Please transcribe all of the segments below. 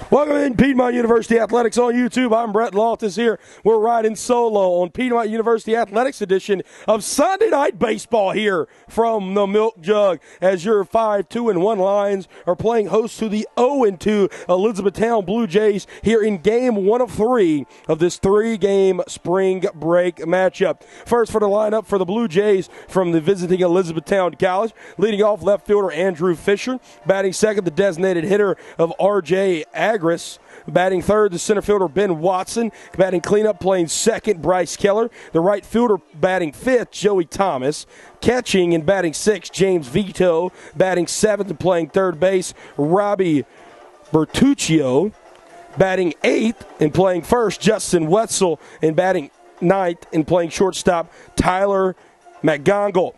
Welcome in Piedmont University Athletics on YouTube. I'm Brett Loftus here. We're riding solo on Piedmont University Athletics edition of Sunday Night Baseball here from the Milk Jug as your 5-2-1 Lions are playing host to the 0-2 Elizabethtown Blue Jays here in game 1 of 3 of this 3-game spring break matchup. First for the lineup for the Blue Jays from the visiting Elizabethtown College. Leading off left fielder Andrew Fisher. Batting second, the designated hitter of R.J. Agris. Batting third, the center fielder Ben Watson. Batting cleanup, playing second, Bryce Keller. The right fielder batting fifth, Joey Thomas. Catching and batting sixth, James Vito. Batting seventh and playing third base, Robbie Bertuccio. Batting eighth and playing first, Justin Wetzel. And batting ninth and playing shortstop, Tyler McGongle.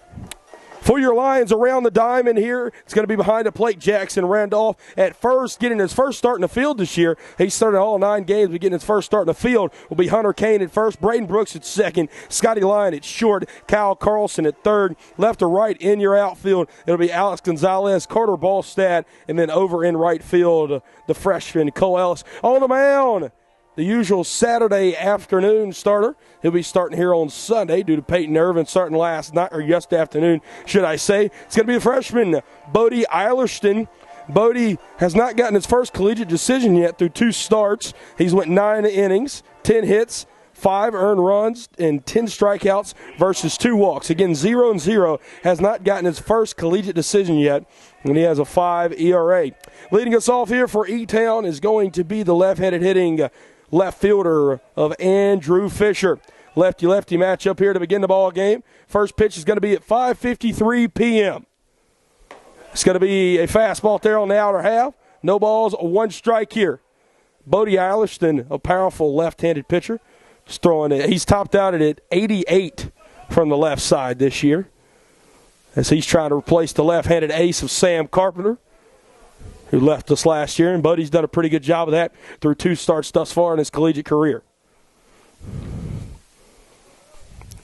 For your Lions around the diamond here, it's going to be behind the plate, Jackson Randolph at first, getting his first start in the field this year. He started all 9 games, but getting his first start in the field will be Hunter Kane at first, Braden Brooks at second, Scotty Lyon at short, Kyle Carlson at third. Left to right in your outfield, it'll be Alex Gonzalez, Carter Ballstad, and then over in right field, the freshman Cole Ellis. On the mound, the usual Saturday afternoon starter. He'll be starting here on Sunday due to Peyton Irvin starting last night, or yesterday afternoon, should I say. It's going to be the freshman, Bodie Eilerston. Bodie has not gotten his first collegiate decision yet through 2 starts. He's went 9 innings, 10 hits, 5 earned runs, and 10 strikeouts versus 2 walks. Again, 0-0, has not gotten his first collegiate decision yet, and he has a 5 ERA. Leading us off here for E-Town is going to be the left-handed hitting left fielder of Andrew Fisher. Lefty-lefty matchup here to begin the ball game. First pitch is going to be at 5:53 p.m. It's going to be a fastball there on the outer half. No balls, 1 strike here. Bodie Eilerston, a powerful left-handed pitcher, just throwing it. He's topped out at 88 from the left side this year as he's trying to replace the left-handed ace of Sam Carpenter, who left us last year, and Bodie's done a pretty good job of that through 2 starts thus far in his collegiate career.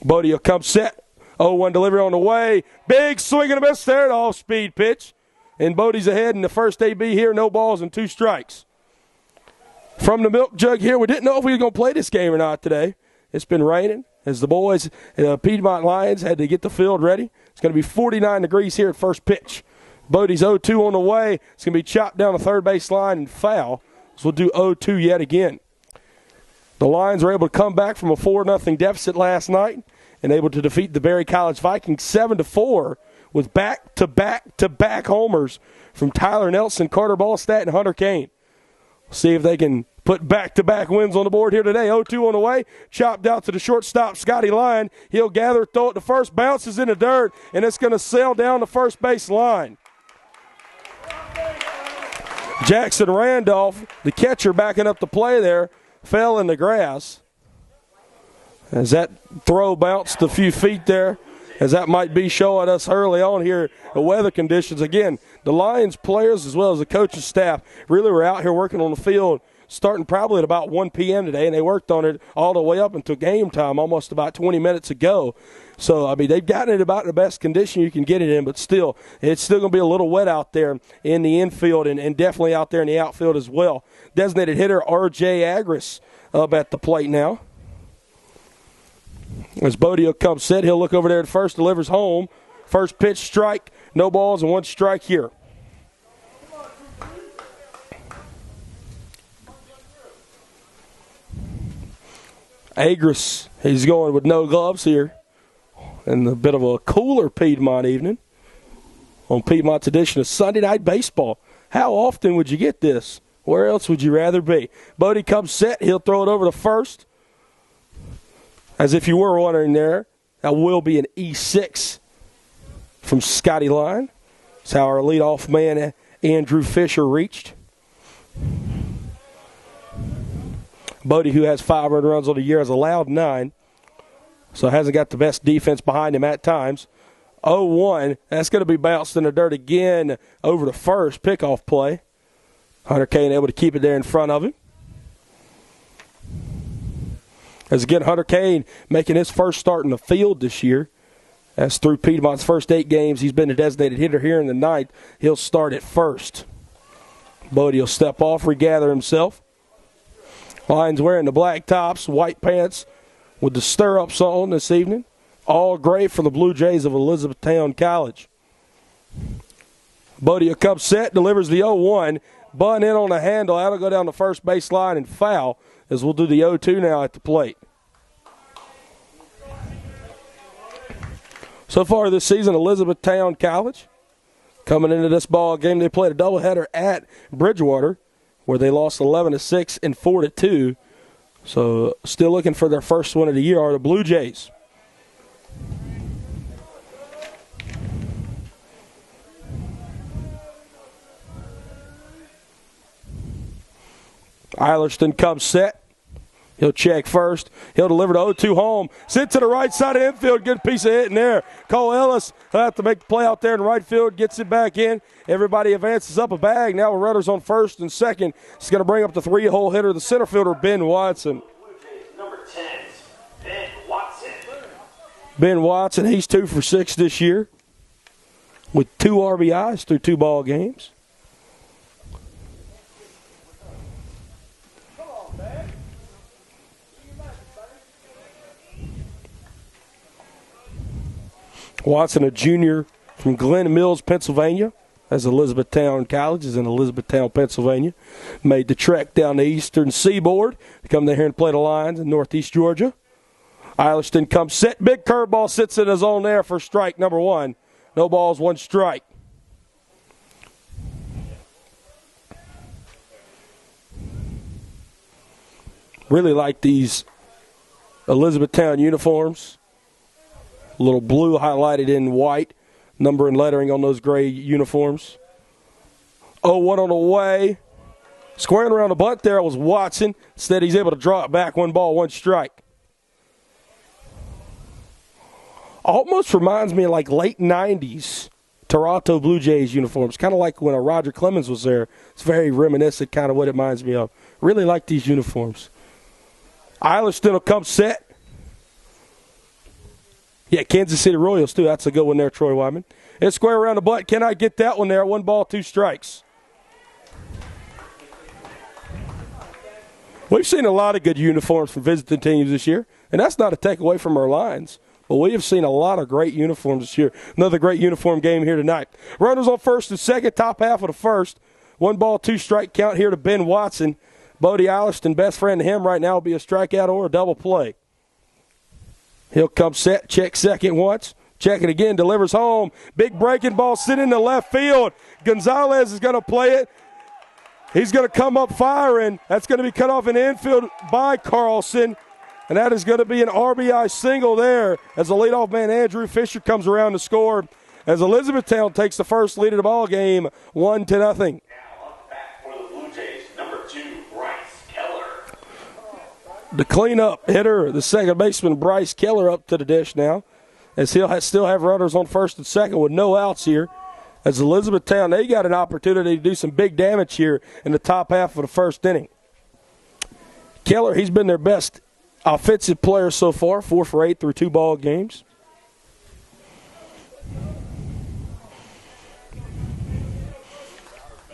Bodie will come set. 0-1 delivery on the way. Big swing and a miss there, an off-speed pitch. And Bodie's ahead in the first AB here, no balls and 2 strikes. From the Milk Jug here, we didn't know if we were going to play this game or not today. It's been raining as the boys, Piedmont Lions, had to get the field ready. It's going to be 49 degrees here at first pitch. Bodie's 0-2 on the way. It's going to be chopped down the third base line and foul. So we'll do 0-2 yet again. The Lions were able to come back from a 4-0 deficit last night and able to defeat the Berry College Vikings 7-4 with back-to-back homers from Tyler Nelson, Carter Ballstat, and Hunter Kane. We'll see if they can put back-to-back wins on the board here today. 0-2 on the way. Chopped out to the shortstop, Scotty Lyon. He'll gather, throw it to first, bounces in the dirt, and it's going to sail down the first base line. Jackson Randolph, the catcher backing up the play there, fell in the grass. As that throw bounced a few feet there, as that might be showing us early on here the weather conditions. Again, the Lions players as well as the coaching staff really were out here working on the field starting probably at about 1 p.m. today, and they worked on it all the way up until game time almost about 20 minutes ago. So, I mean, they've gotten it about the best condition you can get it in, but still, it's still going to be a little wet out there in the infield and definitely out there in the outfield as well. Designated hitter R.J. Agris up at the plate now. As Bodie will come set, he'll look over there at first, delivers home. First pitch, strike, no balls, and 1 strike here. Agris, he's going with no gloves here. And a bit of a cooler Piedmont evening on Piedmont's edition of Sunday Night Baseball. How often would you get this? Where else would you rather be? Bodie comes set. He'll throw it over to first. As if you were wondering there, that will be an E6 from Scotty Lyon. That's how our leadoff man, Andrew Fisher, reached. Bodie, who has 5 earned runs on the year, has allowed 9. So hasn't got the best defense behind him at times. 0-1. That's going to be bounced in the dirt again over the first pickoff play. Hunter Kane able to keep it there in front of him. As again, Hunter Kane making his first start in the field this year. As through Piedmont's first 8 games, he's been a designated hitter here in the ninth. He'll start at first. Bodie will step off, regather himself. Lions wearing the black tops, white pants with the stirrups on this evening. All gray for the Blue Jays of Elizabethtown College. Bodie will come set, delivers the 0-1. Bunt in on the handle. That'll go down the first base line and foul, as we'll do the 0-2 now at the plate. So far this season, Elizabethtown College coming into this ball game. They played a doubleheader at Bridgewater, where they lost 11-6 and 4-2. So still looking for their first win of the year are the Blue Jays. Eilerston comes set. He'll check first. He'll deliver the 0-2 home. Sent to the right side of infield. Good piece of hitting there. Cole Ellis will have to make the play out there in right field. Gets it back in. Everybody advances up a bag. Now with runners on first and second. It's going to bring up the 3-hole hitter, the center fielder, Ben Watson. Number 10, Ben Watson. Ben Watson, he's 2 for 6 this year with 2 RBIs through 2 ball games. Watson, a junior from Glen Mills, Pennsylvania, as Elizabethtown College is in Elizabethtown, Pennsylvania. Made the trek down the eastern seaboard to come down here and play the Lions in northeast Georgia. Eilerston comes set. Big curveball sits in his zone there for strike number 1. No balls, 1 strike. Really like these Elizabethtown uniforms. A little blue highlighted in white. Number and lettering on those gray uniforms. 0-1 on the way. Squaring around the bunt there was Watson. Instead, he's able to draw it back. 1 ball, 1 strike. Almost reminds me of like late 90s Toronto Blue Jays uniforms. Kind of like when Roger Clemens was there. It's very reminiscent, kind of what it reminds me of. Really like these uniforms. Eilerston will come set. Yeah, Kansas City Royals, too. That's a good one there, Troy Wyman. And square around the butt. Cannot get that one there. 1 ball, 2 strikes. We've seen a lot of good uniforms from visiting teams this year, and that's not a takeaway from our Lions. But we have seen a lot of great uniforms this year. Another great uniform game here tonight. Runners on first and second, top half of the first. 1 ball, 2 strike count here to Ben Watson. Bodie Eilerston, best friend to him right now, will be a strikeout or a double play. He'll come set, check second once, check it again, delivers home. Big breaking ball sitting in the left field. Gonzalez is going to play it. He's going to come up firing. That's going to be cut off in the infield by Carlson. And that is going to be an RBI single there as the leadoff man Andrew Fisher comes around to score as Elizabethtown takes the first lead of the ball game, 1-0. Now up back for the Blue Jays, number 2, Bryce Keller. The cleanup hitter, the second baseman, Bryce Keller, up to the dish now, as he'll still have runners on first and second with no outs here. As Elizabethtown, they got an opportunity to do some big damage here in the top half of the first inning. Keller, he's been their best offensive player so far, 4 for 8 through 2 ball games.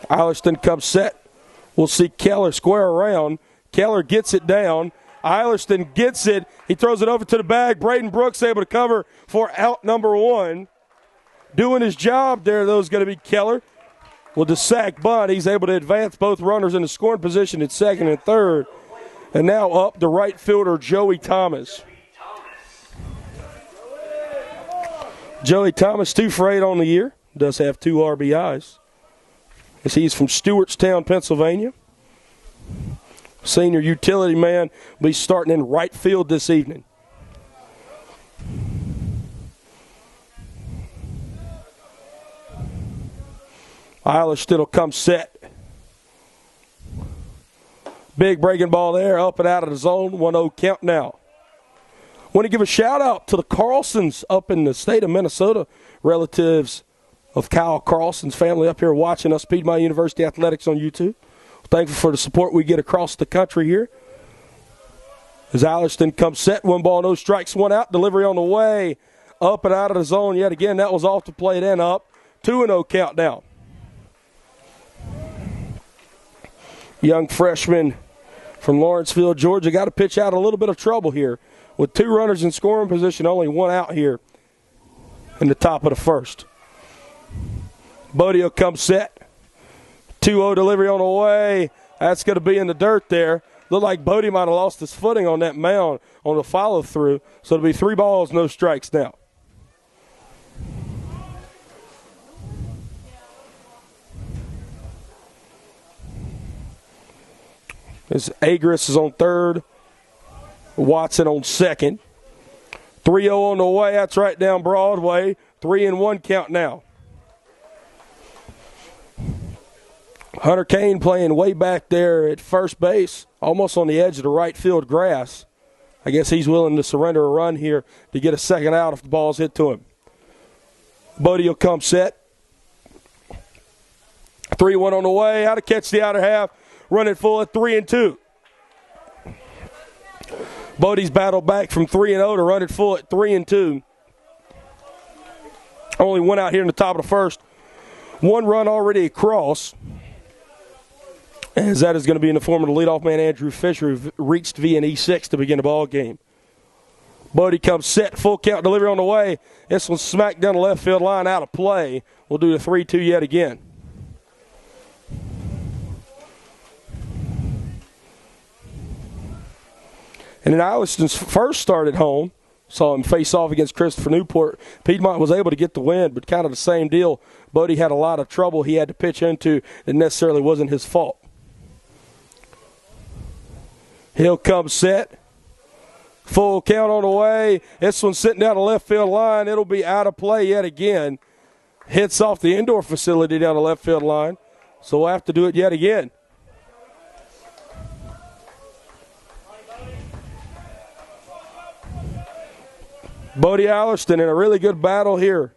Eilerston comes set. We'll see Keller square around. Keller gets it down. Eilerston gets it. He throws it over to the bag. Braden Brooks able to cover for out number 1. Doing his job there, though, is going to be Keller. With the sack bunt, he's able to advance both runners in the scoring position at second and third. And now up the right fielder, Joey Thomas. Joey Thomas, 2 for 8 on the year. Does have 2 RBIs. As he's from Stewartstown, Pennsylvania. Senior utility man will be starting in right field this evening. Eilerston will come set. Big breaking ball there, up and out of the zone, 1-0 count now. Want to give a shout out to the Carlsons up in the state of Minnesota, relatives of Kyle Carlson's family up here watching us, Piedmont University Athletics on YouTube. Thankful for the support we get across the country here. As Eilerston comes set, 1 ball, no strikes, 1 out, delivery on the way, up and out of the zone yet again. That was off the plate and up, 2-0 count now. young freshman from Lawrenceville, Georgia, got to pitch out a little bit of trouble here. With 2 runners in scoring position, only 1 out here in the top of the first. Bodie will come set. 2-0 delivery on the way. That's going to be in the dirt there. Looked like Bodie might have lost his footing on that mound on the follow-through. So it'll be 3 balls, no strikes now. Agris is on third. Watson on second. 3-0 on the way. That's right down Broadway. 3-1 count now. Hunter Kane playing way back there at first base, almost on the edge of the right field grass. I guess he's willing to surrender a run here to get a second out if the ball's hit to him. Bodie will come set. 3-1 on the way. How to catch the outer half. Run it full at 3-2. Bodie's battled back from 3-0 to run it full at 3-2. Only 1 out here in the top of the first. 1 run already across. As that is going to be in the form of the leadoff man, Andrew Fisher, who reached V&E6 to begin the ball game. Bodie comes set, full count delivery on the way. This one's smacked down the left field line, out of play. We'll do the 3-2 yet again. And then Alliston first started home. Saw him face off against Christopher Newport. Piedmont was able to get the win, but kind of the same deal. Bodie had a lot of trouble he had to pitch into that necessarily wasn't his fault. He'll come set. Full count on the way. This one's sitting down the left field line. It'll be out of play yet again. Hits off the indoor facility down the left field line. So we'll have to do it yet again. Bodie Alliston in a really good battle here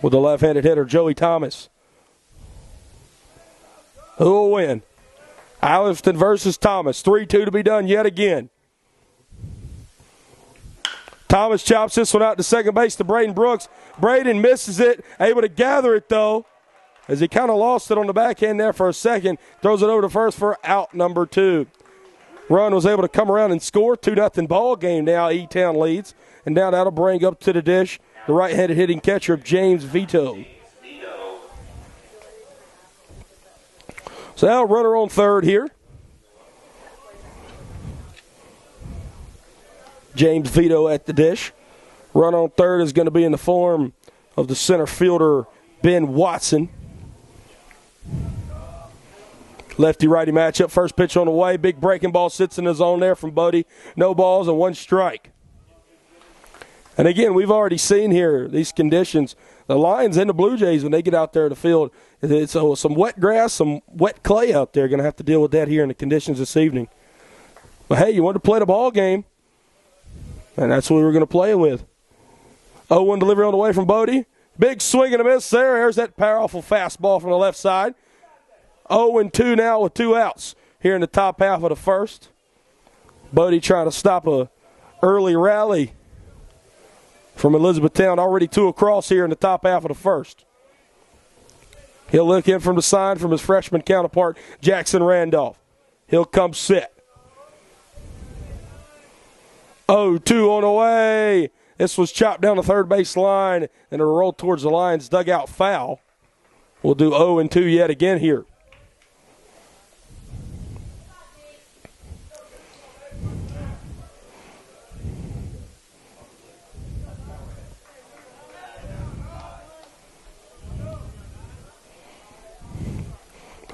with the left-handed hitter, Joey Thomas. Who will win? Alliston versus Thomas. 3-2 to be done yet again. Thomas chops this one out to second base to Braden Brooks. Braden misses it, able to gather it, though, as he kind of lost it on the backhand there for a second. Throws it over to first for out number 2. Run was able to come around and score. 2-0 ball game now. E-Town leads. And now that'll bring up to the dish the right-handed hitting catcher of James Vito. So now runner on third here. James Vito at the dish. Run on third is going to be in the form of the center fielder, Ben Watson. Lefty-righty matchup. First pitch on the way. Big breaking ball sits in the zone there from Bodie. No balls and 1 strike. And again, we've already seen here these conditions. The Lions and the Blue Jays, when they get out there in the field, it's some wet grass, some wet clay out there. Going to have to deal with that here in the conditions this evening. But, hey, you wanted to play the ball game, and that's what we were going to play it with. 0-1 delivery on the way from Bodie. Big swing and a miss there. There's that powerful fastball from the left side. 0-2 now with 2 outs here in the top half of the first. Bodie trying to stop a early rally from Elizabethtown. Already 2 across here in the top half of the first. He'll look in from the side from his freshman counterpart, Jackson Randolph. He'll come set. 0-2 on the way. This was chopped down the third base line and a roll towards the Lions dugout foul. We'll do 0-2 yet again here.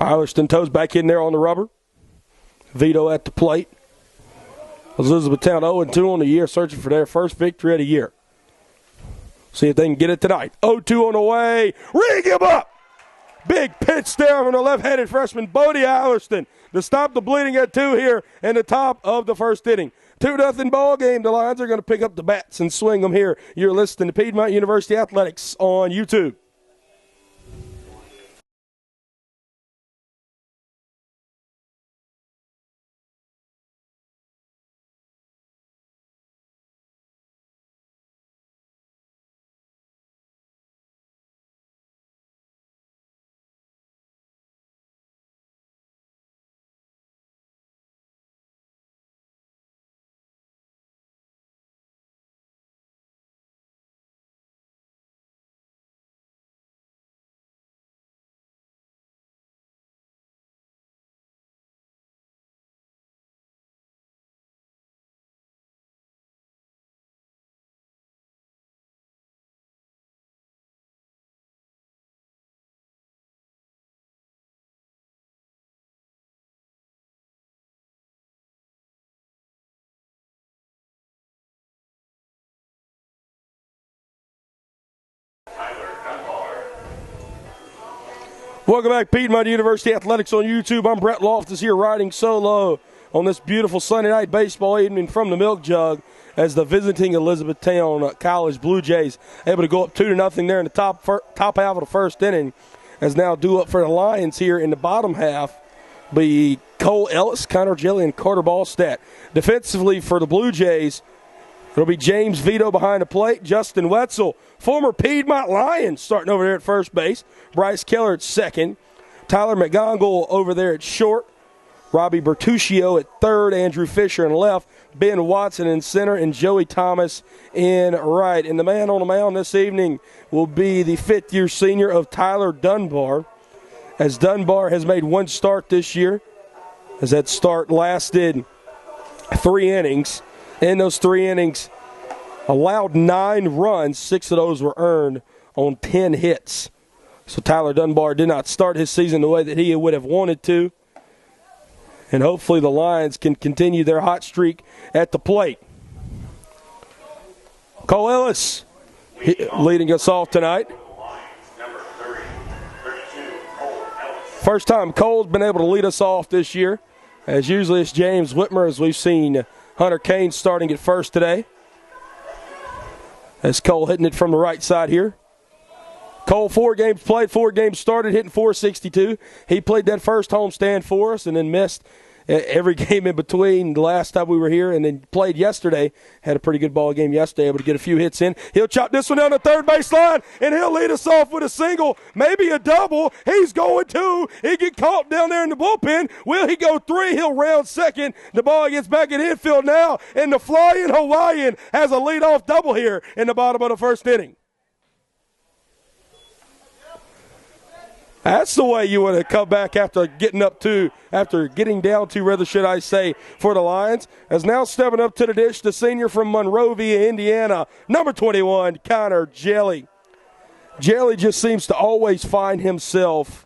Alliston toes back in there on the rubber. Vito at the plate. Elizabethtown 0-2 on the year, searching for their first victory of the year. See if they can get it tonight. 0-2 on the way. Ring him up! Big pitch there from the left-handed freshman, Bodie Alliston, to stop the bleeding at 2 here in the top of the first inning. 2-0 ball game. The Lions are going to pick up the bats and swing them here. You're listening to Piedmont University Athletics on YouTube. Welcome back, Piedmont University Athletics on YouTube. I'm Brett Loftus here riding solo on this beautiful Sunday night baseball evening from the Milk Jug as the visiting Elizabethtown College Blue Jays able to go up 2-0 there in the top half of the first inning, as now due up for the Lions here in the bottom half be Cole Ellis, Connor Jelly, and Carter Ballstat. Defensively for the Blue Jays, it'll be James Vito behind the plate, Justin Wetzel, former Piedmont Lions, starting over there at first base, Bryce Keller at second, Tyler McGongle over there at short, Robbie Bertuccio at third, Andrew Fisher in left, Ben Watson in center, and Joey Thomas in right. And the man on the mound this evening will be the fifth-year senior of Tyler Dunbar, as Dunbar has made one start this year, as that start lasted 3 innings. In those 3 innings, allowed 9 runs, 6 of those were earned on 10 hits. So Tyler Dunbar did not start his season the way that he would have wanted to. And hopefully the Lions can continue their hot streak at the plate. Cole Ellis leading us off tonight. First time Cole's been able to lead us off this year. As usually it's James Whitmer, as we've seen Hunter Kane starting at first today. As Cole hitting it from the right side here. Cole, 4 games played, 4 games started, hitting .462. He played that first homestand for us and then missed every game in between the last time we were here, and then played yesterday. Had a pretty good ball game yesterday, able to get a few hits in. He'll chop this one down the third base line, and he'll lead us off with a single, maybe a double. He's going 2. He get caught down there in the bullpen. Will he go 3? He'll round second. The ball gets back in infield now, and the Flying Hawaiian has a leadoff double here in the bottom of the first inning. That's the way you want to come back after getting down to, rather should I say, for the Lions. As now stepping up to the dish, the senior from Monrovia, Indiana, number 21, Connor Jelly. Jelly just seems to always find himself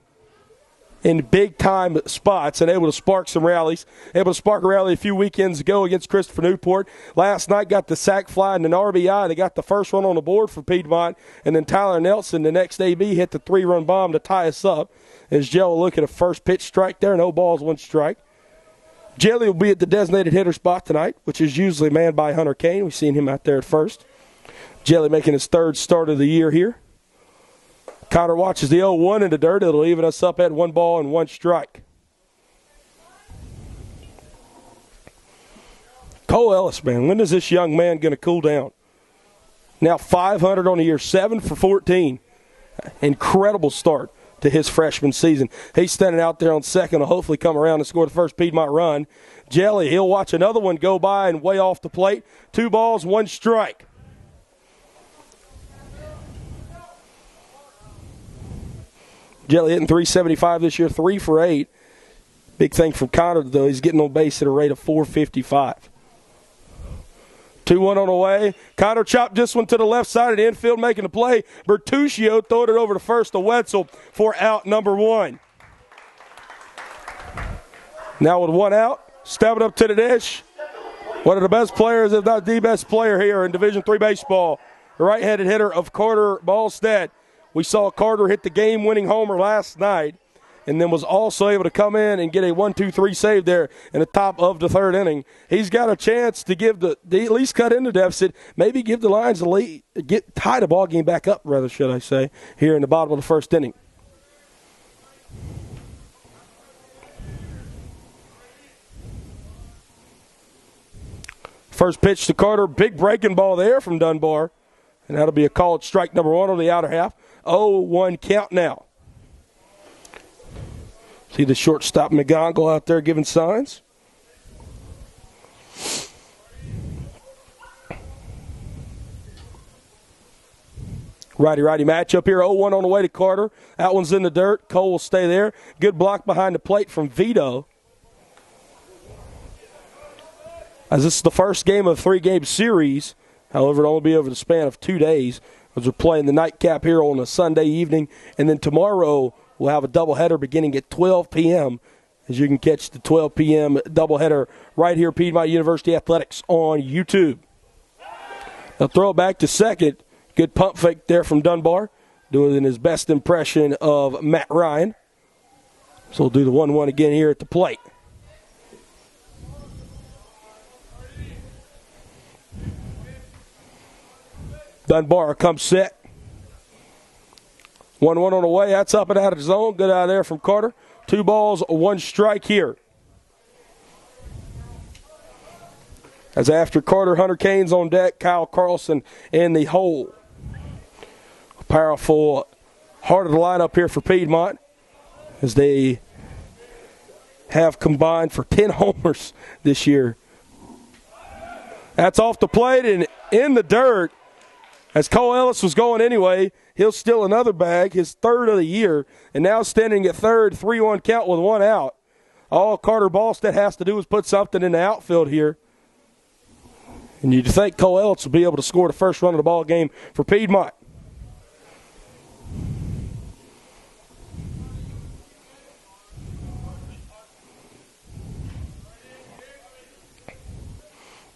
in big-time spots and able to spark some rallies. Able to spark a rally a few weekends ago against Christopher Newport. Last night got the sac fly and an RBI. They got the first run on the board for Piedmont. And then Tyler Nelson, the next AB, hit the 3-run bomb to tie us up. As Jelly will look at a first pitch strike there. No balls, 1 strike. Jelly will be at the designated hitter spot tonight, which is usually manned by Hunter Kane. We've seen him out there at first. Jelly making his 3rd start of the year here. Connor watches the 0-1 in the dirt. It'll even us up at 1 ball and 1 strike. Cole Ellis, man, when is this young man going to cool down? Now 500 on the year, 7 for 14. Incredible start to his freshman season. He's standing out there on second to hopefully come around and score the first Piedmont run. Jelly, he'll watch another one go by and way off the plate. 2 balls, 1 strike. Jelly hitting .375 this year, 3 for 8. Big thing from Connor, though, he's getting on base at a rate of .455. 2-1 on the way. Connor chopped this one to the left side of the infield, making the play. Bertuccio throwed it over to first to Wetzel for out number 1. Now with 1 out, stepping up to the dish. One of the best players, if not the best player here in Division III baseball, the right-handed hitter of Carter Ballstat. We saw Carter hit the game-winning homer last night and then was also able to come in and get a 1-2-3 save there in the top of the 3rd inning. He's got a chance to give the at least cut in the deficit, maybe give the Lions a lead, tie the ball game back up, rather should I say, here in the bottom of the 1st inning. First pitch to Carter, big breaking ball there from Dunbar, and that'll be a called strike number 1 on the outer half. 0-1 count now. See the shortstop McGongle out there giving signs. Righty-righty matchup here. 0-1 on the way to Carter. That one's in the dirt. Cole will stay there. Good block behind the plate from Vito. As this is the first game of a 3-game series, however, it'll only be over the span of 2 days, as we're playing the nightcap here on a Sunday evening. And then tomorrow we'll have a doubleheader beginning at 12 p.m., as you can catch the 12 p.m. doubleheader right here at Piedmont University Athletics on YouTube. They'll throw it back to second. Good pump fake there from Dunbar, doing his best impression of Matt Ryan. So we'll do the 1-1 again here at the plate. Dunbar comes set. 1-1 on the way. That's up and out of the zone. Good out there from Carter. 2 balls, 1 strike here. As after Carter, Hunter Kane's on deck. Kyle Carlson in the hole. A powerful heart of the lineup here for Piedmont, as they have combined for 10 homers this year. That's off the plate and in the dirt. As Cole Ellis was going anyway, he'll steal another bag, his 3rd of the year, and now standing at third, 3-1 count with 1 out. All Carter Ballstead has to do is put something in the outfield here. And you'd think Cole Ellis will be able to score the first run of the ball game for Piedmont.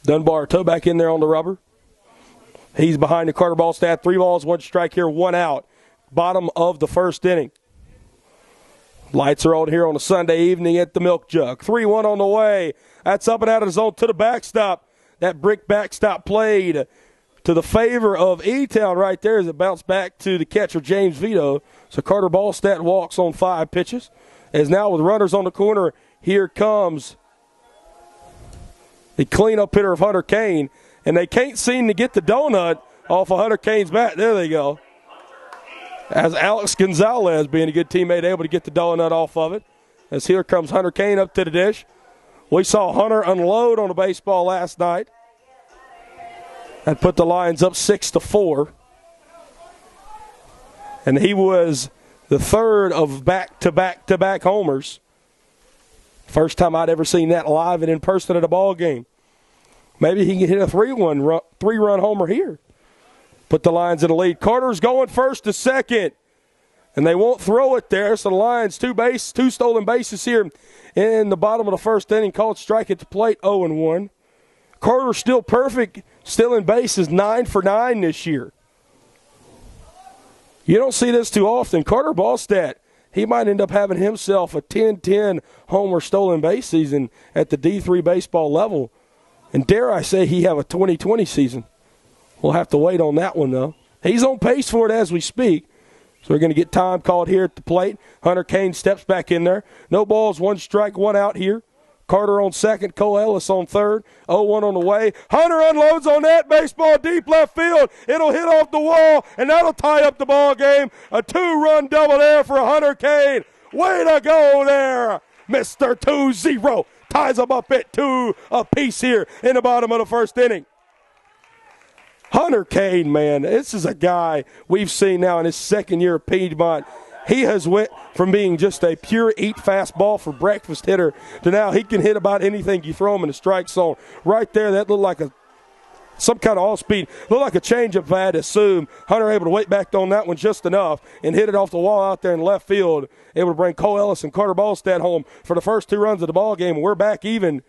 Dunbar toe back in there on the rubber. He's behind the Carter Ballstead. 3 balls, 1 strike here, 1 out. Bottom of the first inning. Lights are on here on a Sunday evening at the Milk Jug. 3-1 on the way. That's up and out of the zone to the backstop. That brick backstop played to the favor of E-Town right there as it bounced back to the catcher, James Vito. So Carter Ballstead walks on 5 pitches. As now with runners on the corner, here comes the cleanup hitter of Hunter Kane. And they can't seem to get the donut off of Hunter Kane's bat. There they go. As Alex Gonzalez, being a good teammate, able to get the donut off of it. As here comes Hunter Kane up to the dish. We saw Hunter unload on the baseball last night. That put the Lions up 6-4. And he was the 3rd of back-to-back-to-back homers. First time I'd ever seen that live and in person at a ball game. Maybe he can hit a 3-run homer here. Put the Lions in the lead. Carter's going first to second. And they won't throw it there. So the Lions, 2 stolen bases here in the bottom of the first inning. Called strike at the plate, 0-1. Carter still perfect. Still in bases, 9 for 9 this year. You don't see this too often. Carter Ballstead, he might end up having himself a 10-10 homer stolen base season at the D3 baseball level. And dare I say he have a 2020 season. We'll have to wait on that one, though. He's on pace for it as we speak. So we're going to get time called here at the plate. Hunter Kane steps back in there. No balls, 1 strike, 1 out here. Carter on second, Cole Ellis on third. 0-1 on the way. Hunter unloads on that baseball deep left field. It'll hit off the wall, and that'll tie up the ball game. A 2-run double there for Hunter Kane. Way to go there, Mr. 2-0. Ties them up at 2 apiece here in the bottom of the first inning. Hunter Kane, man, this is a guy we've seen now in his 2nd year at Piedmont. He has went from being just a pure eat fastball for breakfast hitter to now he can hit about anything you throw him in the strike zone. Right there, that looked like some kind of all-speed. Looked like a changeup, I had to assume. Hunter able to wait back on that one just enough and hit it off the wall out there in left field. Able to bring Cole Ellis and Carter Ballstead home for the first 2 runs of the ball game. We're back even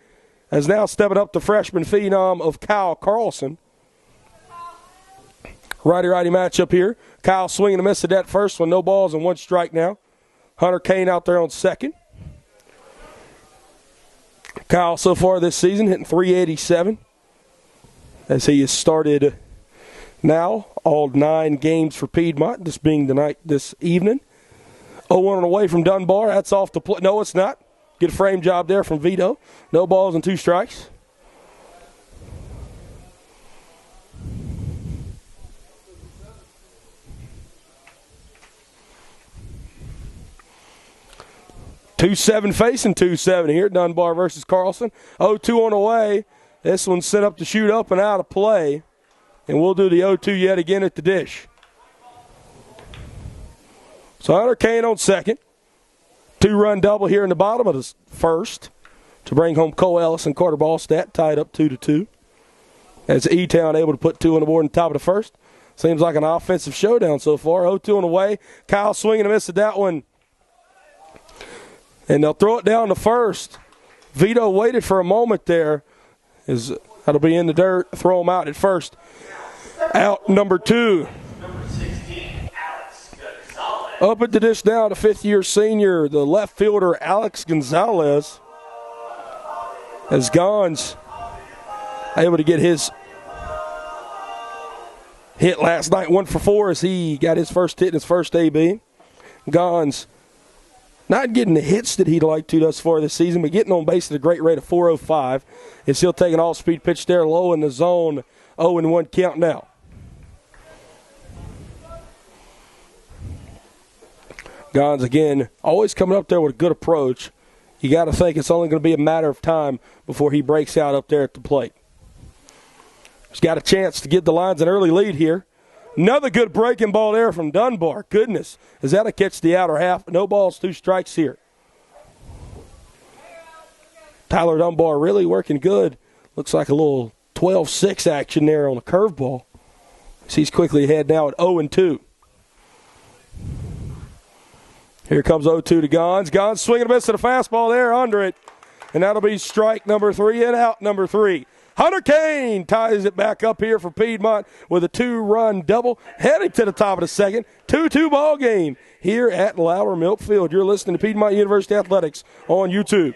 as now stepping up the freshman phenom of Kyle Carlson. Righty-righty matchup here. Kyle swinging a miss at that first one. No balls and 1 strike now. Hunter Kane out there on second. Kyle so far this season hitting .387 as he has started now all 9 games for Piedmont, this being the night this evening. 0-1 on the way from Dunbar. That's off the plate. No, it's not. Good frame job there from Vito. No balls and 2 strikes. .27 facing .27 here. Dunbar versus Carlson. 0-2 on the way. This one's set up to shoot up and out of play. And we'll do the 0-2 yet again at the dish. So Hunter Kane on second. 2-run double here in the bottom of the first to bring home Cole Ellis and Carter Ballstead, tied up 2-2. As E-Town able to put 2 on the board on top of the first. Seems like an offensive showdown so far. 0-2 on the way. Kyle swinging a miss at that one. And they'll throw it down to first. Vito waited for a moment there. That'll be in the dirt. Throw him out at first. Out number 2. Number 16, Alex Gonzalez. Up at the dish now, the fifth-year senior, the left fielder, Alex Gonzalez, as Gons able to get his hit last night, 1 for 4, as he got his first hit in his first AB. Gons not getting the hits that he'd like to thus far this season, but getting on base at a great rate of 4.05. As he'll take an all-speed pitch there, low in the zone, 0-1 count now. Gons, again, always coming up there with a good approach. You got to think it's only going to be a matter of time before he breaks out up there at the plate. He's got a chance to give the Lions an early lead here. Another good breaking ball there from Dunbar. Goodness, is that a catch the outer half? No balls, 2 strikes here. Tyler Dunbar really working good. Looks like a little 12-6 action there on a curveball. He's quickly ahead now at 0-2. Here comes 0-2 to Gons. Gons swinging a miss at a fastball there under it. And that'll be strike number 3 and out number 3. Hunter Kane ties it back up here for Piedmont with a 2-run double, heading to the top of the second. 2-2 ball game here at Loudermilk Field. You're listening to Piedmont University Athletics on YouTube.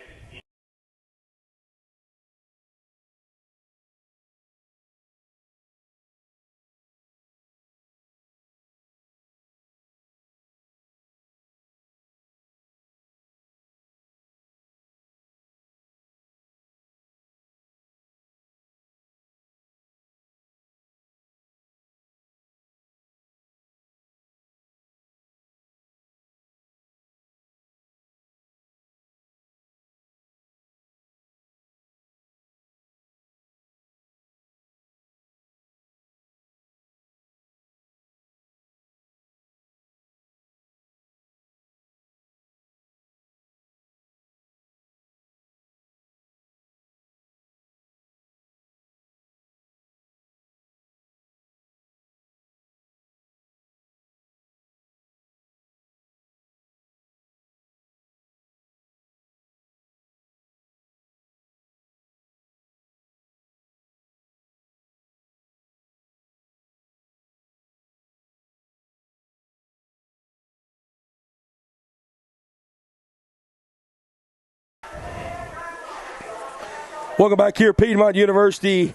Welcome back here, Piedmont University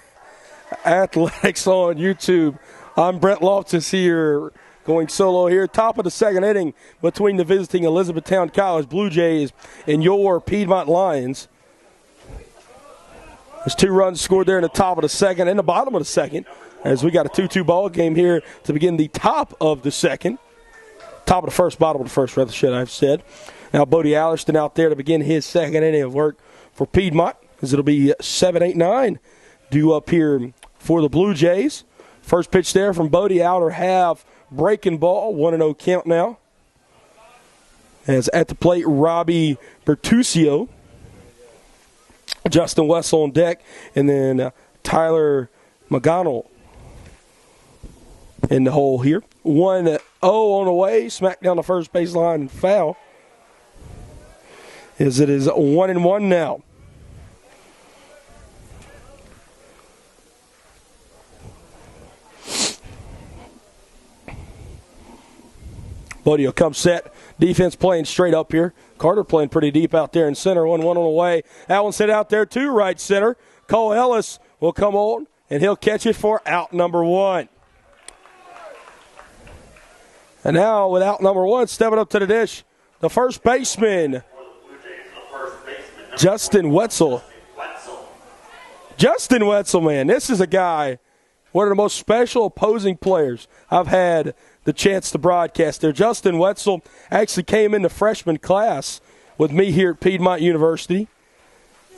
Athletics on YouTube. I'm Brett Loftus here, going solo here. Top of the second inning between the visiting Elizabethtown College Blue Jays and your Piedmont Lions. There's 2 runs scored there in the top of the second and the bottom of the second, as we got a 2-2 ball game here to begin the top of the second. Top of the first, bottom of the first, rather, should I have said. Now Bodie Allerston out there to begin his second inning of work for Piedmont, as it'll be 7, 8, 9 due up here for the Blue Jays. First pitch there from Bodie, outer half, breaking ball, 1-0 count now. As at the plate, Robbie Bertuccio, Justin Wessel on deck, and then Tyler McGonnell in the hole here. 1-0 on the way, smack down the first baseline and foul. As it is 1-1 now. Bodie will come set. Defense playing straight up here. Carter playing pretty deep out there in center. 1-1 on the way. That one set out there to right center. Cole Ellis will come on, and he'll catch it for out number 1. And now with out number 1, stepping up to the dish, the first baseman, Justin Wetzel. Justin Wetzel, man, this is a guy, one of the most special opposing players I've had the chance to broadcast there. Justin Wetzel actually came in the freshman class with me here at Piedmont University.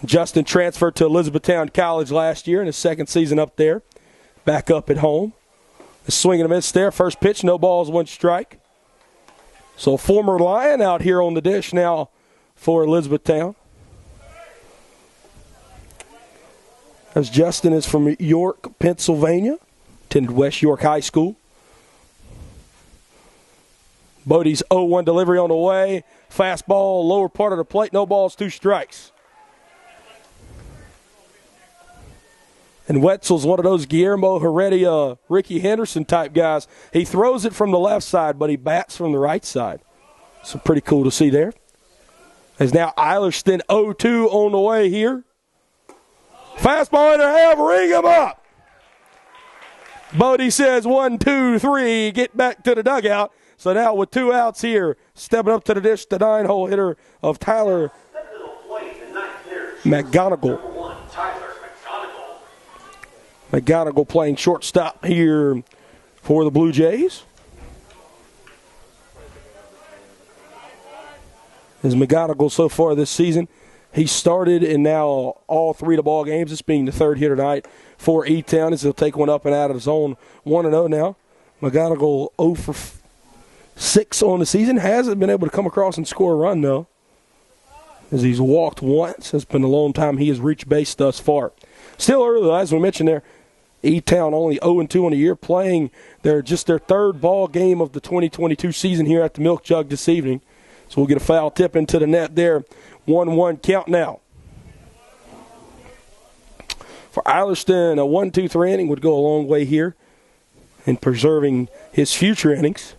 Justin transferred to Elizabethtown College last year in his second season up there. Back up at home. A swing and a miss there. First pitch, no balls, 1 strike. So a former Lion out here on the dish now for Elizabethtown. As Justin is from York, Pennsylvania. Attended West York High School. Bodie's 0-1 delivery on the way. Fastball, lower part of the plate. No balls, 2 strikes. And Wetzel's one of those Guillermo Heredia, Ricky Henderson type guys. He throws it from the left side, but he bats from the right side. So pretty cool to see there. As now Eilerston 0-2 on the way here. Fastball in the half, ring him up. Bodie says 1, 2, 3, get back to the dugout. So now with 2 outs here, stepping up to the dish, the 9-hole hitter of Tyler McGonigal. McGonigal playing shortstop here for the Blue Jays. As McGonigal so far this season, he started in now all 3 of the ball games. This being the 3rd here tonight for E-Town as he'll take one up and out of the zone. 1-0 now. McGonigal 0 for 6 on the season. Hasn't been able to come across and score a run though, as he's walked once. It's been a long time he has reached base thus far. Still early, as we mentioned there, E-Town only 0-2 on the year, playing their 3rd ball game of the 2022 season here at the Milk Jug this evening. So we'll get a foul tip into the net there. 1-1 count now. For Eilerston, a 1-2-3 inning would go a long way here in preserving his future innings.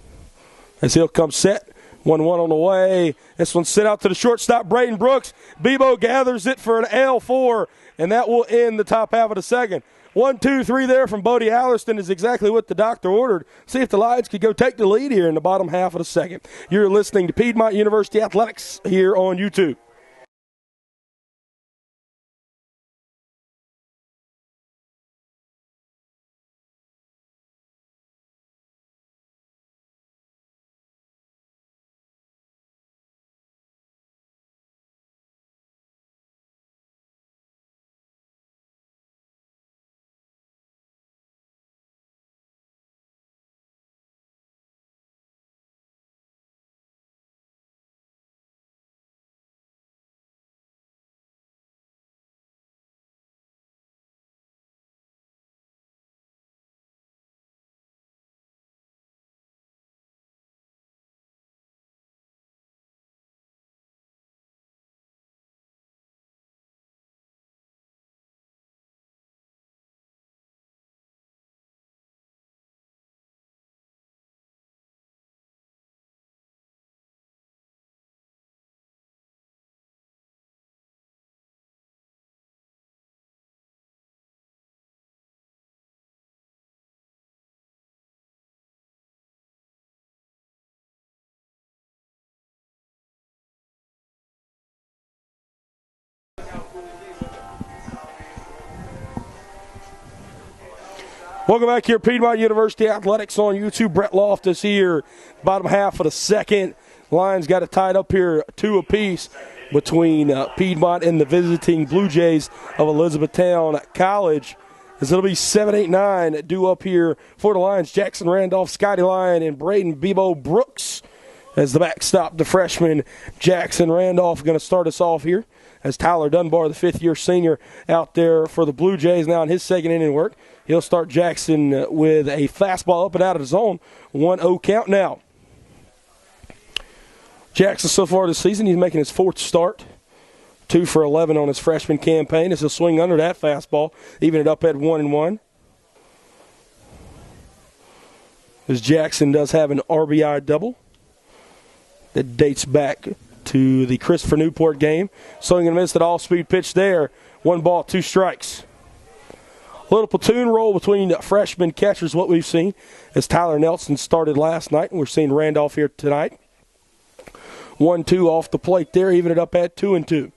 As he'll come set. 1-1 on the way. This one sent out to the shortstop, Braden Brooks. Bebo gathers it for an L4, and that will end the top half of the second. 1, 2, 3 there from Bodie Eilerston is exactly what the doctor ordered. See if the Lions could go take the lead here in the bottom half of the second. You're listening to Piedmont University Athletics here on YouTube. Welcome back here, Piedmont University Athletics on YouTube. Brett Loftus here, bottom half of the second. Lions got it tied up here 2 apiece between Piedmont and the visiting Blue Jays of Elizabethtown College. As it'll be 7-8-9 due up here for the Lions. Jackson Randolph, Scotty Lyon, and Braden Bebo Brooks as the backstop. The freshman Jackson Randolph going to start us off here. As Tyler Dunbar, the 5th-year senior, out there for the Blue Jays now in his second inning work. He'll start Jackson with a fastball up and out of the zone. 1-0 count now. Jackson so far this season, he's making his 4th start. 2 for 11 on his freshman campaign as he'll swing under that fastball, even it up at 1-1. As Jackson does have an RBI double that dates back to the Christopher Newport game. Swing and miss that all-speed pitch there. 1 ball, 2 strikes. A little platoon roll between freshman catchers, what we've seen, as Tyler Nelson started last night, and we're seeing Randolph here tonight. 1-2 off the plate there, even it up at 2-2.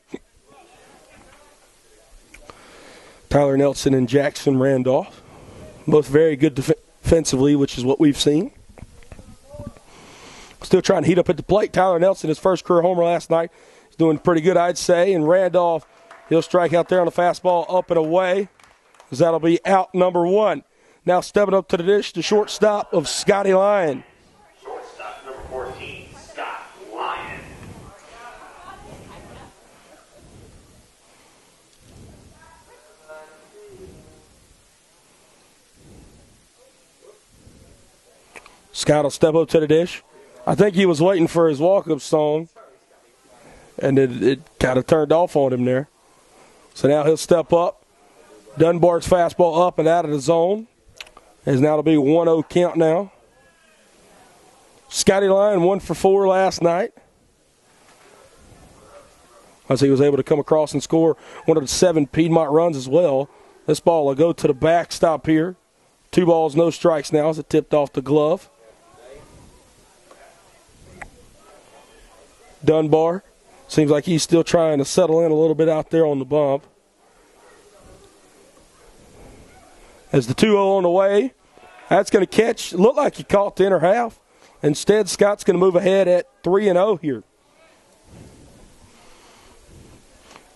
Tyler Nelson and Jackson Randolph, both very good defensively, which is what we've seen. Still trying to heat up at the plate. Tyler Nelson, his first career homer last night. He's doing pretty good, I'd say. And Randolph, he'll strike out there on the fastball up and away, as that'll be out number 1. Now stepping up to the dish, the shortstop of Scotty Lyon. Shortstop number 14, Scott Lyon. Scott will step up to the dish. I think he was waiting for his walk-up song, and it kind of turned off on him there. So now he'll step up, Dunbar's fastball up and out of the zone. Is now to be 1-0 count now. Scotty Lyon 1 for 4 last night, as he was able to come across and score one of the 7 Piedmont runs as well. This ball will go to the backstop here. 2 balls, no strikes now as it tipped off the glove. Dunbar seems like he's still trying to settle in a little bit out there on the bump. As the 2-0 on the way, that's going to catch. Looked like he caught the inner half. Instead, Scott's going to move ahead at 3-0 here.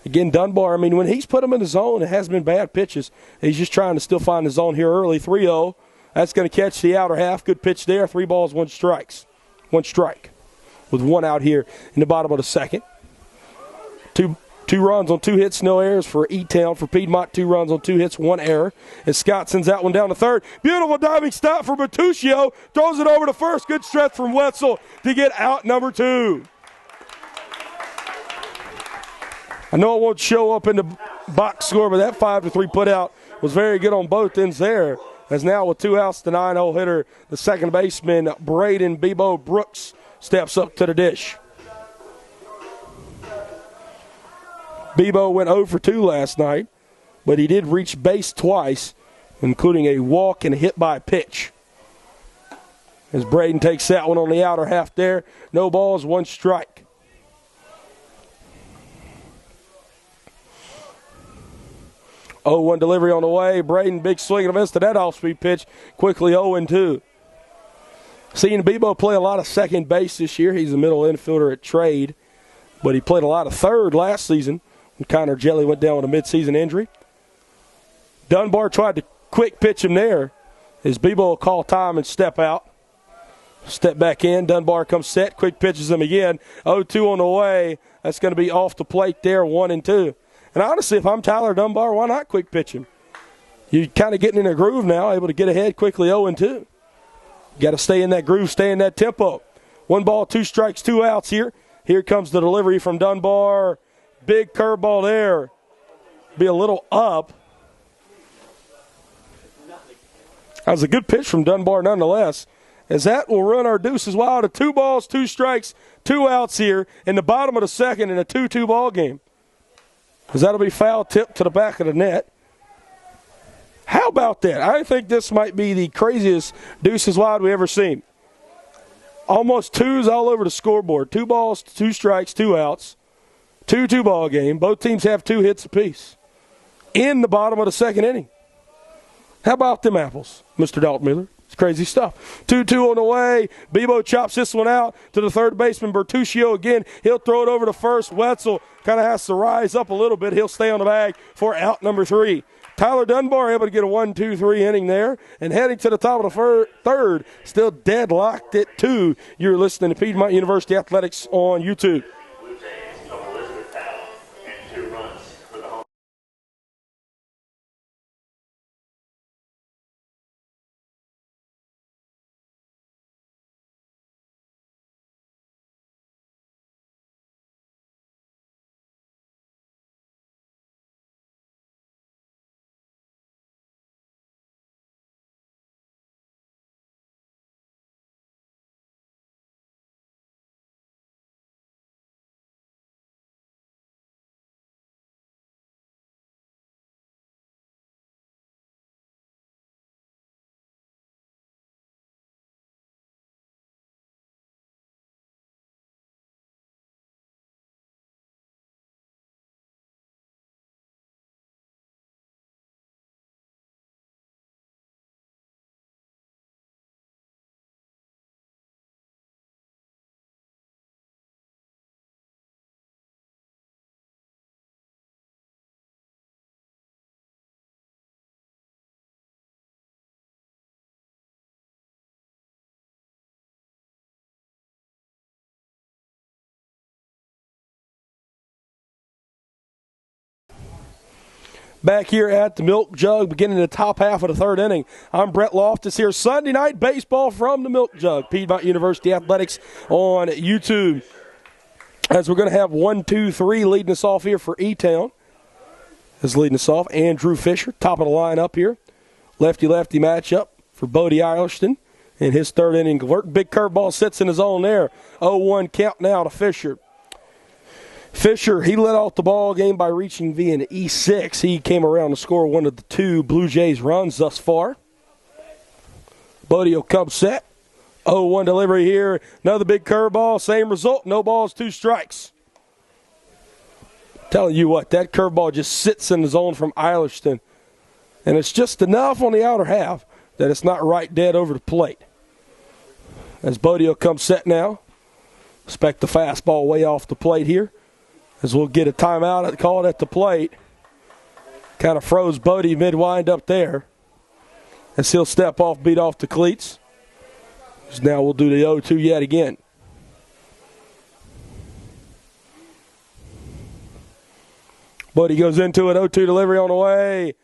Again, Dunbar, I mean, when he's put him in the zone, it hasn't been bad pitches. He's just trying to still find the zone here early. 3-0. That's going to catch the outer half. Good pitch there. 3 balls, 1 strike. With 1 out here in the bottom of the second. Two runs on 2 hits, no errors for E-Town. For Piedmont, 2 runs on 2 hits, 1 error. As Scott sends that one down to third. Beautiful diving stop for Bertuccio. Throws it over to first. Good stretch from Wetzel to get out number 2. I know it won't show up in the box score, but that 5-3 put out was very good on both ends there. As now with 2 outs, the 9-0 hitter, the second baseman, Braden Bebo Brooks, steps up to the dish. Bebo went 0 for 2 last night, but he did reach base twice, including a walk and a hit by pitch. As Braden takes that one on the outer half there. No balls, 1 strike. Oh, 1 delivery on the way. Braden, big swing and a miss to that off-speed pitch. Quickly 0-2. Seeing Bebo play a lot of second base this year. He's a middle infielder at trade, but he played a lot of third last season when Connor Jelly went down with a midseason injury. Dunbar tried to quick pitch him there. As Bebo will call time and step out. Step back in. Dunbar comes set. Quick pitches him again. 0-2 on the way. That's going to be off the plate there, 1-2. And honestly, if I'm Tyler Dunbar, why not quick pitch him? You're kind of getting in a groove now, able to get ahead quickly 0-2. Got to stay in that groove, stay in that tempo. 1 ball, 2 strikes, 2 outs here. Here comes the delivery from Dunbar. Big curveball there. Be a little up. That was a good pitch from Dunbar nonetheless. As that will run our deuces wild. 2 balls, 2 strikes, 2 outs here in the bottom of the second in a 2-2 ball game. As that'll be foul tipped to the back of the net. How about that? I think this might be the craziest deuces wild we've ever seen. Almost 2s all over the scoreboard. 2 balls, 2 strikes, 2 outs. 2-2 ball game. Both teams have 2 hits apiece in the bottom of the second inning. How about them apples, Mr. Dalton Miller? It's crazy stuff. 2-2 on the way. Bebo chops this one out to the third baseman, Bertuccio again. He'll throw it over to first. Wetzel kind of has to rise up a little bit. He'll stay on the bag for out number 3. Tyler Dunbar able to get a 1-2-3 inning there. And heading to the top of the third, still deadlocked at 2. You're listening to Piedmont University Athletics on YouTube. Blue Jays of Elizabethtown and 2 runs for the home. Back here at the Milk Jug, beginning the top half of the third inning. I'm Brett Loftus here. Sunday night baseball from the Milk Jug. Piedmont University Athletics on YouTube. As we're going to have 1-2-3 leading us off here for E-Town. is leading us off. Andrew Fisher, top of the lineup here. Lefty-lefty matchup for Bodie Eierlerston in his third inning work. Big curveball sits in his zone there. 0-1 count now to Fisher. Fisher, he led off the ball game by reaching via an E6. He came around to score one of the two Blue Jays runs thus far. Bodie will come set. 0-1 delivery here. Another big curveball. Same result. No balls, 2 strikes. Telling you what, that curveball just sits in the zone from Eierlerston. And it's just enough on the outer half that it's not right dead over the plate. As Bodie will come set now. Expect the fastball way off the plate here. As we'll get a timeout called at the plate. Kind of froze Bodie mid-wind up there. As he'll step off, beat off the cleats. As now we'll do the 0-2 yet again. Bodie goes into it, 0-2 delivery on the way.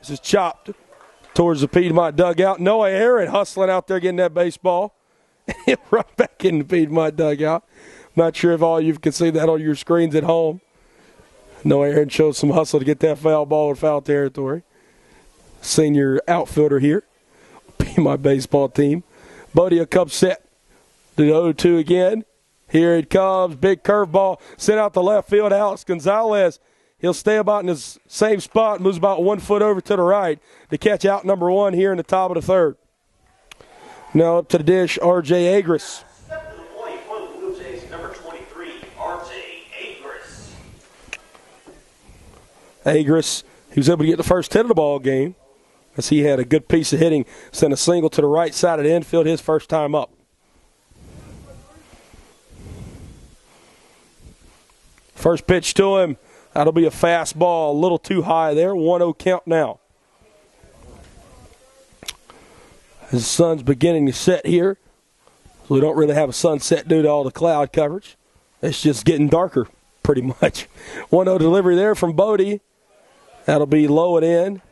This is chopped towards the Piedmont dugout. Noah Aaron hustling out there getting that baseball. He'll run back in the Piedmont dugout. Not sure if all you can see that on your screens at home. Noah Aaron shows some hustle to get that foul ball in foul territory. Senior outfielder here. Piedmont baseball team. Bodie will come set. Do the 0-2 again. Here it comes. Big curveball. Sent out the left field. Alex Gonzalez. He'll stay about in his same spot. Moves about 1 foot over to the right to catch out number 1 here in the top of the third. Now up to the dish, R.J. Agris. Step to the plate for the Blue Jays, number 23, R.J. Agris. Agris, he was able to get the first hit of the ball game as he had a good piece of hitting. Sent a single to the right side of the infield his first time up. First pitch to him. That'll be a fastball, a little too high there. 1-0 count now. His sun's beginning to set here. So we don't really have a sunset due to all the cloud coverage. It's just getting darker pretty much. 1-0 delivery there from Bodie. That'll be low and in.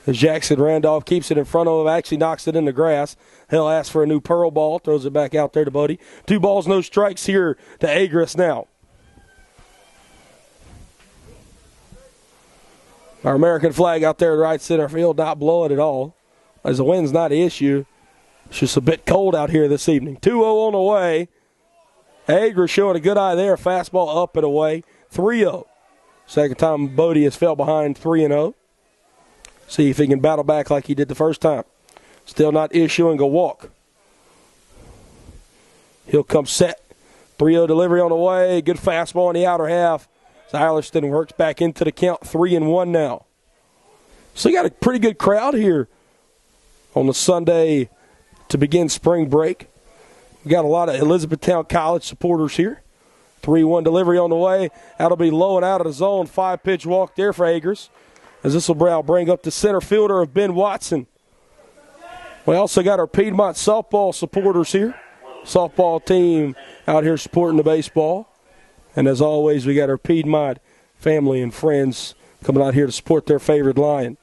As Jackson Randolph keeps it in front of him, actually knocks it in the grass. He'll ask for a new pearl ball, throws it back out there to Bodie. 2 balls, no strikes here to Agris now. Our American flag out there at right center field, not blowing at all. As the wind's not an issue. It's just a bit cold out here this evening. 2-0 on the way. Agris showing a good eye there. Fastball up and away. 3-0. Second time Bodie has fell behind 3-0. See if he can battle back like he did the first time. Still not issuing a walk. He'll come set. 3-0 delivery on the way. Good fastball in the outer half. Eierlerston works back into the count, 3-1 now. So you got a pretty good crowd here on the Sunday to begin spring break. We got a lot of Elizabethtown College supporters here. 3-1 delivery on the way. That'll be low and out of the zone. 5-pitch walk there for Agris. As this will bring up the center fielder of Ben Watson. We also got our Piedmont softball supporters here. Softball team out here supporting the baseball. And as always, we got our Piedmont family and friends coming out here to support their favorite Lion.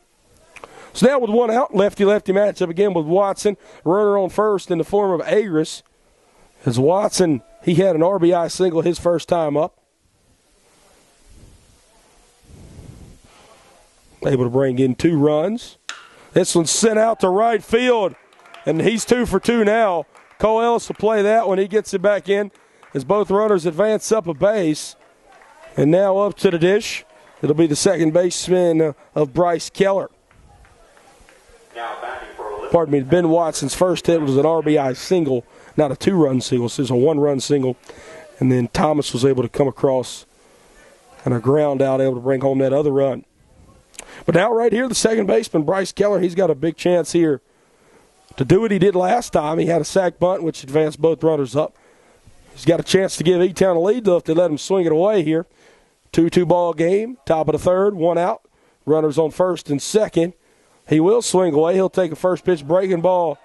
So now with 1 out, lefty-lefty matchup again with Watson. Runner on first in the form of Agris. As Watson, he had an RBI single his first time up. Able to bring in 2 runs. This one's sent out to right field, and he's 2 for 2 now. Cole Ellis will play that when he gets it back in. As both runners advance up a base. And now up to the dish. It'll be the second baseman of Bryce Keller. Pardon me, Ben Watson's first hit was an RBI single, not a 2-run single. So it's a 1-run single. And then Thomas was able to come across and a ground out, able to bring home that other run. But now right here, the second baseman, Bryce Keller, he's got a big chance here to do what he did last time. He had a sac bunt, which advanced both runners up. He's got a chance to give E-Town a lead, though, if they let him swing it away here. 2-2 ball game, top of the third, 1 out. Runners on first and second. He will swing away. He'll take a first pitch breaking ball.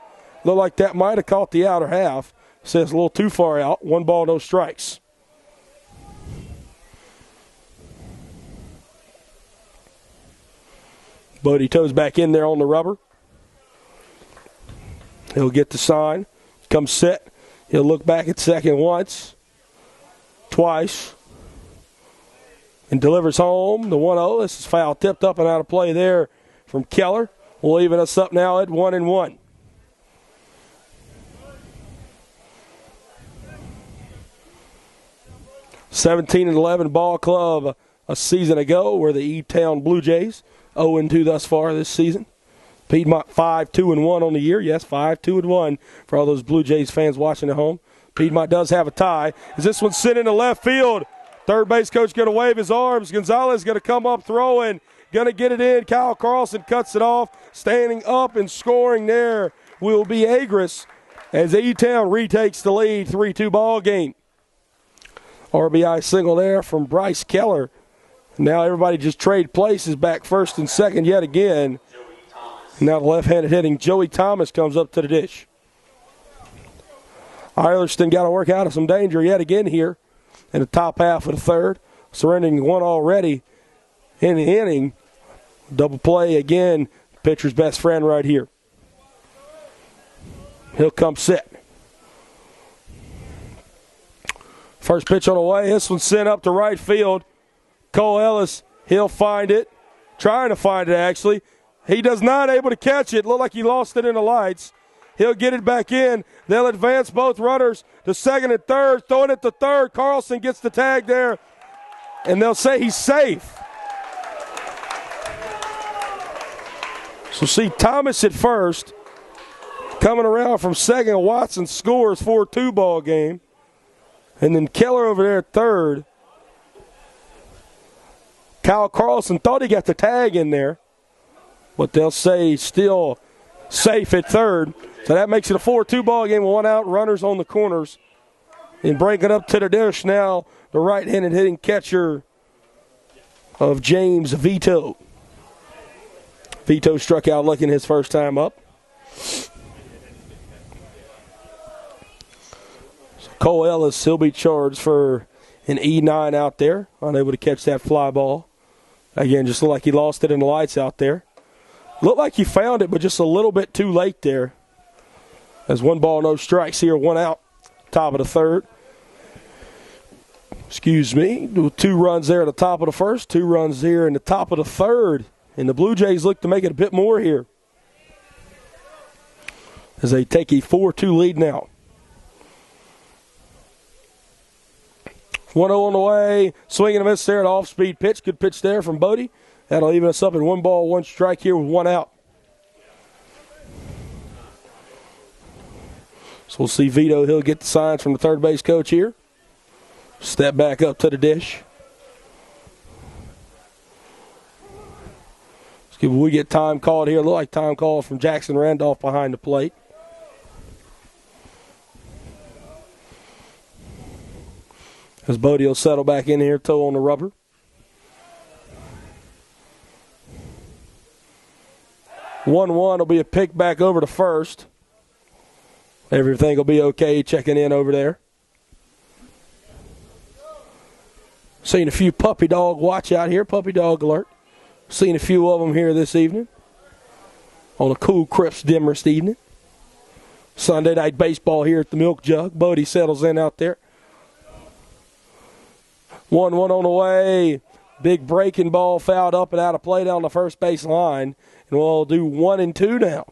Look like that might have caught the outer half. Says a little too far out. 1 ball, no strikes. Bodie toes back in there on the rubber. He'll get the sign. Come set. He'll look back at second once, twice, and delivers home the 1-0. This is foul tipped up and out of play there from Keller. Will even us up now at 1-1. (17-11) ball club a season ago were the E-Town Blue Jays. 0-2 thus far this season. Piedmont 5-2-1 on the year. Yes, 5-2-1 for all those Blue Jays fans watching at home. Piedmont does have a tie. As this one's sent into left field, third base coach going to wave his arms. Gonzalez going to come up throwing, going to get it in. Kyle Carlson cuts it off. Standing up and scoring there will be Agris as E-Town retakes the lead. 3-2 ball game. RBI single there from Bryce Keller. Now everybody just trade places back first and second yet again. Now the left-handed hitting Joey Thomas comes up to the dish. Eilerston got to work out of some danger yet again here in the top half of the third. Surrendering one already in the inning. Double play again. Pitcher's best friend right here. He'll come set. First pitch on the way. This one's sent up to right field. Cole Ellis, he'll find it. Trying to find it, actually. He does not able to catch it. Looked like he lost it in the lights. He'll get it back in. They'll advance both runners to second and third. Throwing it to third. Carlson gets the tag there. And they'll say he's safe. So see Thomas at first. Coming around from second. Watson scores 4-2 ball game. And then Keller over there at third. Kyle Carlson thought he got the tag in there. But they'll say still safe at third. So that makes it a 4-2 ball game with one out, runners on the corners. And breaking up to the dish now, the right-handed hitting catcher of James Vito. Vito struck out looking his first time up. So Cole Ellis, he'll be charged for an E9 out there. Unable to catch that fly ball. Again, just looked like he lost it in the lights out there. Looked like he found it, but just a little bit too late there. As 1 ball, no strikes here, 1 out, top of the third. Excuse me. 2 runs there at the top of the first, 2 runs here in the top of the third. And the Blue Jays look to make it a bit more here as they take a 4-2 lead now. 1-0 on the way. Swing and a miss there at off-speed pitch. Good pitch there from Bodie. That'll even us up at 1 ball, 1 strike here with 1 out. So we'll see Vito. He'll get the signs from the third base coach here. Step back up to the dish. We get time called here. Look like time called from Jackson Randolph behind the plate. As Bodie will settle back in here, toe on the rubber. (1-1) will be a pick back over to first. Everything will be okay checking in over there. Seeing a few puppy dog watch out here. Puppy dog alert. Seen a few of them here this evening. On a cool, crisp, dimmerest evening. Sunday night baseball here at the Milk Jug. Bodie settles in out there. 1-1 on the way. Big breaking ball fouled up and out of play down the first base line. And we'll do 1 and 2 now.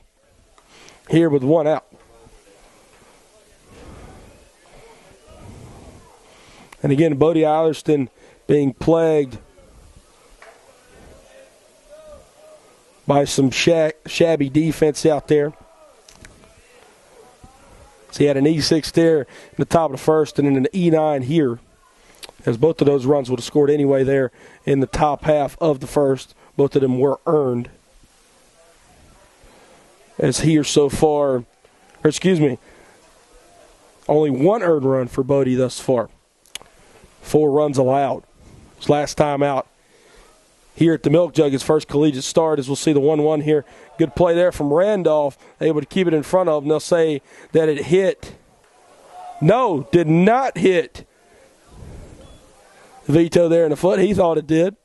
Here with 1 out. And again, Bodie Eilerston being plagued by some shabby defense out there. So he had an E6 there in the top of the first and then an E9 here. As both of those runs would have scored anyway there in the top half of the first. Both of them were earned. As here so far, only 1 earned run for Bodie thus far. 4 runs allowed. His last time out here at the Milk Jug, his first collegiate start, as we'll see the 1-1 here. Good play there from Randolph, able to keep it in front of him. They'll say that it hit. No, did not hit Vito there in the foot. He thought it did.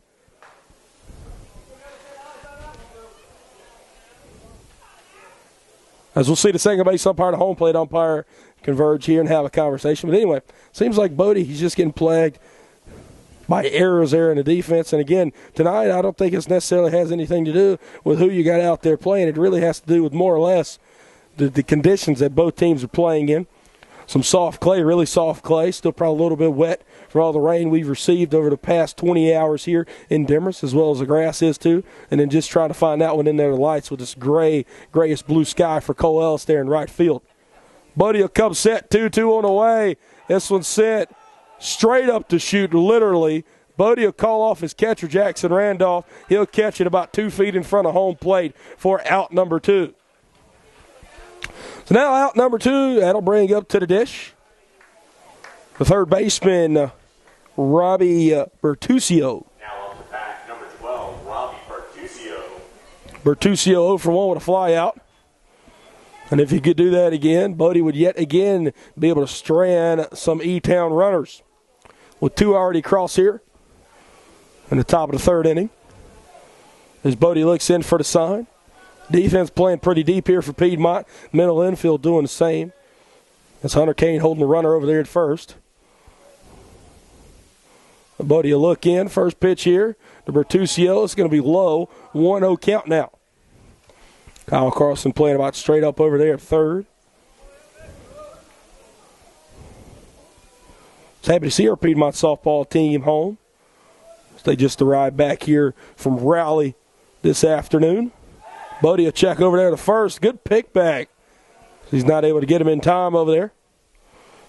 As we'll see the second base umpire and the home plate umpire converge here and have a conversation. But anyway, seems like Bodie, he's just getting plagued. by errors there in the defense. And again, tonight I don't think it necessarily has anything to do with who you got out there playing. It really has to do with more or less the conditions that both teams are playing in. Some soft clay, really soft clay, still probably a little bit wet for all the rain we've received over the past 20 hours here in Demorest, as well as the grass is too. And then just trying to find out one in there, the lights with this grayish blue sky for Cole Ellis there in right field. Bodie will come set, 2-2 on the way. This one's set straight up to shoot, literally. Bodie will call off his catcher, Jackson Randolph. He'll catch it about 2 feet in front of home plate for out number 2. So now out number 2, that'll bring up to the dish the third baseman, Robbie Bertuccio. Now up to bat, number 12, Robbie Bertuccio. Bertuccio 0 for 1 with a fly out. And if he could do that again, Bodie would yet again be able to strand some E-Town runners. With 2 already crossed here in the top of the third inning. As Bodie looks in for the sign. Defense playing pretty deep here for Piedmont. Middle infield doing the same. That's Hunter Kane holding the runner over there at first. Bodie will look in. First pitch here to Bertuccio. It's going to be low. 1-0 count now. Kyle Carlson playing about straight up over there at third. It's happy to see our Piedmont softball team home. They just arrived back here from Raleigh this afternoon. Bodie will check over there to first. Good pick back. He's not able to get him in time over there.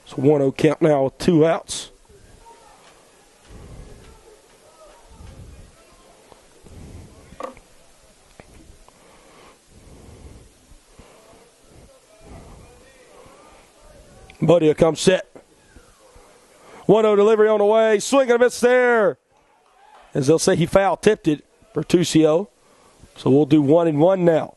So 1-0 count now with 2 outs. Bodie will come set. 1-0 delivery on the way. Swing and a miss there. As they'll say, he foul tipped it, Bertuccio. So we'll do 1-1 now.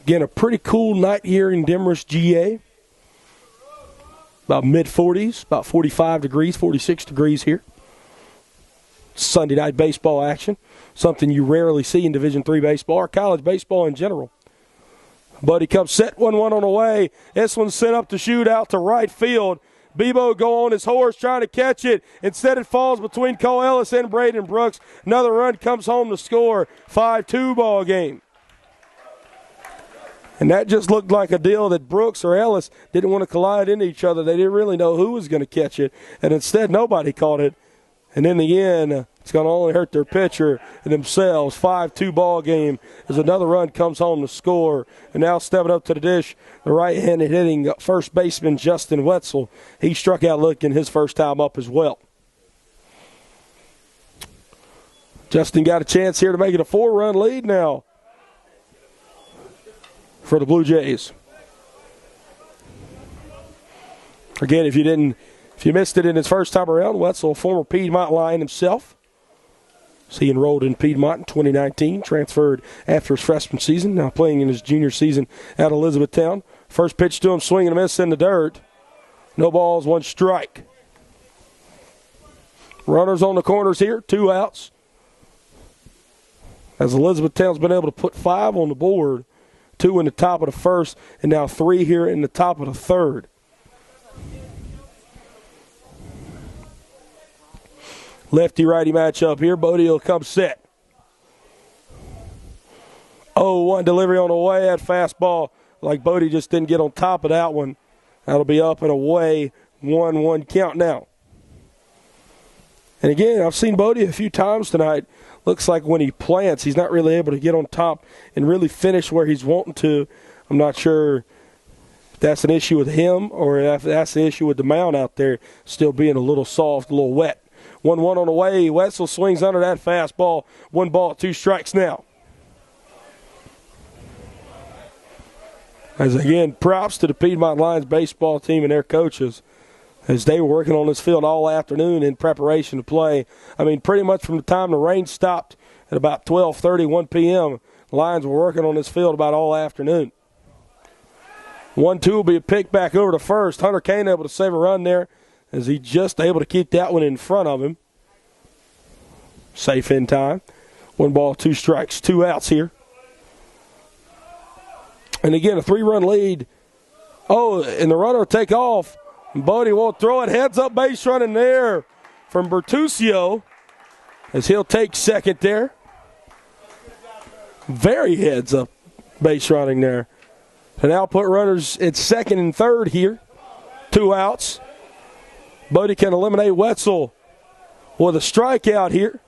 Again, a pretty cool night here in Demorest, GA. About mid-40s, about 45 degrees, 46 degrees here. Sunday night baseball action. Something you rarely see in Division III baseball or college baseball in general. Buddy comes set, 1-1 on the way. This one's sent up to shoot out to right field. Bebo go on his horse trying to catch it. Instead it falls between Cole Ellis and Braden Brooks. Another run comes home to score. 5-2 ball game. And that just looked like a deal that Brooks or Ellis didn't want to collide into each other. They didn't really know who was going to catch it. And instead nobody caught it. And in the end, it's going to only hurt their pitcher and themselves. 5-2 ball game as another run comes home to score. And now stepping up to the dish, the right-handed hitting first baseman Justin Wetzel. He struck out looking his first time up as well. Justin got a chance here to make it a 4-run lead now for the Blue Jays. Again, if you missed it in his first time around, Wetzel, a former Piedmont Lion himself. So he enrolled in Piedmont in 2019, transferred after his freshman season, now playing in his junior season at Elizabethtown. First pitch to him, swing and a miss in the dirt. No balls, 1 strike. Runners on the corners here, 2 outs. As Elizabethtown's been able to put 5 on the board, 2 in the top of the first, and now 3 here in the top of the third. Lefty-righty matchup here. Bodie will come set. 0-1 delivery on the way. That fastball, like Bodie just didn't get on top of that one. That'll be up and away. 1-1 count now. And again, I've seen Bodie a few times tonight. Looks like when he plants, he's not really able to get on top and really finish where he's wanting to. I'm not sure if that's an issue with him or if that's the issue with the mound out there still being a little soft, a little wet. 1-1 on the way. Wetzel swings under that fastball. 1 ball, 2 strikes now. As again, props to the Piedmont Lions baseball team and their coaches as they were working on this field all afternoon in preparation to play. I mean, pretty much from the time the rain stopped at about 12:30, 1 p.m., the Lions were working on this field about all afternoon. 1-2 will be a pick back over to first. Hunter Kane able to save a run there as he just able to keep that one in front of him. Safe in time. 1 ball, 2 strikes, 2 outs here. And again, a 3-run lead. Oh, and the runner will take off. Bodie won't throw it. Heads up base running there from Bertuccio as he'll take second there. Very heads up base running there. And now put runners at second and third here. 2 outs. Bodie can eliminate Wetzel with a strikeout here.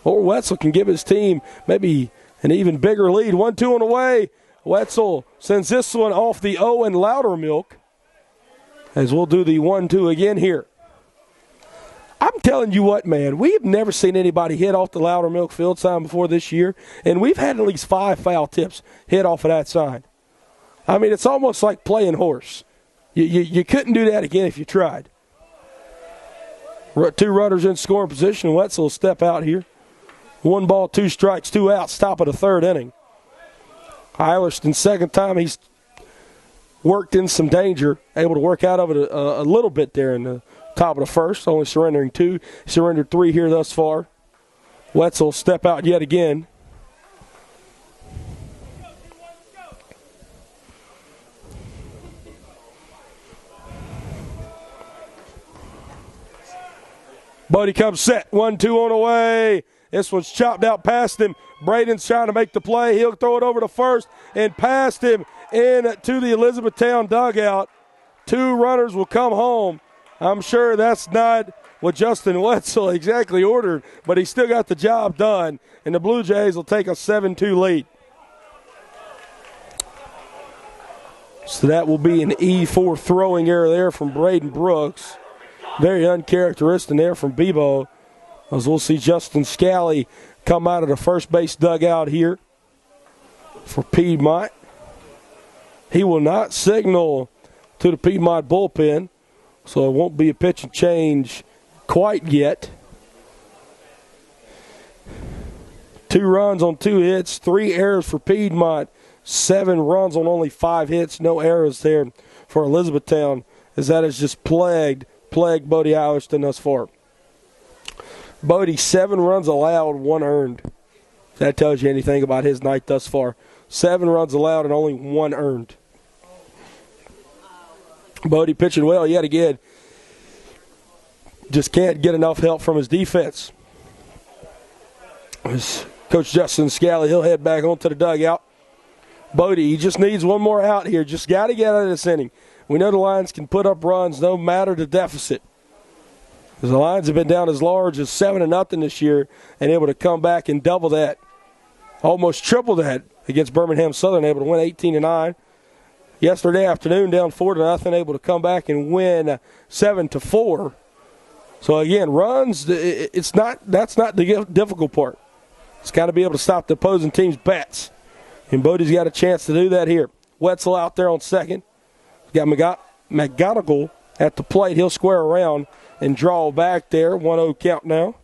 Or Wetzel can give his team maybe an even bigger lead. 1-2 on the way. Wetzel sends this one off the Owen Loudermilk. As we'll do the 1-2 again here. I'm telling you what, man, we've never seen anybody hit off the Loudermilk field sign before this year, and we've had at least 5 foul tips hit off of that sign. I mean, it's almost like playing horse. You couldn't do that again if you tried. 2 runners in scoring position. Wetzel will step out here. 1 ball, 2 strikes, 2 outs, top of the 3rd inning. Eilerston, second time he's worked in some danger, able to work out of it a little bit there in the top of the 1st, only surrendering 2. Surrendered 3 here thus far. Wetzel step out yet again. Bodie comes set. 1-2 on the way. This one's chopped out past him. Braden's trying to make the play. He'll throw it over to first and past him into the Elizabethtown dugout. 2 runners will come home. I'm sure that's not what Justin Wetzel exactly ordered, but he still got the job done, and the Blue Jays will take a 7-2 lead. So that will be an E4 throwing error there from Braden Brooks. Very uncharacteristic there from Bebo, as we'll see Justin Scally come out of the first base dugout here for Piedmont. He will not signal to the Piedmont bullpen, so it won't be a pitch and change quite yet. 2 runs on 2 hits, 3 errors for Piedmont, 7 runs on only 5 hits, no errors there for Elizabethtown, as that has just plagued Bodie Eilerston thus far. Bodie, 7 runs allowed, 1 earned. If that tells you anything about his night thus far. 7 runs allowed and only 1 earned. Bodie pitching well yet again. Just can't get enough help from his defense. As Coach Justin Scally, he'll head back onto the dugout. Bodie, he just needs 1 more out here. Just got to get out of this inning. We know the Lions can put up runs no matter the deficit. The Lions have been down as large as 7-0 this year and able to come back and double that. Almost triple that against Birmingham Southern, able to win 18-9. Yesterday afternoon, down 4-0, able to come back and win 7-4. So again, runs, that's not the difficult part. It's got to be able to stop the opposing team's bats. And Bodie's got a chance to do that here. Wetzel out there on second. Got McGonigal at the plate. He'll square around and draw back there. 1-0 count now.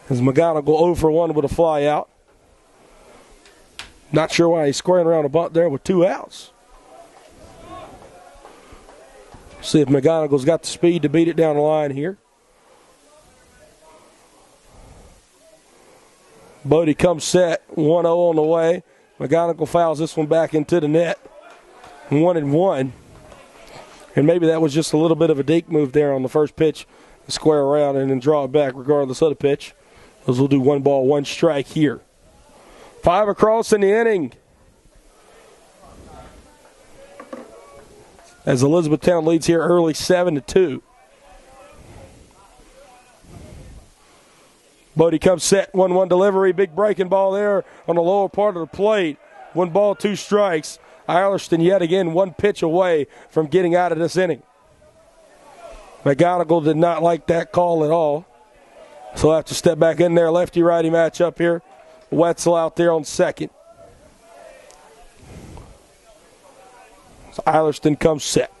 As McGonigal 0 for 1 with a fly out. Not sure why he's squaring around a bunt there with 2 outs. See if McGonigal's got the speed to beat it down the line here. Bodie comes set. 1-0 on the way. McGonigal fouls this one back into the net. 1-1. And maybe that was just a little bit of a deke move there on the first pitch. Square around and then draw it back regardless of the pitch. As we'll do 1 ball, 1 strike here. 5 across in the inning. As Elizabethtown leads here early 7-2. Bodie comes set, 1-1 delivery, big breaking ball there on the lower part of the plate. 1 ball, 2 strikes. Eilerston yet again 1 pitch away from getting out of this inning. McGonigal did not like that call at all. So he'll have to step back in there. Lefty-righty matchup here. Wetzel out there on second. So Eilerston comes set.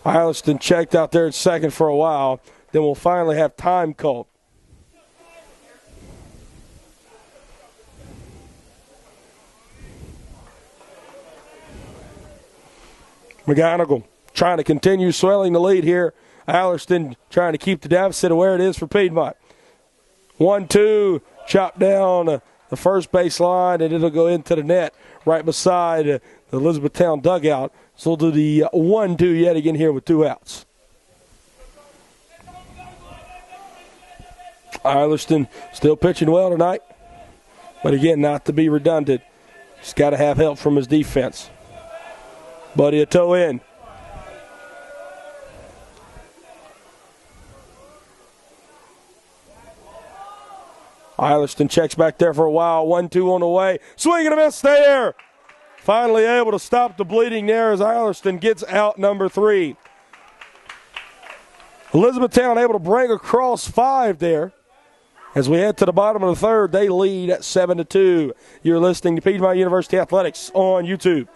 Eilerston checked out there at second for a while. Then we'll finally have time called. McGonigal trying to continue swelling the lead here. Eilerston trying to keep the deficit of where it is for Piedmont. 1-2, chopped down the first baseline, and it'll go into the net right beside the Elizabethtown dugout. So we'll do the 1-2 yet again here with 2 outs. Eilerston still pitching well tonight. But again, not to be redundant, he's got to have help from his defense. Buddy a toe in. Eilerston checks back there for a while. 1-2 on the way. Swing and a miss there. Finally able to stop the bleeding there as Eilerston gets out number 3. Elizabethtown able to bring across 5 there. As we head to the bottom of the third, they lead at 7-2. You're listening to Piedmont University Athletics on YouTube.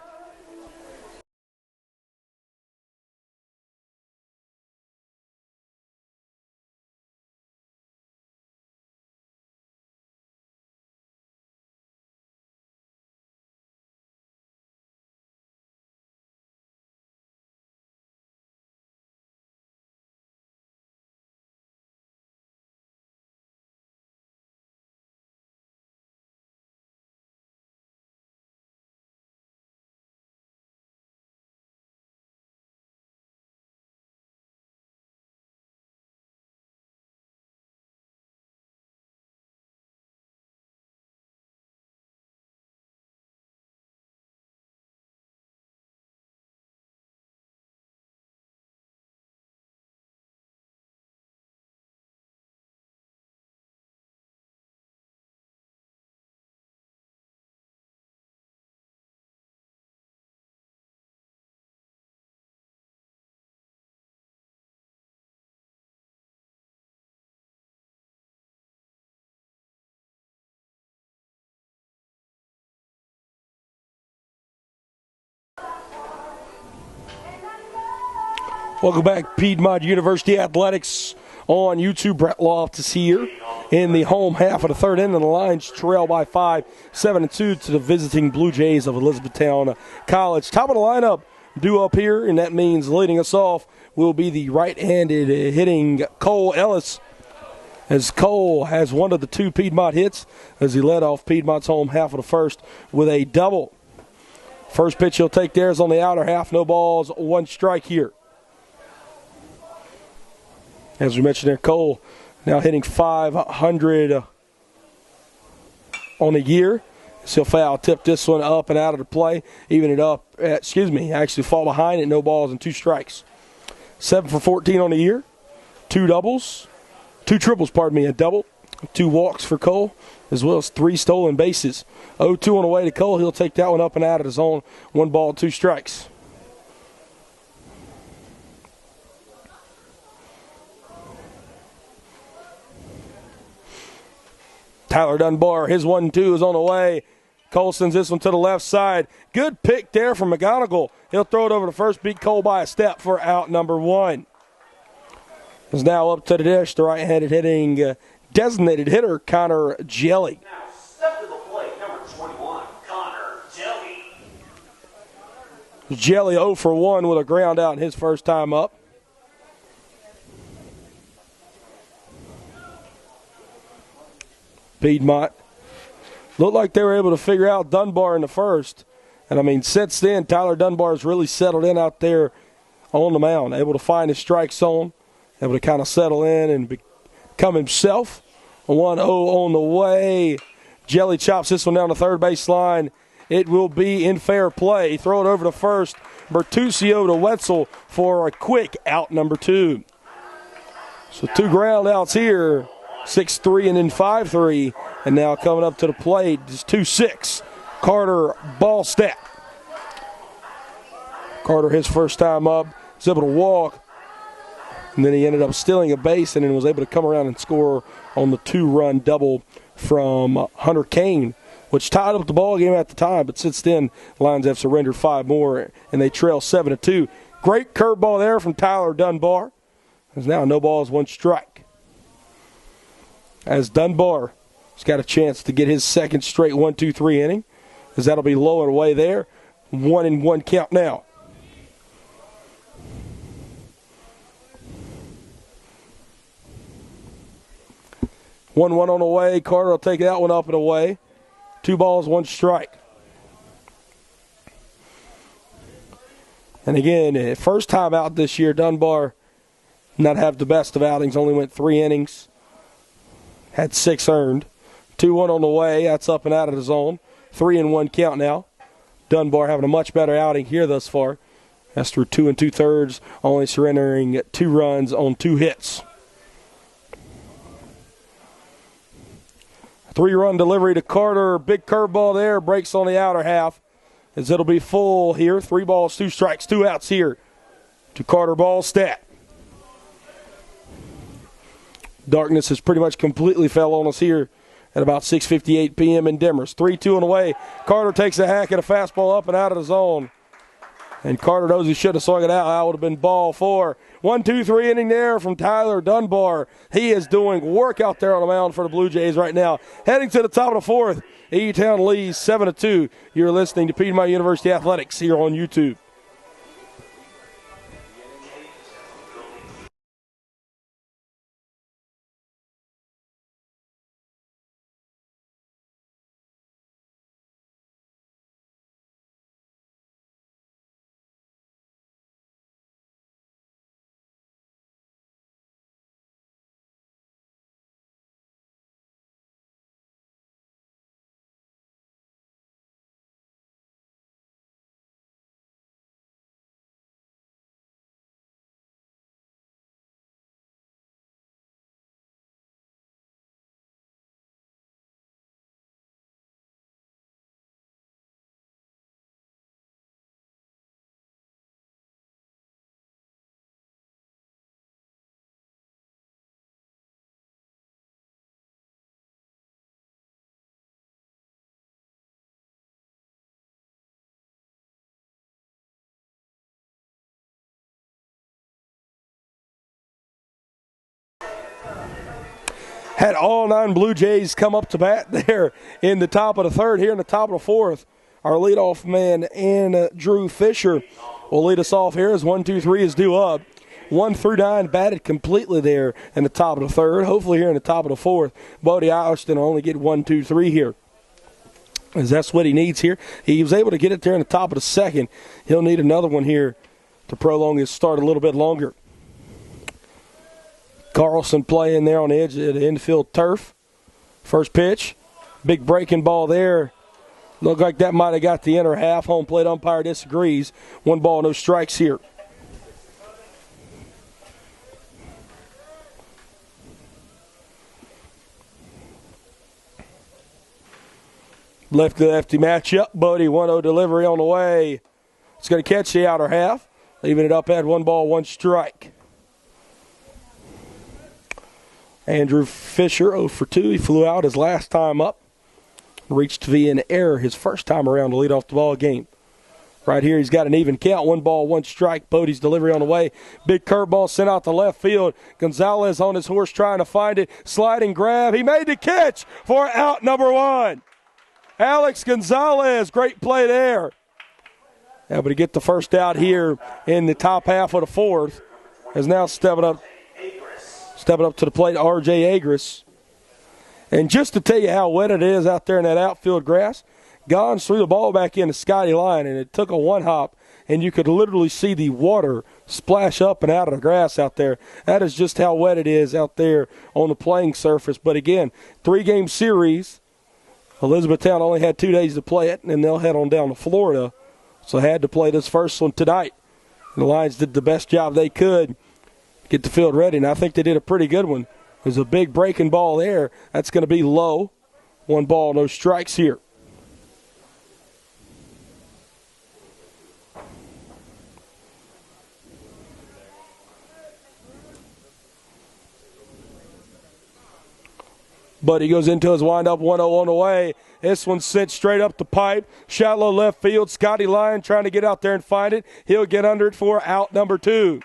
Welcome back, Piedmont University Athletics on YouTube. Brett Loftus here in the home half of the third inning. The Lions trail by 5, 7-2 to the visiting Blue Jays of Elizabethtown College. Top of the lineup due up here, and that means leading us off will be the right-handed hitting Cole Ellis, as Cole has one of the 2 Piedmont hits as he led off Piedmont's home half of the first with a double. First pitch he'll take there is on the outer half. No balls, 1 strike here. As we mentioned there, Cole now hitting .500 on the year. So foul tip this one up and out of the play. Even it up, actually fall behind it. No balls and 2 strikes. 7 for 14 on the year. 2 triples, a double. 2 walks for Cole, as well as 3 stolen bases. 0-2 on the way to Cole. He'll take that one up and out of the zone. 1 ball, 2 strikes. Tyler Dunbar, his 1-2 is on the way. Cole sends this one to the left side. Good pick there from McGonigal. He'll throw it over to first, beat Cole by a step for out number 1. Is now up to the dish, the right-handed hitting designated hitter, Connor Jelly. Now step to the plate, number 21, Connor Jelly. Jelly 0 for 1 with a ground out in his first time up. Piedmont looked like they were able to figure out Dunbar in the first. And, since then, Tyler Dunbar has really settled in out there on the mound, able to find his strike zone, able to kind of settle in and become himself. 1-0 on the way. Jelly chops this one down the third base line. It will be in fair play. Throw it over to first. Bertuccio to Wetzel for a quick out number 2. So 2 ground outs here. 6-3 and then 5-3. And now coming up to the plate is 2-6. Carter Ballstack. Carter, his first time up, was able to walk. And then he ended up stealing a base and then was able to come around and score on the 2-run double from Hunter Kane, which tied up the ball game at the time. But since then, Lions have surrendered 5 more, and they trail 7-2. Great curveball there from Tyler Dunbar. There's now no balls, 1 strike. As Dunbar has got a chance to get his second straight 1-2-3 inning, as that'll be low and away there. 1-1 count now. 1-1 on the way. Carter will take that one up and away. 2 balls, 1 strike. And again, first time out this year, Dunbar not have the best of outings. Only went 3 innings. Had 6 earned. 2-1 on the way. That's up and out of the zone. 3-1 count now. Dunbar having a much better outing here thus far. That's through 2 2/3, only surrendering 2 runs on 2 hits. 3-run delivery to Carter. Big curveball there. Breaks on the outer half as it'll be full here. 3 balls, 2 strikes, 2 outs here to Carter Ballstat. Darkness has pretty much completely fell on us here at about 6:58 p.m. in Demers. 3-2 on the way. Carter takes a hack at a fastball up and out of the zone. And Carter knows he should have swung it out. That would have been ball 4. 1-2-3 inning there from Tyler Dunbar. He is doing work out there on the mound for the Blue Jays right now. Heading to the top of the 4th. E-Town leads 7-2. You're listening to Piedmont University Athletics here on YouTube. Had all 9 Blue Jays come up to bat there in the top of the 3rd. Here in the top of the 4th, our leadoff man, Andrew Fisher, will lead us off here as 1-2-3 is due up. 1 through 9 batted completely there in the top of the 3rd. Hopefully here in the top of the 4th, Bodie Alliston will only get 1-2-3 here, as that's what he needs here. He was able to get it there in the top of the 2nd. He'll need another one here to prolong his start a little bit longer. Carlson playing there on the edge of the infield turf. First pitch. Big breaking ball there. Looked like that might have got the inner half. Home plate umpire disagrees. 1 ball, no strikes here. Lefty-lefty matchup. Bodie 1-0 delivery on the way. It's going to catch the outer half. Leaving it up at 1 ball, 1 strike. Andrew Fisher 0 for 2. He flew out his last time up. Reached via an error his first time around to lead off the ball game. Right here he's got an even count. 1 ball, 1 strike. Bodie's delivery on the way. Big curveball sent out to left field. Gonzalez on his horse trying to find it. Sliding grab. He made the catch for out number 1. Alex Gonzalez, great play there. Able to get the first out here in the top half of the 4th. Has now stepping up to the plate, R.J. Agris. And just to tell you how wet it is out there in that outfield grass, Gons threw the ball back into Scotty Lyon, and it took a 1 hop, and you could literally see the water splash up and out of the grass out there. That is just how wet it is out there on the playing surface. But again, 3-game series. Elizabethtown only had 2 days to play it, and then they'll head on down to Florida. So had to play this first one tonight. And the Lions did the best job they could. Get the field ready, and I think they did a pretty good one. There's a big breaking ball there. That's going to be low. 1 ball, no strikes here. But he goes into his windup, 1-0 on the way. This one's sent straight up the pipe. Shallow left field. Scotty Lyon trying to get out there and find it. He'll get under it for out number 2.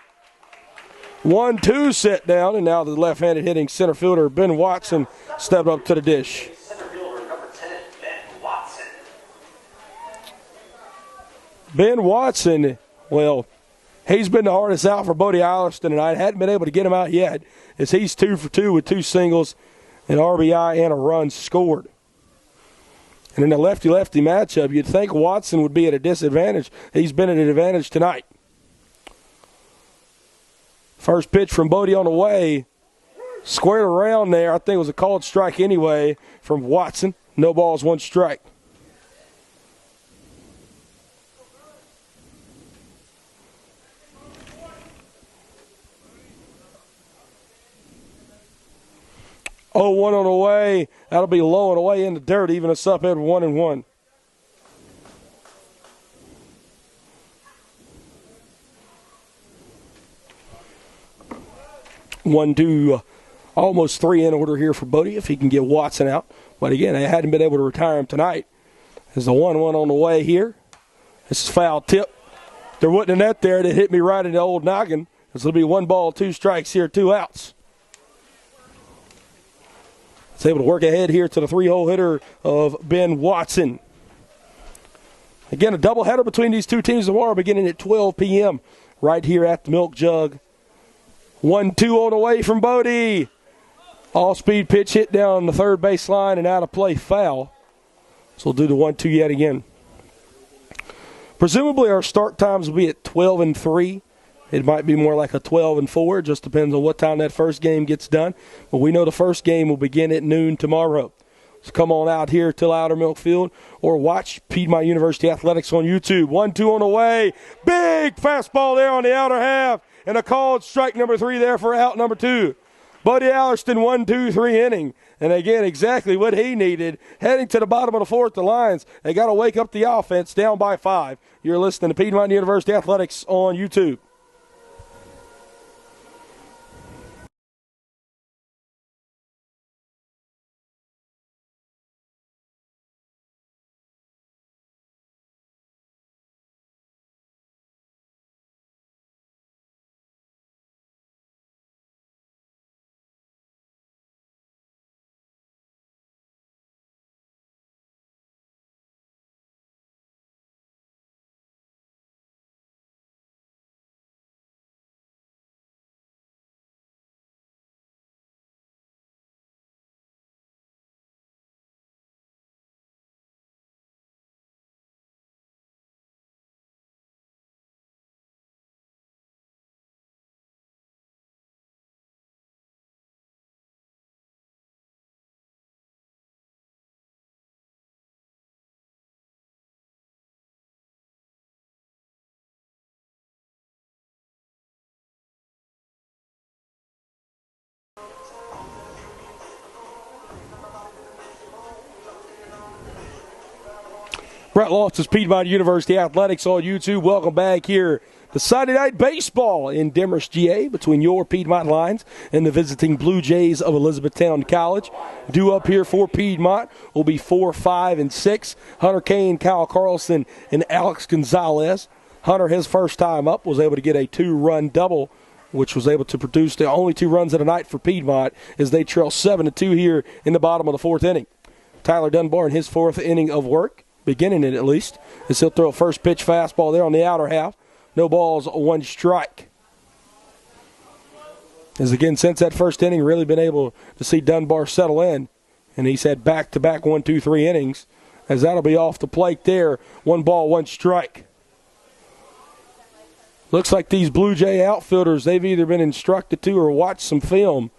1-2 set down, and now the left-handed hitting center fielder Ben Watson stepped up to the dish. Center fielder number 10, Ben Watson. Ben Watson, well, he's been the hardest out for Bodie Alliston tonight. Hadn't been able to get him out yet, as he's 2 for 2 with 2 singles. an RBI and a run scored. And in a lefty-lefty matchup, you'd think Watson would be at a disadvantage. He's been at an advantage tonight. First pitch from Bodie on the way. Squared around there. I think it was a called strike anyway from Watson. No balls, one strike. Oh, 1 on the way. That'll be low and away in the dirt, even us up at 1-1. 1-2, almost 3 in order here for Bodie if he can get Watson out. But again, they hadn't been able to retire him tonight. There's a 1-1 on the way here. This is foul tip. There wasn't a net there that hit me right in the old noggin. This will be 1 ball, 2 strikes here, 2 outs. It's able to work ahead here to the 3-hole hitter of Ben Watson. Again, a doubleheader between these two teams tomorrow beginning at 12 p.m. right here at the Milk Jug. 1-2 on the way from Bodie. All-speed pitch hit down the third base line and out of play, foul. So we'll do the 1-2 yet again. Presumably our start times will be at 12 and 3. It might be more like a 12 and 4. It just depends on what time that first game gets done. But we know the first game will begin at noon tomorrow. So come on out here to Loudermilk Field or watch Piedmont University Athletics on YouTube. 1-2 on the way. Big fastball there on the outer half. And a called strike number 3 there for out number 2. Buddy Allerston, 1-2-3 inning. And again, exactly what he needed. Heading to the bottom of the 4th, the Lions, they got to wake up the offense, down by 5. You're listening to Piedmont University Athletics on YouTube. Brett Loftus, Piedmont University Athletics on YouTube. Welcome back here to Sunday Night Baseball in Demorest, GA, between your Piedmont Lions and the visiting Blue Jays of Elizabethtown College. Due up here for Piedmont will be 4, 5, and 6. Hunter Kane, Kyle Carlson, and Alex Gonzalez. Hunter, his first time up, was able to get a 2-run double, which was able to produce the only 2 runs of the night for Piedmont as they trail 7-2 here in the bottom of the 4th inning. Tyler Dunbar in his 4th inning of work, beginning it at least, as he'll throw a first pitch fastball there on the outer half. No balls, 1 strike. As again, since that first inning, really been able to see Dunbar settle in. And he's had back-to-back 1, 2, 3 innings, as that'll be off the plate there. 1 ball, 1 strike. Looks like these Blue Jay outfielders, they've either been instructed to or watched some film,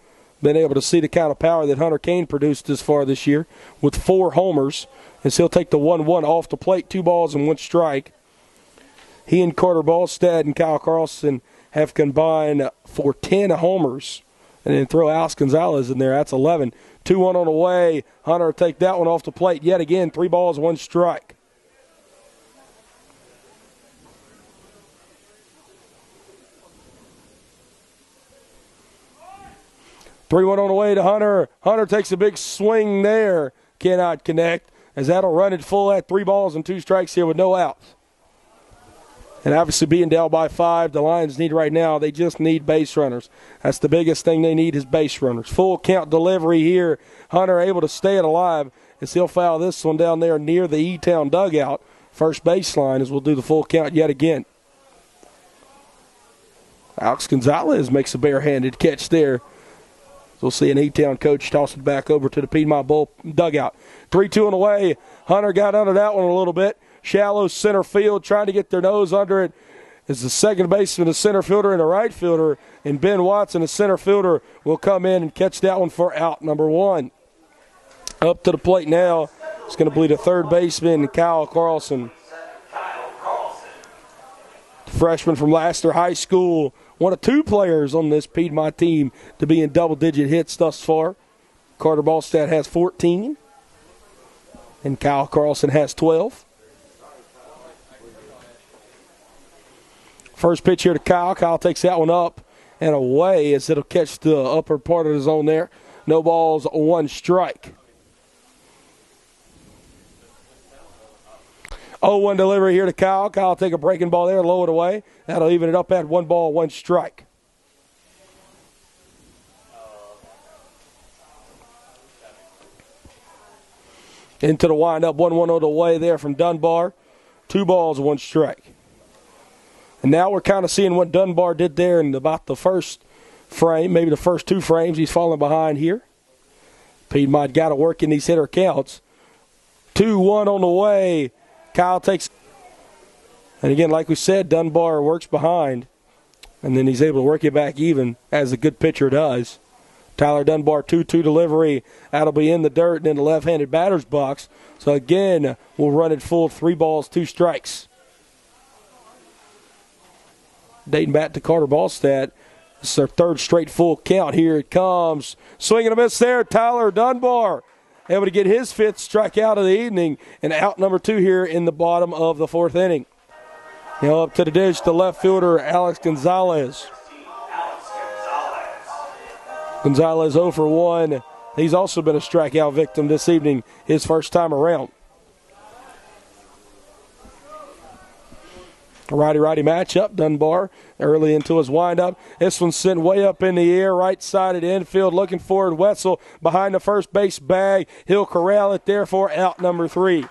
been able to see the kind of power that Hunter Kane produced this far this year with 4 homers. As he'll take the 1-1 off the plate, 2 balls and 1 strike. He and Carter Ballstead and Kyle Carlson have combined for 10 homers. And then throw Alex Gonzalez in there. That's 11. 2-1 on the way. Hunter will take that one off the plate yet again. 3 balls, 1 strike. Three-one on the way to Hunter. Hunter takes a big swing there. Cannot connect, as that'll run it full at 3 balls and 2 strikes here with no outs. And obviously being down by 5, the Lions need right now, they just need base runners. That's the biggest thing they need is base runners. Full count delivery here. Hunter able to stay it alive as he'll foul this one down there near the E-Town dugout. First baseline as we'll do the full count yet again. Alex Gonzalez makes a barehanded catch there. We'll see an E-Town coach toss it back over to the Piedmont Bull dugout. 3-2 on the way. Hunter got under that one a little bit. Shallow center field, trying to get their nose under it. Is the second baseman, the center fielder, and the right fielder. And Ben Watson, the center fielder, will come in and catch that one for out number 1. Up to the plate now. It's going to be the third baseman, Kyle Carlson. Freshman from Laster High School. One of 2 players on this Piedmont team to be in double-digit hits thus far. Carter Ballstadt has 14. And Kyle Carlson has 12. First pitch here to Kyle. Kyle takes that one up and away as it'll catch the upper part of the zone there. No balls, 1 strike. 0-1 delivery here to Kyle. Kyle take a breaking ball there, low it away. That'll even it up at 1 ball, 1 strike. Into the windup, 1-1 away there from Dunbar. 2 balls, 1 strike. And now we're kind of seeing what Dunbar did there in about the first frame, maybe the first 2 frames. He's falling behind here. Piedmont got to work in these hitter counts. 2-1 on the way. Kyle takes, and again, like we said, Dunbar works behind, and then he's able to work it back even, as a good pitcher does. Tyler Dunbar, 2-2 delivery. That'll be in the dirt and in the left-handed batter's box. So again, we'll run it full, 3 balls, 2 strikes. Dating back to Carter Ballstadt. This is their 3rd straight full count. Here it comes. Swing and a miss there, Tyler Dunbar. Able to get his 5th strikeout of the evening, and out number 2 here in the bottom of the 4th inning. Now up to the dish, the left fielder, Alex Gonzalez. Gonzalez 0 for 1. He's also been a strikeout victim this evening, his first time around. A righty-righty matchup. Dunbar early into his windup. This one's sent way up in the air, right side of the infield, looking forward. Wetzel behind the first base bag. He'll corral it there for out number 3.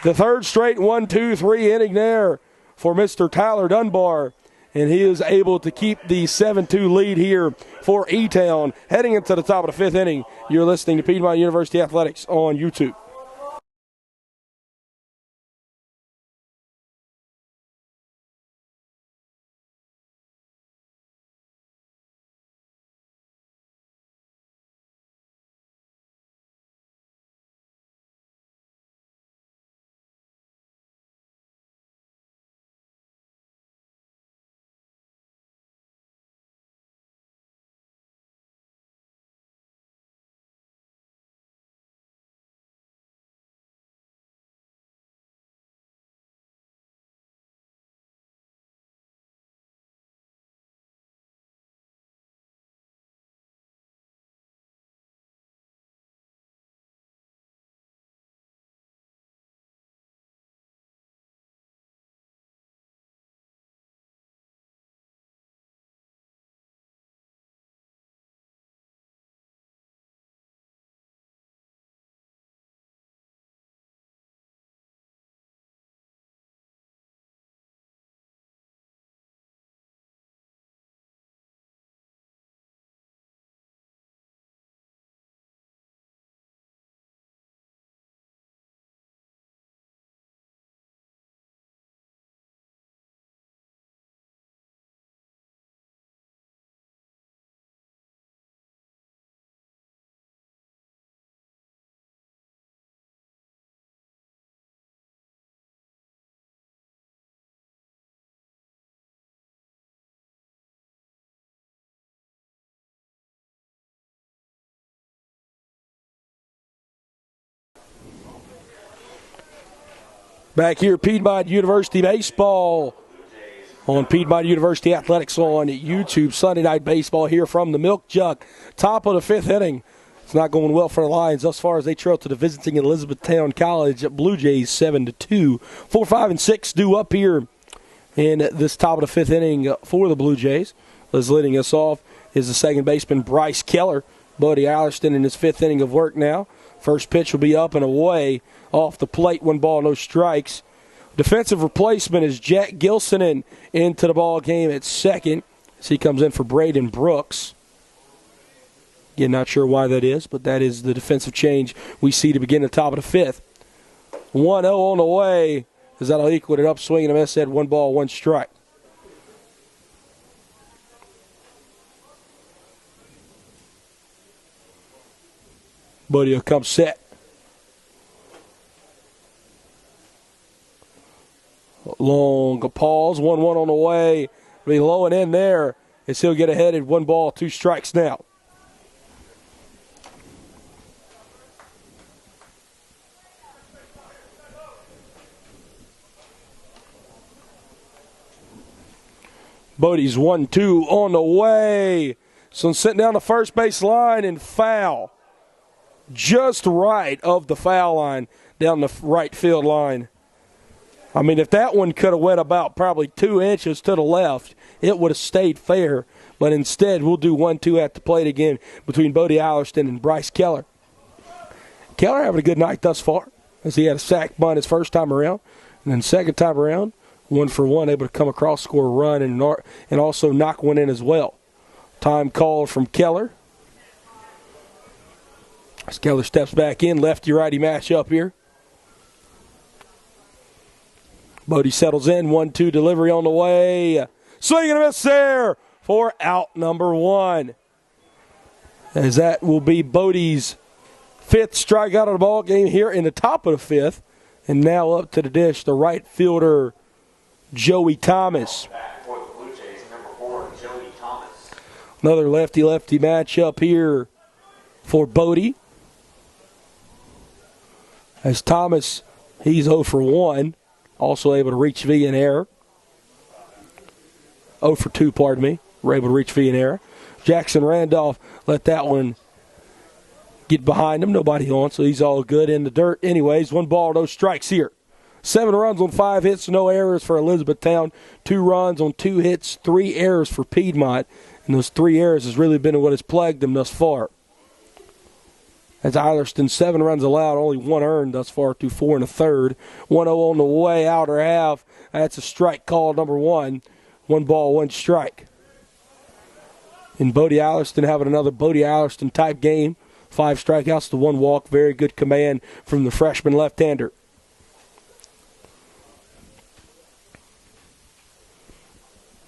The 3rd straight 1-2-3 inning there for Mr. Tyler Dunbar. And he is able to keep the 7-2 lead here for E-Town. Heading into the top of the 5th inning, you're listening to Piedmont University Athletics on YouTube. Back here, Piedmont University Baseball on Piedmont University Athletics on YouTube. Sunday night baseball here from the Milk Jug. Top of the 5th inning. It's not going well for the Lions thus far as they trail to the visiting Elizabethtown College Blue Jays 7-2. 4, 5, and 6 due up here in this top of the 5th inning for the Blue Jays. As leading us off is the second baseman Bryce Keller. Buddy Allerton in his 5th inning of work now. First pitch will be up and away off the plate, 1 ball, no strikes. Defensive replacement is Jack Gilson into the ball game at second as he comes in for Braden Brooks. Again, not sure why that is, but that is the defensive change we see to begin the top of the fifth. 1-0 on the way, as that'll equal it up. Swing and a miss, had 1 ball, 1 strike. Bodie will come set. Long pause, 1-1 on the way. Be low and in there as he'll get ahead at 1 ball, 2 strikes now. Bodie's 1-2 on the way. So sitting down the first base line and foul. Just right of the foul line down the right field line. I mean, if that one could have went about probably 2 inches to the left, it would have stayed fair. But instead, we'll do 1-2 at the plate again between Bodie Allerston and Bryce Keller. Keller having a good night thus far, as he had a sac bunt his first time around. And then second time around, 1 for 1, able to come across, score a run, and also knock one in as well. Time called from Keller. As Keller steps back in, lefty-righty matchup here. Bodie settles in, 1-2 delivery on the way. Swing and a miss there for out number 1. As that will be Bodie's 5th strikeout of the ball game here in the top of the 5th. And now up to the dish, the right fielder, Joey Thomas. Back for the Blue Jays, number 4, Joey Thomas. Another lefty-lefty matchup here for Bodie. As Thomas, he's 0 for 1. Also able to reach via an error. 0 for 2, pardon me. We're able to reach via an error. Jackson Randolph let that one get behind him. Nobody on, so he's all good in the dirt. Anyways, 1 ball, no strikes here. 7 runs on 5 hits, no errors for Elizabethtown. 2 runs on 2 hits, 3 errors for Piedmont. And those 3 errors has really been what has plagued them thus far. As Allerston, 7 runs allowed, only 1 earned thus far through 4 1/3. 1-0 on the way, outer half. That's a strike call, number 1. 1 ball, 1 strike. And Bodie Allerston having another Bodie Allerston type game. 5 strikeouts to 1 walk. Very good command from the freshman left-hander.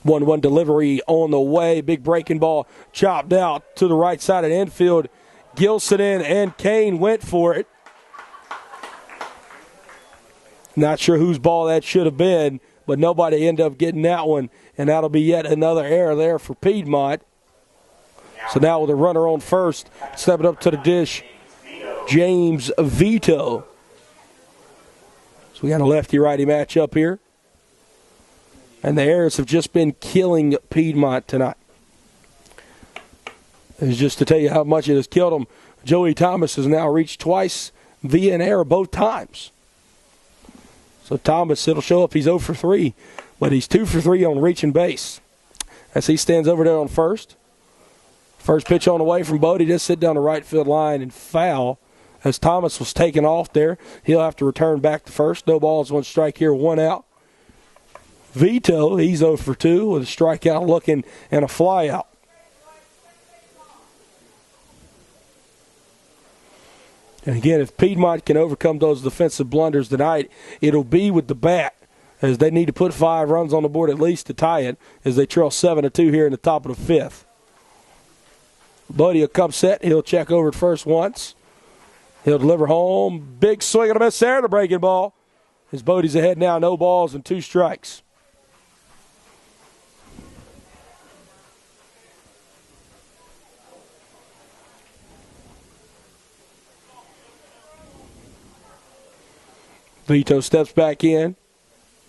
One delivery on the way. Big breaking ball chopped out to the right side of the infield. Gilson in and Kane went for it. Not sure whose ball that should have been, but nobody ended up getting that one, and that'll be yet another error there for Piedmont. So now with a runner on first, stepping up to the dish, James Vito. So we got a lefty-righty matchup here. And the errors have just been killing Piedmont tonight. It's just to tell you how much it has killed them. Joey Thomas has now reached twice via an error both times. So Thomas, it'll show up he's 0 for 3, but he's 2 for 3 on reaching base. As he stands over there on first. First pitch on the way from Bodie, just sit down the right field line and foul. As Thomas was taken off there, he'll have to return back to first. No balls, 1 strike here, 1 out. Vito, he's 0 for 2 with a strikeout looking and a fly out. And again, if Piedmont can overcome those defensive blunders tonight, it'll be with the bat, as they need to put 5 runs on the board at least to tie it, as they trail 7-2 here in the top of the 5th. Bodie will come set. He'll check over at first once. He'll deliver home. Big swing and a miss there, the breaking ball. As Bodie's ahead now, no balls and 2 strikes. Vito steps back in.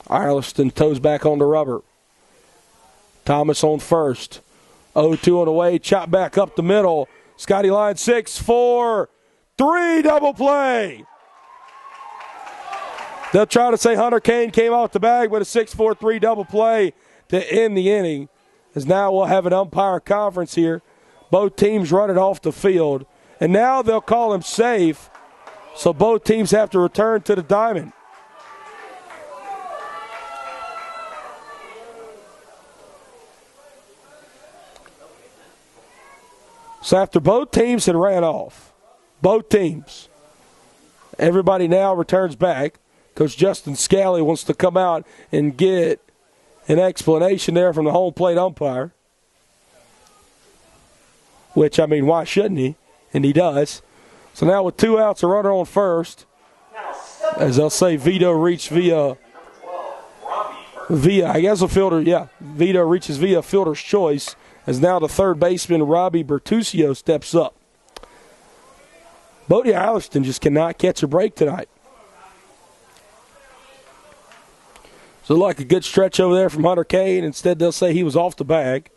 Allerston toes back on the rubber. Thomas on first. 0-2 on the way. Chop back up the middle. Scotty line 6-4-3 double play. They'll try to say Hunter Kane came off the bag, but a 6-4-3 double play to end the inning. As now we'll have an umpire conference here. Both teams running off the field. And now they'll call him safe. So both teams have to return to the diamond. So after both teams had ran off, both teams, everybody now returns back. Coach Justin Scally wants to come out and get an explanation there from the home plate umpire. Which, I mean, why shouldn't he? And he does. So now with 2 outs, a runner on first. As they'll say, Vito reached via, I guess a fielder, yeah. Vito reaches via fielder's choice. As now the third baseman, Robbie Bertuccio, steps up. Bodie Eilerston just cannot catch a break tonight. So like a good stretch over there from Hunter Kane. Instead, they'll say he was off the bag.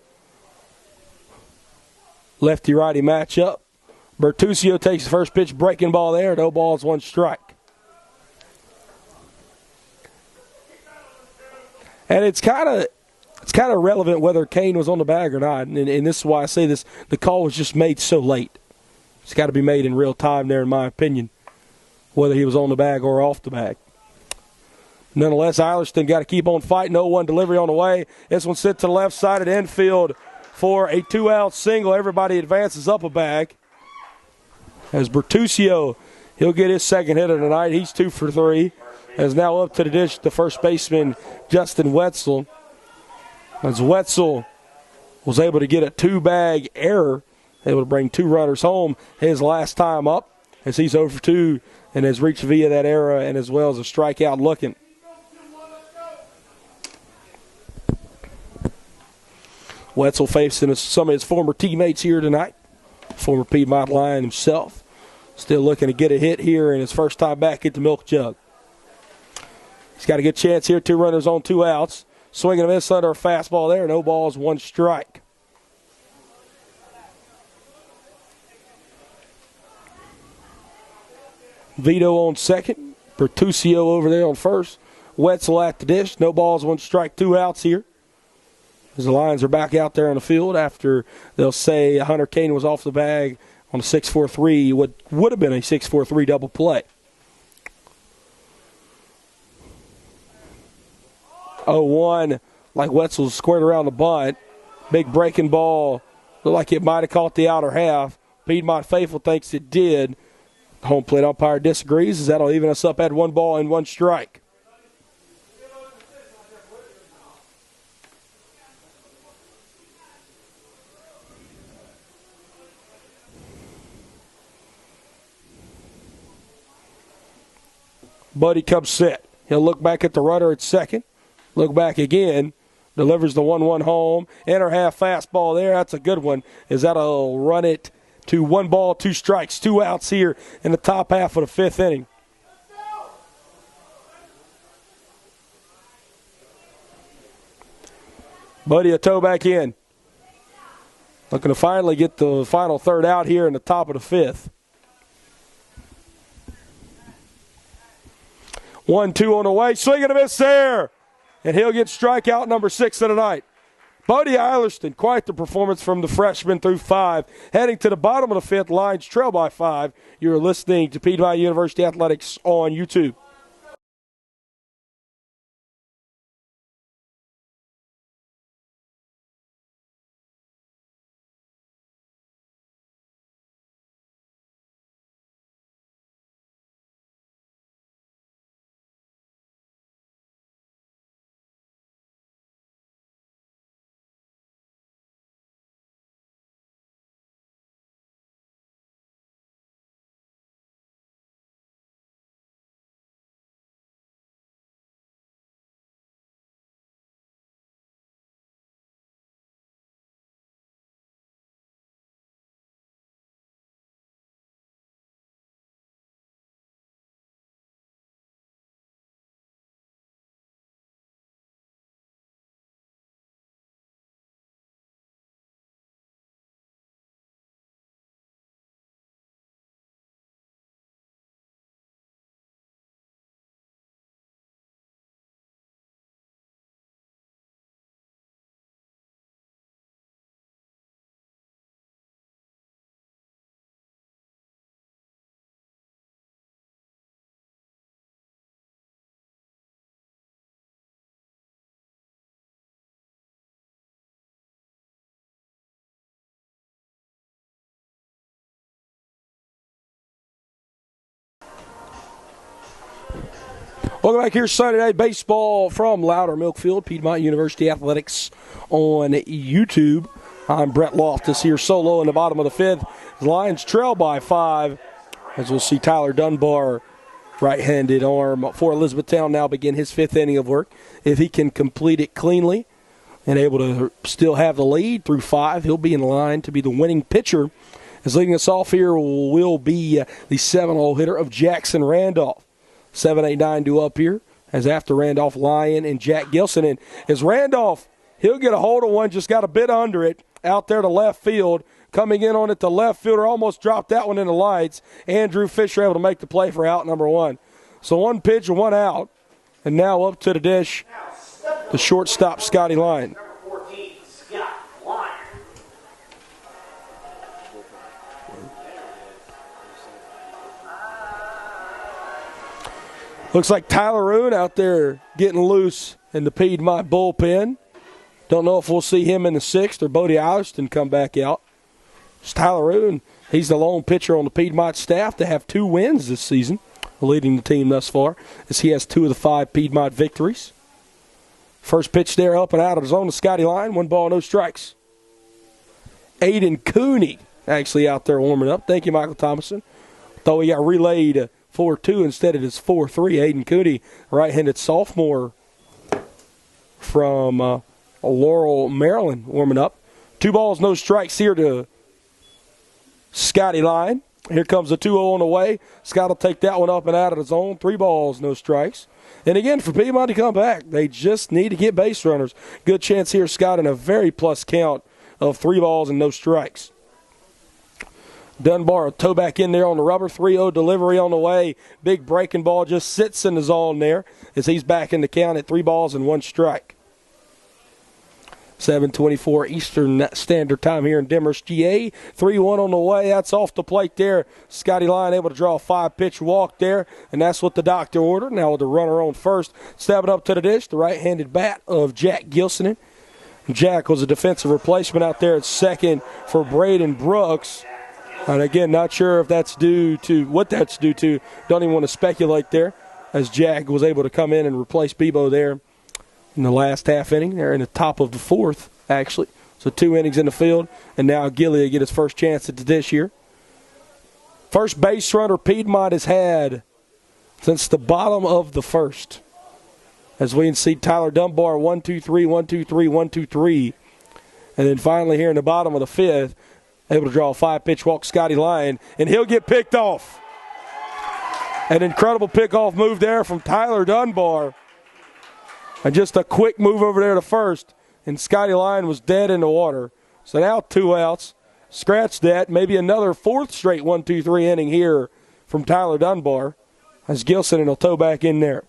Lefty-righty matchup. Bertuccio takes the first pitch, breaking ball there. No balls, 1 strike. And it's kind of relevant whether Kane was on the bag or not. And this is why I say this. The call was just made so late. It's got to be made in real time there, in my opinion, whether he was on the bag or off the bag. Nonetheless, Eilerston got to keep on fighting. 0-1 delivery on the way. This one sent to the left side at infield for a 2-out single. Everybody advances up a bag. As Bertuccio, he'll get his second hit of the night. He's 2 for 3. As now up to the dish, the first baseman, Justin Wetzel. As Wetzel was able to get a 2-bag error, able to bring 2 runners home his last time up, as he's 0 for 2 and has reached via that error and as well as a strikeout looking. Wetzel facing some of his former teammates here tonight. Former Piedmont Lion himself. Still looking to get a hit here in his first time back at the Milk Jug. He's got a good chance here. 2 runners on 2 outs. Swinging a miss under a fastball there. No balls, 1 strike. Vito on second. Bertuccio over there on first. Wetzel at the dish. No balls, 1 strike, 2 outs here. As the Lions are back out there on the field after they'll say Hunter Kane was off the bag on a 6-4-3, what would have been a 6-4-3 double play. 0-1, like Wetzel squared around the bunt. Big breaking ball. Looked like it might have caught the outer half. Piedmont faithful thinks it did. Home plate umpire disagrees, as that'll even us up at 1 ball and 1 strike. Buddy comes set. He'll look back at the runner at second. Look back again. Delivers the 1-1 home. Inner half fastball there. That's a good one, as that'll run it to 1 ball, 2 strikes, 2 outs here in the top half of the 5th inning. Buddy a toe back in. Looking to finally get the final 3rd out here in the top of the 5th. 1-2 on the way. Swing and a miss there. And he'll get strikeout number 6 of the night. Bodie Eilerston, quite the performance from the freshman through 5. Heading to the bottom of the 5th, Lions trail by 5. You're listening to Piedmont University Athletics on YouTube. Welcome back here, Sunday Night Baseball from Louder Milkfield, Piedmont University Athletics on YouTube. I'm Brett Loftus here solo in the bottom of the fifth. The Lions trail by 5, as we'll see Tyler Dunbar, right-handed arm for Elizabethtown, now begin his 5th inning of work. If he can complete it cleanly and able to still have the lead through 5, he'll be in line to be the winning pitcher. As leading us off here will be the 7-hole hitter of Jackson Randolph. 7-8-9 due up here, as after Randolph, Lyon and Jack Gilson. And as Randolph, he'll get a hold of one, just got a bit under it out there to left field. Coming in on it, the left fielder almost dropped that one in the lights. Andrew Fisher able to make the play for out number 1. So 1 pitch and 1 out. And now up to the dish, the shortstop, Scotty Lyon. Looks like Tyler Roon out there getting loose in the Piedmont bullpen. Don't know if we'll see him in the 6th or Bodie Alliston come back out. It's Tyler Roon. He's the lone pitcher on the Piedmont staff to have 2 wins this season, leading the team thus far, as he has 2 of the 5 Piedmont victories. First pitch there, up and out of the zone to Scotty Lyon. 1 ball, no strikes. Aiden Cooney actually out there warming up. Thank you, Michael Thomason. Though he got relayed 4-2 instead it is 4-3. Aiden Cooney, right-handed sophomore from Laurel, Maryland, warming up. 2 balls, no strikes here to Scotty Lyon. Here comes the 2-0 on the way. Scott will take that one up and out of the zone. 3 balls, no strikes. And again, for Piedmont to come back, they just need to get base runners. Good chance here, Scott, in a very plus count of 3 balls and no strikes. Dunbar will toe back in there on the rubber. 3-0 delivery on the way. Big breaking ball just sits in the zone there as he's back in the count at 3 balls and 1 strike. 7:24 Eastern Standard Time here in Demorest, GA. 3-1 on the way. That's off the plate there. Scotty Lyon able to draw a 5-pitch walk there, and that's what the doctor ordered. Now with the runner on first, stepping up to the dish, the right-handed bat of Jack Gilson. Jack was a defensive replacement out there at second for Braden Brooks. And again, not sure if that's due to what that's due to. Don't even want to speculate there, as Jack was able to come in and replace Bebo there in the last half inning. They're in the top of the 4th, actually. So 2 innings in the field, and now Gillia get his first chance at the dish here. First base runner Piedmont has had since the bottom of the 1st. As we can see Tyler Dunbar, 1-2-3, 1-2-3, 1-2-3. And then finally here in the bottom of the 5th, able to draw a 5-pitch walk, Scotty Lyon, and he'll get picked off. An incredible pickoff move there from Tyler Dunbar. And just a quick move over there to first, and Scotty Lyon was dead in the water. So now 2 outs. Scratch that. Maybe another 4th straight 1-2-3 inning here from Tyler Dunbar, as Gilson will toe back in there.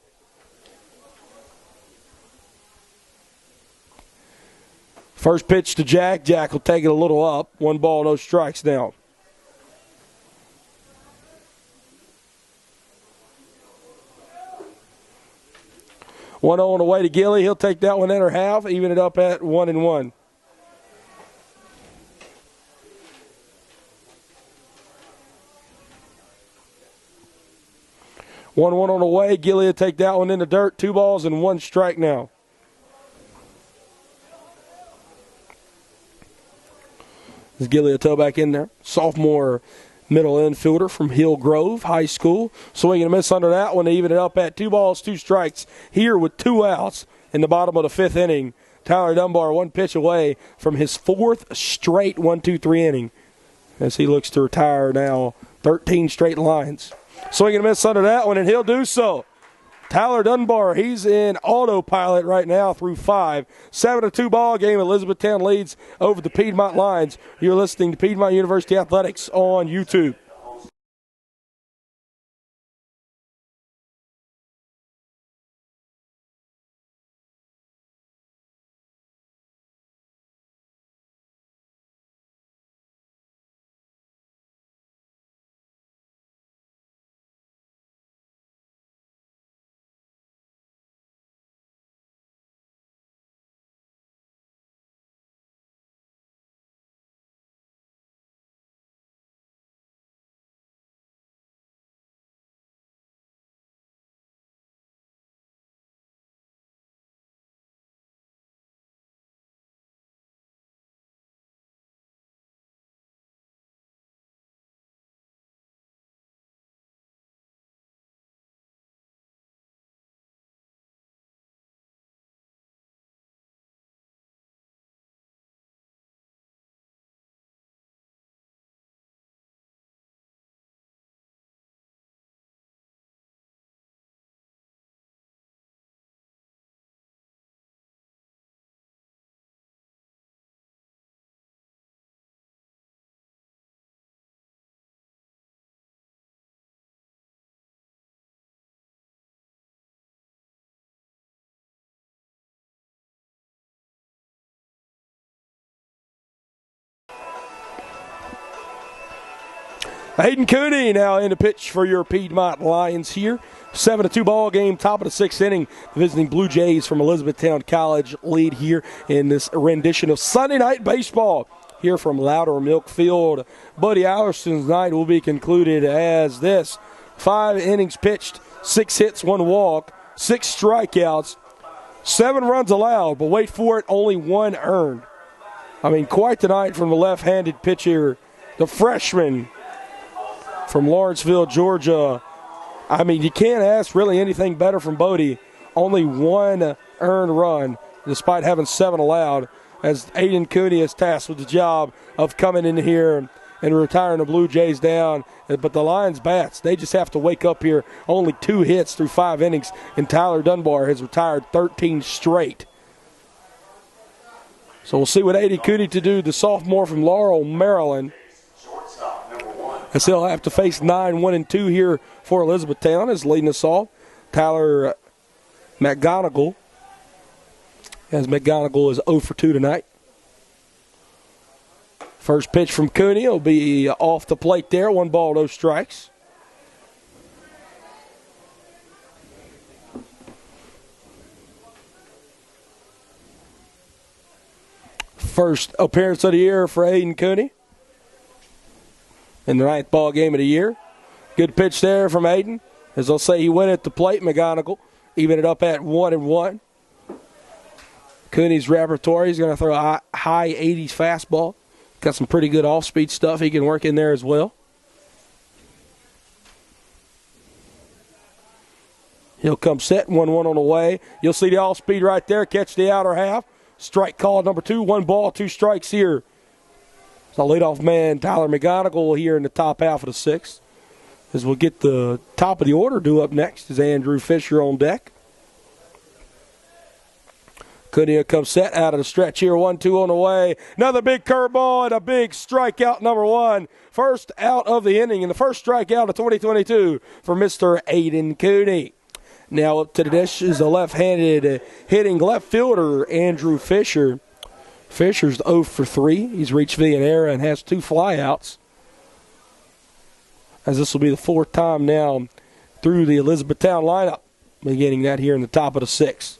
First pitch to Jack. Jack will take it a little up. 1 ball, no strikes now. One on the way to Gilly. He'll take that one in or half, even it up at 1-1. One on the way. Gilly will take that one in the dirt. 2 balls and 1 strike now. As Gilly will toe back in there. Sophomore middle infielder from Hillgrove High School. Swing and a miss under that one to even it up at 2 balls, 2 strikes. Here with 2 outs in the bottom of the 5th inning. Tyler Dunbar 1 pitch away from his 4th straight 1-2-3 inning, as he looks to retire now 13 straight lines. Swing and a miss under that one, and he'll do so. Tyler Dunbar, he's in autopilot right now through 5. 7-2 ball game. Elizabethtown leads over the Piedmont Lions. You're listening to Piedmont University Athletics on YouTube. Hayden Cooney now in the pitch for your Piedmont Lions here. 7-2 ball game, top of the sixth inning. The visiting Blue Jays from Elizabethtown College lead here in this rendition of Sunday Night Baseball here from Loudermilk Field. Buddy Allerson's night will be concluded as this. 5 innings pitched, 6 hits, 1 walk, 6 strikeouts, 7 runs allowed, but wait for it, only 1 earned. I mean, quite the night from the left-handed pitcher, the freshman from Lawrenceville, Georgia. I mean, you can't ask really anything better from Bodie. Only 1 earned run, despite having 7 allowed, as Aiden Cooney is tasked with the job of coming in here and retiring the Blue Jays down. But the Lions bats, they just have to wake up here. Only 2 hits through 5 innings, and Tyler Dunbar has retired 13 straight. So we'll see what Aiden Cooney to do, the sophomore from Laurel, Maryland, as he'll have to face 9-1-2 here for Elizabethtown, is leading us off. Tyler McGonigal, as McGonigal is 0 for 2 tonight. First pitch from Cooney will be off the plate there. 1 ball, no strikes. First appearance of the year for Aiden Cooney in the 9th ball game of the year. Good pitch there from Aiden. As they'll say, he went at the plate. McGonigal even it up at 1-1. Cooney's repertoire, he's going to throw a high 80s fastball. Got some pretty good off-speed stuff he can work in there as well. He'll come set, 1-1 on the way. You'll see the off-speed right there, catch the outer half. Strike call number 2, 1 ball, 2 strikes here. So leadoff man Tyler McGonigal here in the top half of the 6th. As we'll get the top of the order due up next is Andrew Fisher on deck. Cooney comes set out of the stretch here, 1-2 on the way. Another big curveball and a big strikeout, number 1. First out of the inning and the first strikeout of 2022 for Mr. Aiden Cooney. Now up to the dish is the left-handed hitting left fielder, Andrew Fisher. Fisher's 0 for 3. He's reached via an error and has 2 flyouts, as this will be the 4th time now through the Elizabethtown lineup, beginning that here in the top of the 6th.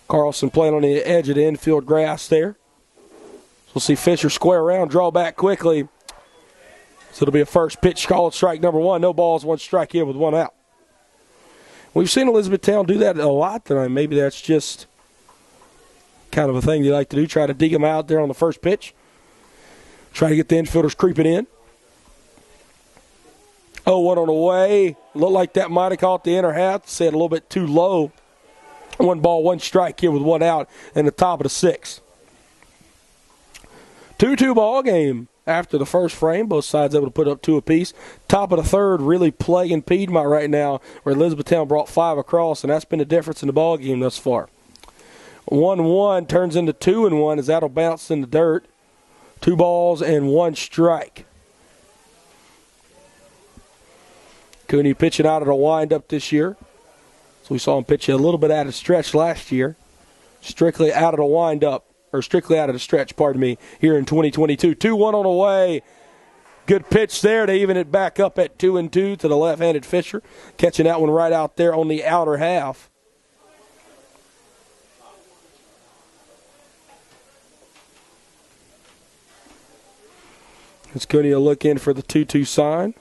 Carlson playing on the edge of the infield grass there. So we'll see Fisher square around, draw back quickly. So it'll be a first pitch called strike number 1. No balls, 1 strike here with 1 out. We've seen Elizabethtown do that a lot tonight. Maybe that's just kind of a thing they like to do, try to dig them out there on the first pitch. Try to get the infielders creeping in. 0-1 on the way. Looked like that might have caught the inner half. Set a little bit too low. 1 ball, 1 strike here with 1 out in the top of the 6th. 2-2 ball game after the first frame. Both sides able to put up 2 apiece. Top of the 3rd really plaguing Piedmont right now, where Elizabethtown brought 5 across, and that's been the difference in the ball game thus far. 1-1 turns into 2-1 as that'll bounce in the dirt. 2 balls and 1 strike. Cooney pitching out of the windup this year. So we saw him pitch a little bit out of stretch last year. Strictly out of the windup, or strictly out of the stretch, pardon me, here in 2022. 2-1 on the way. Good pitch there to even it back up at 2-2 to the left-handed Fisher. Catching that one right out there on the outer half. As Cooney will look in for the 2-2 sign.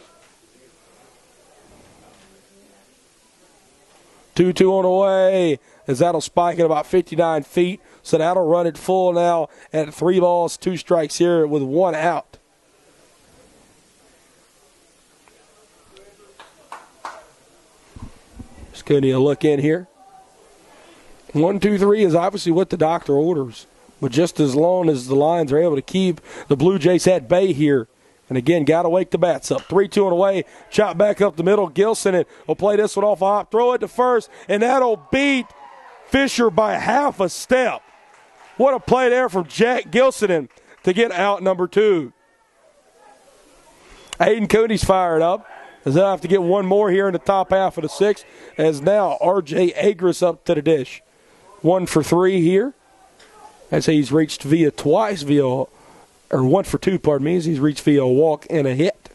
2-2 on the way, as that'll spike at about 59 feet. So that'll run it full now at 3 balls, 2 strikes here with 1 out. Just going to look in here. 1, 2, 3 is obviously what the doctor orders. But just as long as the Lions are able to keep the Blue Jays at bay here. And again, got to wake the bats up. 3-2 on the way. Chop back up the middle. Gilson will play this one off hop. Throw it to first. And that'll beat Fisher by half a step. What a play there from Jack Gilson to get out number 2. Aiden Cooney's fired up, as they'll have to get 1 more here in the top half of the 6th. As now R.J. Agris up to the dish. 1 for 3 here. As he's reached via twice via... or 1 for 2, pardon me, as he's reached via a walk and a hit.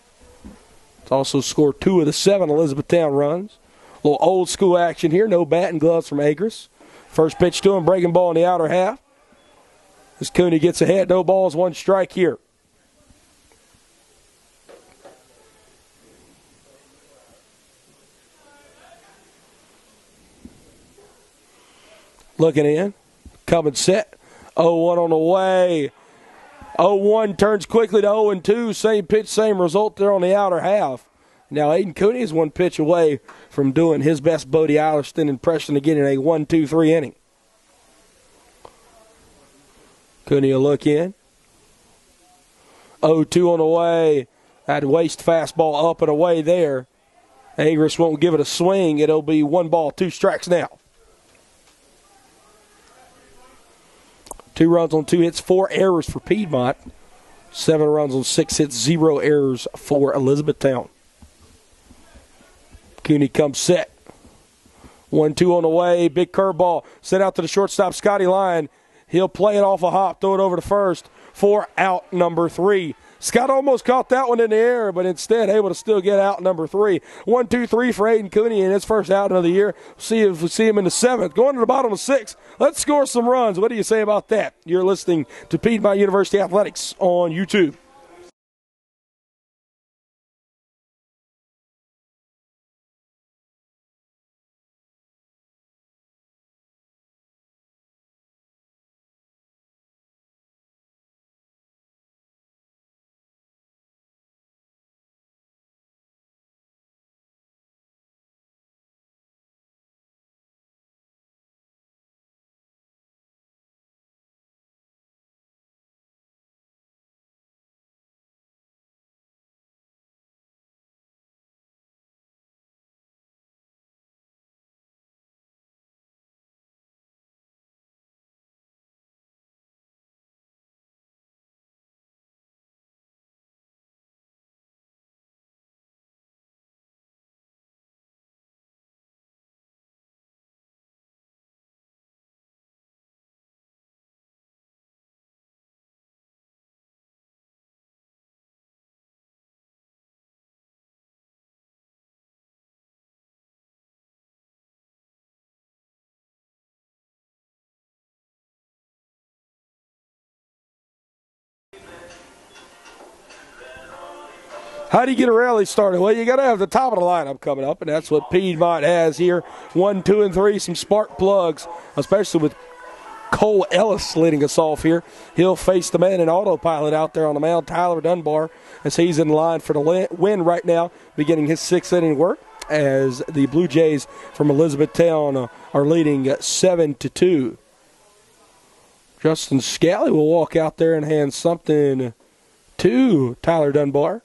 It's also scored 2 of the 7 Elizabethtown runs. A little old school action here. No bat and gloves from Agris. First pitch to him, breaking ball in the outer half. As Cooney gets ahead, no balls, 1 strike here. Looking in, coming set, 0-1 on the way. 0-1 turns quickly to 0-2. Same pitch, same result there on the outer half. Now Aiden Cooney is 1 pitch away from doing his best Bodie Eilerston impression of getting a 1-2-3 inning. Cooney will look in. 0-2 on the way. That waste fastball up and away there. Agris won't give it a swing. It'll be 1 ball, 2 strikes now. 2 runs on 2 hits, 4 errors for Piedmont. 7 runs on 6 hits, 0 errors for Elizabethtown. Cooney comes set. 1-2 on the way. Big curveball. Sent out to the shortstop, Scotty Lyon. He'll play it off a hop, throw it over to first for out number 3. Scott almost caught that one in the air, but instead able to still get out number 3. 1-2-3 for Aiden Cooney in his first outing of the year. See if we see him in the 7th. Going to the bottom of 6. Let's score some runs. What do you say about that? You're listening to Piedmont University Athletics on YouTube. How do you get a rally started? Well, you got to have the top of the lineup coming up, and that's what Piedmont has here. 1, 2, and 3, some spark plugs, especially with Cole Ellis leading us off here. He'll face the man in autopilot out there on the mound, Tyler Dunbar, as he's in line for the win right now, beginning his 6th inning work, as the Blue Jays from Elizabethtown are leading 7-2. Justin Scally will walk out there and hand something to Tyler Dunbar.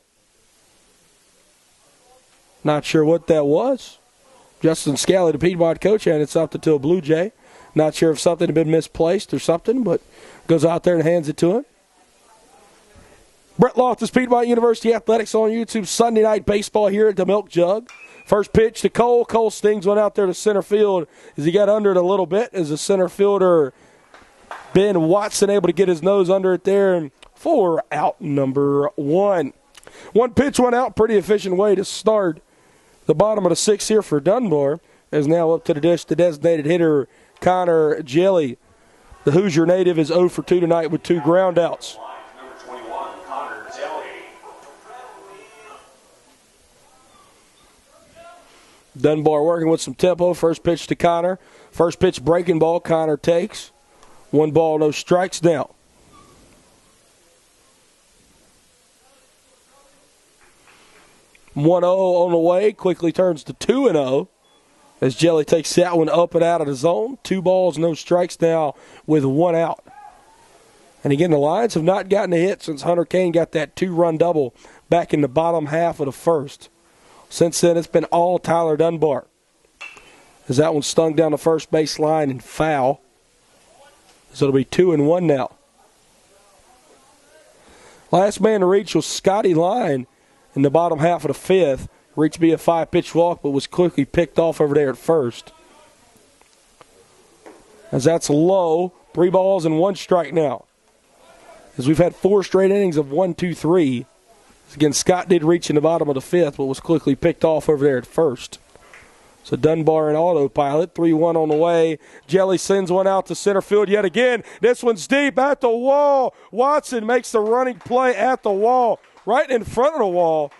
Not sure what that was. Justin Scally, the Piedmont coach, handed something to a Blue Jay. Not sure if something had been misplaced or something, but goes out there and hands it to him. Brett Loftus, Piedmont University Athletics on YouTube. Sunday night baseball here at the Milk Jug. First pitch to Cole. Cole stings one out there to center field as he got under it a little bit as the center fielder Ben Watson able to get his nose under it there and for out number 1. 1 pitch, 1 out. Pretty efficient way to start the bottom of the 6th here for Dunbar. Is now up to the dish, the designated hitter, Connor Jelly. The Hoosier native is 0 for 2 tonight with 2 groundouts. Number 21, Connor Jelly. Dunbar working with some tempo. First pitch to Connor. First pitch breaking ball. Connor takes. 1 ball, no strikes now. One 0 on the way. Quickly turns to 2-0 as Jelly takes that one up and out of the zone. 2 balls, no strikes now with 1 out. And again, the Lions have not gotten a hit since Hunter Kane got that 2-run double back in the bottom half of the 1st. Since then, it's been all Tyler Dunbar. As that one stung down the first base line and foul. So it'll be 2-1 now. Last man to reach was Scotty Lyon in the bottom half of the 5th. Reached to be a 5-pitch walk, but was quickly picked off over there at first. As that's low, 3 balls and 1 strike now. As we've had 4 straight innings of 1-2-3. Again, Scott did reach in the bottom of the fifth, but was quickly picked off over there at first. So Dunbar and autopilot, 3-1 on the way. Jelly sends one out to center field yet again. This one's deep at the wall. Watson makes the running play at the wall, right in front of the wall.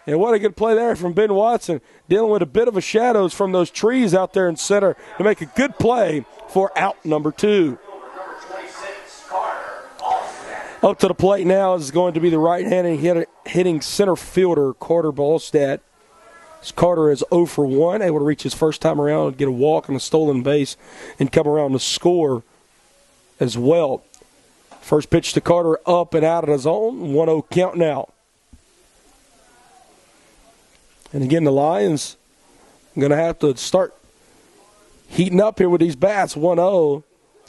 And what a good play there from Ben Watson, dealing with a bit of a shadows from those trees out there in center to make a good play for out number 2. Up to the plate now is going to be the right-handed hitting center fielder, Carter Ballstadt. Carter is 0 for 1, able to reach his first time around and get a walk on a stolen base and come around to score as well. First pitch to Carter up and out of the zone, 1-0 count now. And again, the Lions are going to have to start heating up here with these bats. 1-0.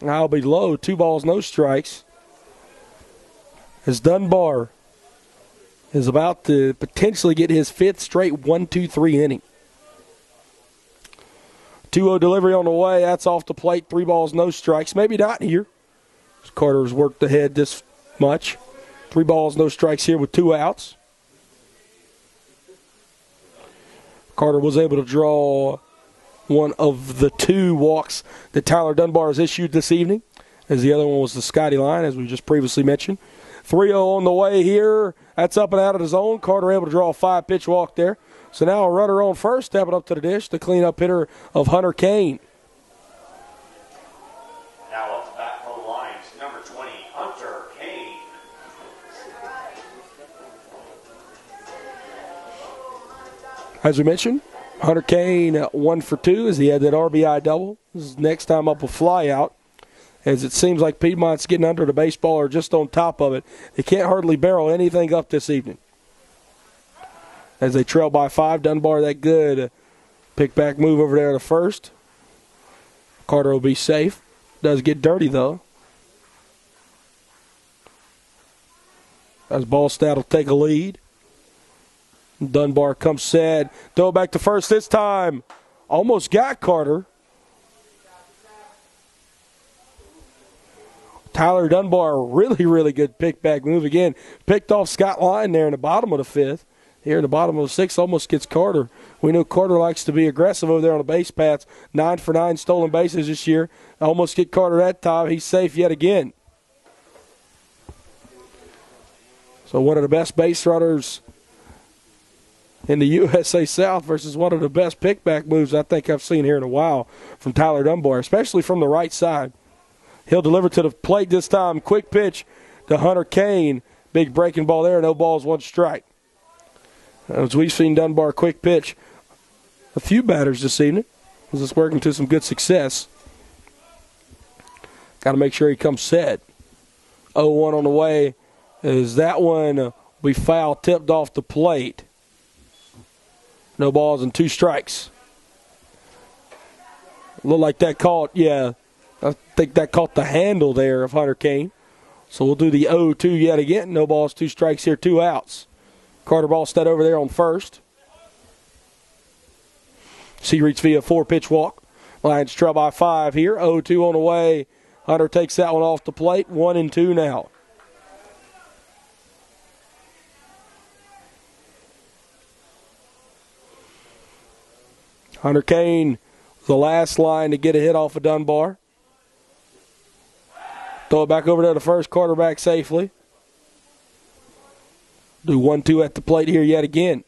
I'll be low. 2 balls, no strikes. As Dunbar is about to potentially get his 5th straight 1-2-3 inning. 2-0 delivery on the way. That's off the plate. 3 balls, no strikes. Maybe not here. Carter's worked ahead this much. 3 balls, no strikes here with 2 outs. Carter was able to draw one of the 2 walks that Tyler Dunbar has issued this evening, as the other one was the Scotty line, as we just previously mentioned. 3-0 on the way here. That's up and out of the zone. Carter able to draw a 5-pitch walk there. So now a runner on first, stepping up to the dish, the cleanup hitter of Hunter Kane. Now up to bat for the Lions, number 20, Hunter Kane. As we mentioned, Hunter Kane 1 for 2 as he had that RBI double. This is next time up a fly out, as it seems like Piedmont's getting under the baseball or just on top of it. They can't hardly barrel anything up this evening. As they trail by 5, Dunbar that good. Pick back move over there to first. Carter will be safe. Does get dirty though. As Ballstadt will take a lead. Dunbar comes set. Throw back to first this time. Almost got Carter. Tyler Dunbar, really, really good pick-back move again. Picked off Scott Line there in the bottom of the 5th. Here in the bottom of the 6th, almost gets Carter. We know Carter likes to be aggressive over there on the base paths. 9 for 9 stolen bases this year. Almost get Carter that time. He's safe yet again. So one of the best base runners in the USA South versus one of the best pick-back moves I think I've seen here in a while from Tyler Dunbar, especially from the right side. He'll deliver to the plate this time. Quick pitch to Hunter Kane. Big breaking ball there. No balls, 1 strike. As we've seen Dunbar quick pitch a few batters this evening, as it's working to some good success. Got to make sure he comes set. 0-1 on the way. As that one will be foul tipped off the plate. No balls and 2 strikes. Looked like that caught, yeah. I think that caught the handle there of Hunter Kane. So we'll do the 0-2 yet again. No balls, 2 strikes here, 2 outs. Carter Ballstead over there on first. Seareach via 4-pitch walk. Lions trail by 5 here. 0-2 on the way. Hunter takes that one off the plate. 1-2 now. Hunter Kane, the last line to get a hit off of Dunbar. Throw it back over there to first, quarterback safely. Do 1-2 at the plate here yet again.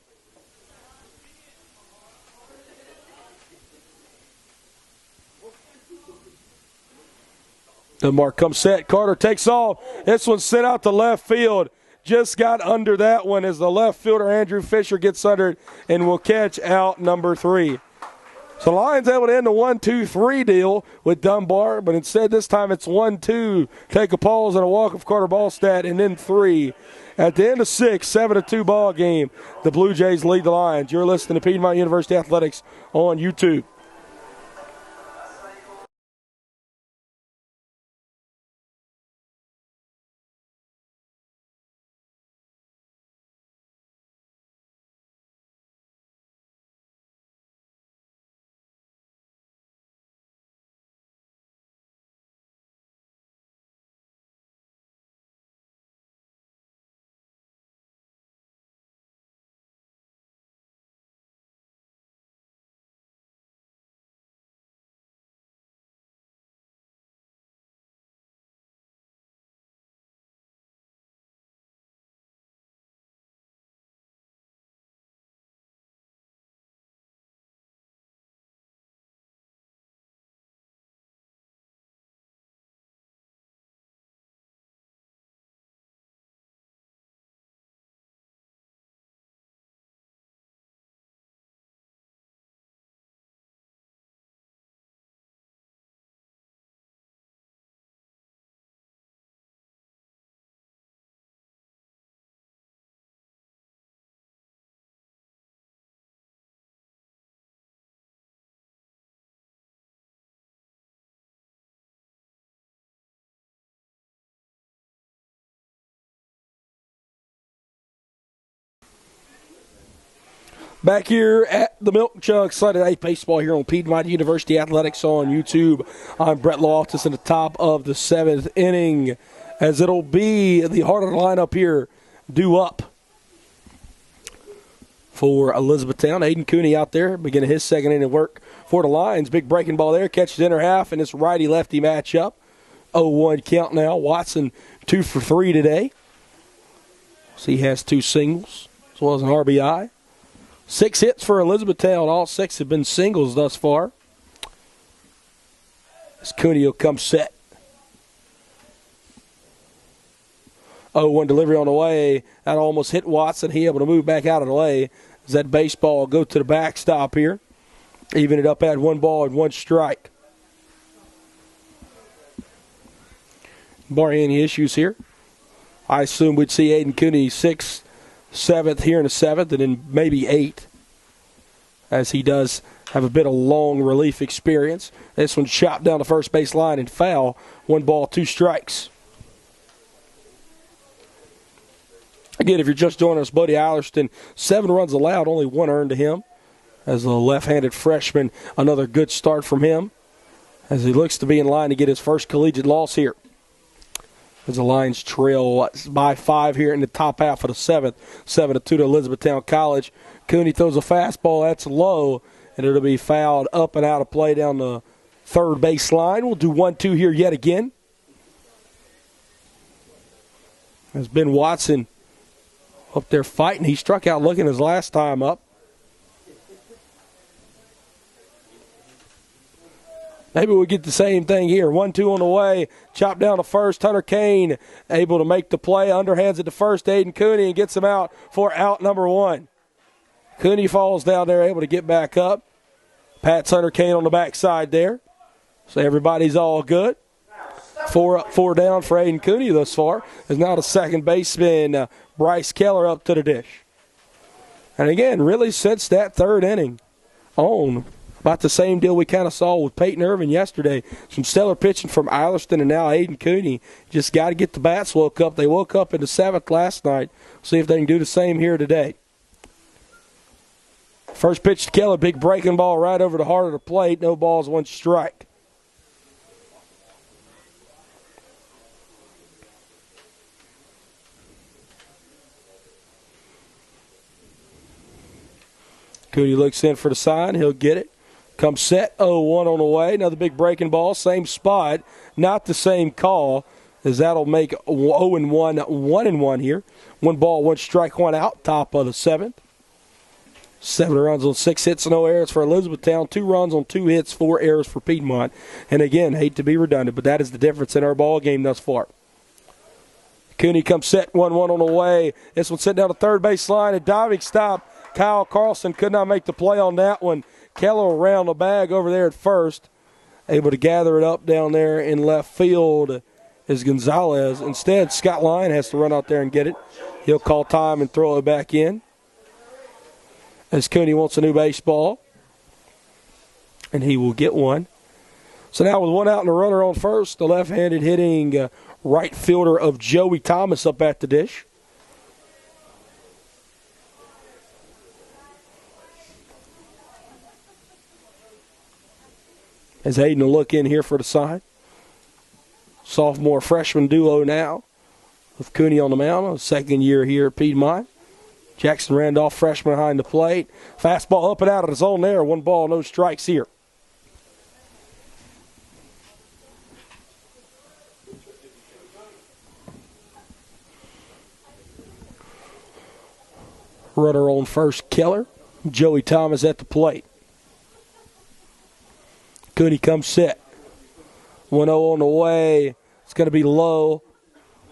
Dunbar comes set. Carter takes off. This one's sent out to left field. Just got under that one as the left fielder, Andrew Fisher, gets under it and will catch out number 3. So Lions able to end the 1-2-3 deal with Dunbar, but instead this time it's 1-2. Take a pause and a walk of Carter Ballstadt, and then 3. At the end of 6, 7-2 ball game, the Blue Jays lead the Lions. You're listening to Piedmont University Athletics on YouTube. Back here at the Milk Jug Sunday Night Baseball here on Piedmont University Athletics on YouTube. I'm Brett Loftus in the top of the 7th inning, as it'll be the heart of the lineup here due up for Elizabethtown. Aiden Cooney out there beginning his second inning work for the Lions. Big breaking ball there, catches inner half in this righty-lefty matchup. 0-1 count now. Watson 2 for 3 today. So he has 2 singles as well as an RBI. 6 hits for Elizabethtown. All 6 have been singles thus far. As Cooney will come set. 0-1 delivery on the way. That almost hit Watson. He able to move back out of the way as that baseball will go to the backstop here. Even it up at 1 ball and 1 strike. Barring any issues here, I assume we'd see Aiden Cooney 6th, 7th here in the 7th, and then maybe 8th, as he does have a bit of long relief experience. This one chopped down the first base line and foul. 1 ball, 2 strikes. Again, if you're just joining us, Buddy Allerston, 7 runs allowed, only 1 earned to him. As a left-handed freshman, another good start from him, as he looks to be in line to get his first collegiate loss here. As the Lions trail by 5 here in the top half of the 7th, 7-2 to Elizabethtown College. Cooney throws a fastball, that's low, and it'll be fouled up and out of play down the third base line. We'll do 1-2 here yet again. As Ben Watson up there fighting, he struck out looking his last time up. Maybe we'll get the same thing here. 1-2 on the way. Chop down to first. Hunter Kane able to make the play. Underhands it to first. Aiden Cooney and gets him out for out number 1. Cooney falls down there, able to get back up. Pats Hunter Kane on the backside there. So everybody's all good. 4 up, 4 down for Aiden Cooney thus far. Is now the second baseman, Bryce Keller, up to the dish. And again, really since that 3rd inning on, about the same deal we kind of saw with Peyton Irvin yesterday. Some stellar pitching from Allerston and now Aiden Cooney. Just got to get the bats woke up. They woke up in the 7th last night. See if they can do the same here today. First pitch to Keller, big breaking ball right over the heart of the plate. No balls, 1 strike. Cooney looks in for the sign. He'll get it. Comes set, 0-1 on the way. Another big breaking ball, same spot. Not the same call, as that'll make 0-1, 1-1 here. 1 ball, 1 strike, 1 out, top of the 7th. 7 runs on 6 hits, no errors for Elizabethtown. 2 runs on 2 hits, 4 errors for Piedmont. And again, hate to be redundant, but that is the difference in our ball game thus far. Cooney comes set, 1-1 on the way. This one sent down the third base line, a diving stop. Kyle Carlson could not make the play on that one. Keller around the bag over there at first, able to gather it up down there in left field is Gonzalez. Instead, Scott Lyon has to run out there and get it. He'll call time and throw it back in, as Cooney wants a new baseball, and he will get one. So now with 1 out and a runner on first, the left-handed hitting right fielder of Joey Thomas up at the dish. As Aiden will look in here for the sign. Sophomore freshman duo now with Cooney on the mound. 2nd year here at Piedmont. Jackson Randolph, freshman behind the plate. Fastball up and out of the zone there. 1 ball, no strikes here. Runner on first, Keller. Joey Thomas at the plate. Cooney comes set. 1-0 on the way. It's going to be low,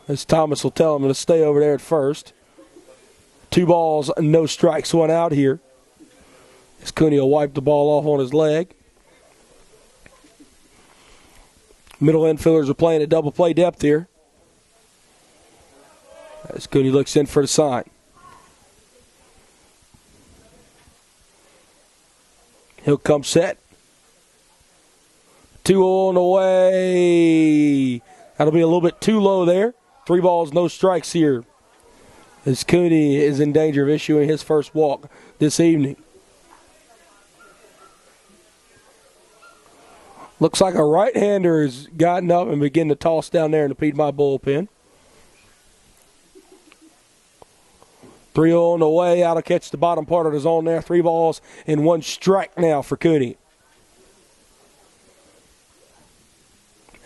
as Thomas will tell him to stay over there at first. 2 balls, no strikes, 1 out here. As Cooney will wipe the ball off on his leg. Middle infielders are playing at double play depth here. As Cooney looks in for the sign. He'll come set. 2-0 on the way. That'll be a little bit too low there. 3 balls, no strikes here, as Cooney is in danger of issuing his first walk this evening. Looks like a right-hander has gotten up and begun to toss down there in the Piedmont bullpen. 3-0 on the way. Out to catch the bottom part of the zone there. 3 balls and 1 strike now for Cooney.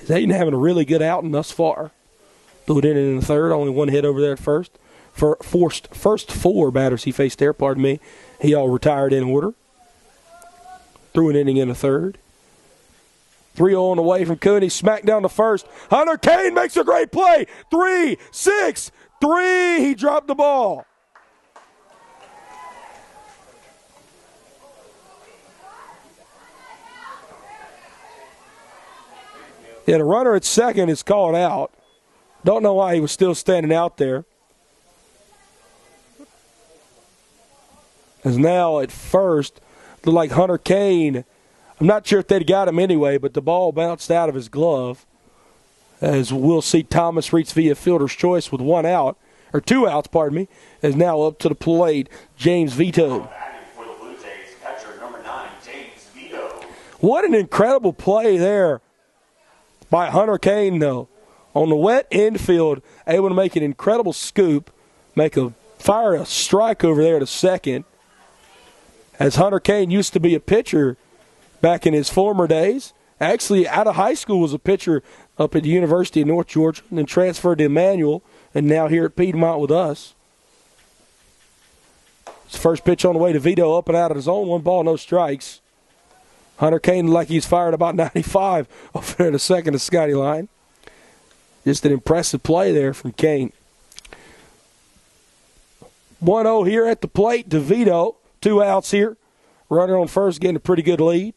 Hayden having a really good outing thus far. Threw it in the third. Only 1 hit over there at first. First 4 batters he faced there, pardon me. He all retired in order. Threw an inning in the third. 3-0 on the way from Cooney. Smack down to first. Hunter Kane makes a great play. 3-6-3. He dropped the ball. Yeah, the runner at second is called out. Don't know why he was still standing out there. As now at first, looked like Hunter Kane. I'm not sure if they'd got him anyway, but the ball bounced out of his glove. As we'll see Thomas reach via fielder's choice with 1 out, or 2 outs, pardon me, is now up to the plate, James Vito. For the Blue Jays, catcher number 9, James Vito. What an incredible play there by Hunter Kane, though. On the wet infield, able to make an incredible scoop, fire a strike over there to second. As Hunter Kane used to be a pitcher back in his former days. Actually, out of high school was a pitcher up at the University of North Georgia, and then transferred to Emmanuel, and now here at Piedmont with us. His first pitch on the way to Vito, up and out of the zone, 1 ball, no strikes. Hunter Kane like he's fired about 95 over there to second to Scotty line. Just an impressive play there from Kane. 1-0 here at the plate to Vito. 2 outs here. Runner on first, getting a pretty good lead.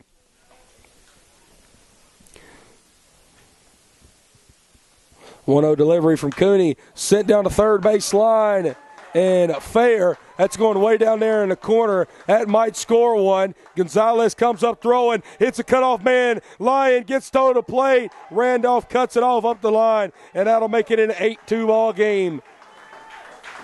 One-0 delivery from Cooney. Sent down to third base line. And fair. That's going way down there in the corner. That might score one. Gonzalez comes up throwing. Hits a cutoff man. Lyon gets to the plate. Randolph cuts it off up the line. And that'll make it an 8-2 ball game.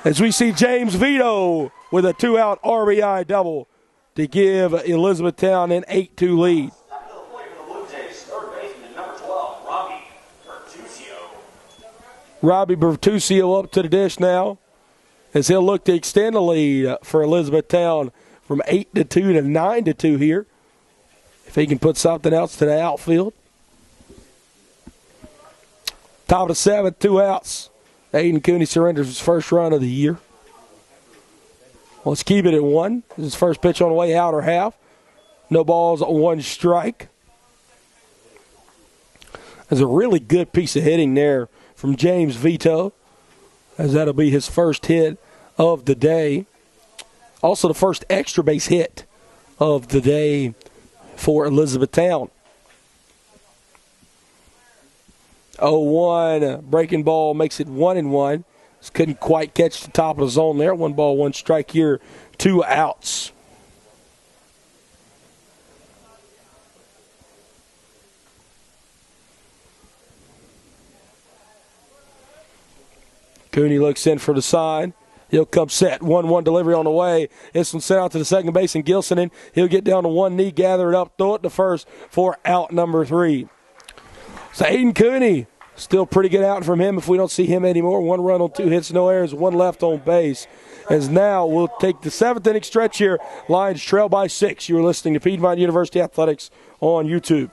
As we see James Vito with a 2-out RBI double to give Elizabethtown an 8-2 lead. Up to the plate for the Blue Jays, third baseman number 12, Robbie Bertuccio. Robbie Bertuccio up to the dish now, as he'll look to extend the lead for Elizabethtown from 8-2 to 9-2 here. If he can put something else to the outfield. Top of the 7th, 2 outs. Aiden Cooney surrenders his first run of the year. Let's keep it at 1. This is his first pitch on the way, outer half. No balls, 1 strike. There's a really good piece of hitting there from James Vito, as that'll be his first hit of the day. Also the first extra base hit of the day for Elizabethtown. 0-1, breaking ball makes it 1-1. Just couldn't quite catch the top of the zone there. 1 ball, 1 strike here, 2 outs. Cooney looks in for the sign. He'll come set. 1-1 delivery on the way. This one sent out to the second base, and Gilson in. He'll get down to one knee, gather it up, throw it to first for out number 3. So Aiden Cooney, still pretty good out from him if we don't see him anymore. 1 run on 2 hits, no errors, 1 left on base. As now we'll take the 7th inning stretch here. Lions trail by 6. You're listening to Piedmont University Athletics on YouTube.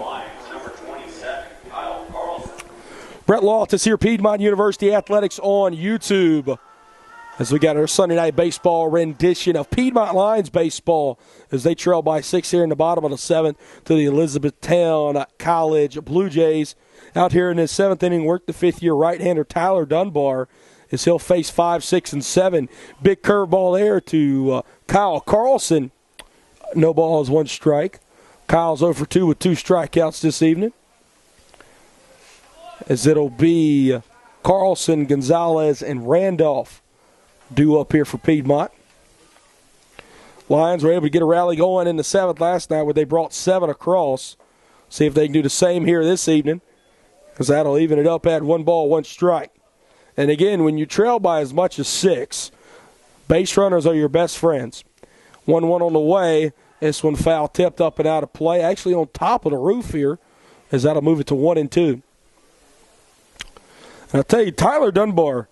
Lions, number 27, Kyle Carlson. Brett Loftus here, Piedmont University Athletics on YouTube. As we got our Sunday night baseball rendition of Piedmont Lions baseball as they trail by 6 here in the bottom of the 7th to the Elizabethtown College Blue Jays. Out here in his 7th inning, worked the 5th-year right-hander Tyler Dunbar as he'll face 5, 6, and 7. Big curveball there to Kyle Carlson. No balls, 1 strike. Kyle's 0 for 2 with 2 strikeouts this evening. As it'll be Carlson, Gonzalez, and Randolph due up here for Piedmont. Lions were able to get a rally going in the 7th last night where they brought 7 across. See if they can do the same here this evening, because that'll even it up at 1 ball, 1 strike. And again, when you trail by as much as 6, base runners are your best friends. 1-1 on the way. This one foul tipped up and out of play. Actually on top of the roof here, as that'll move it to 1-2. And I'll tell you, Tyler Dunbar,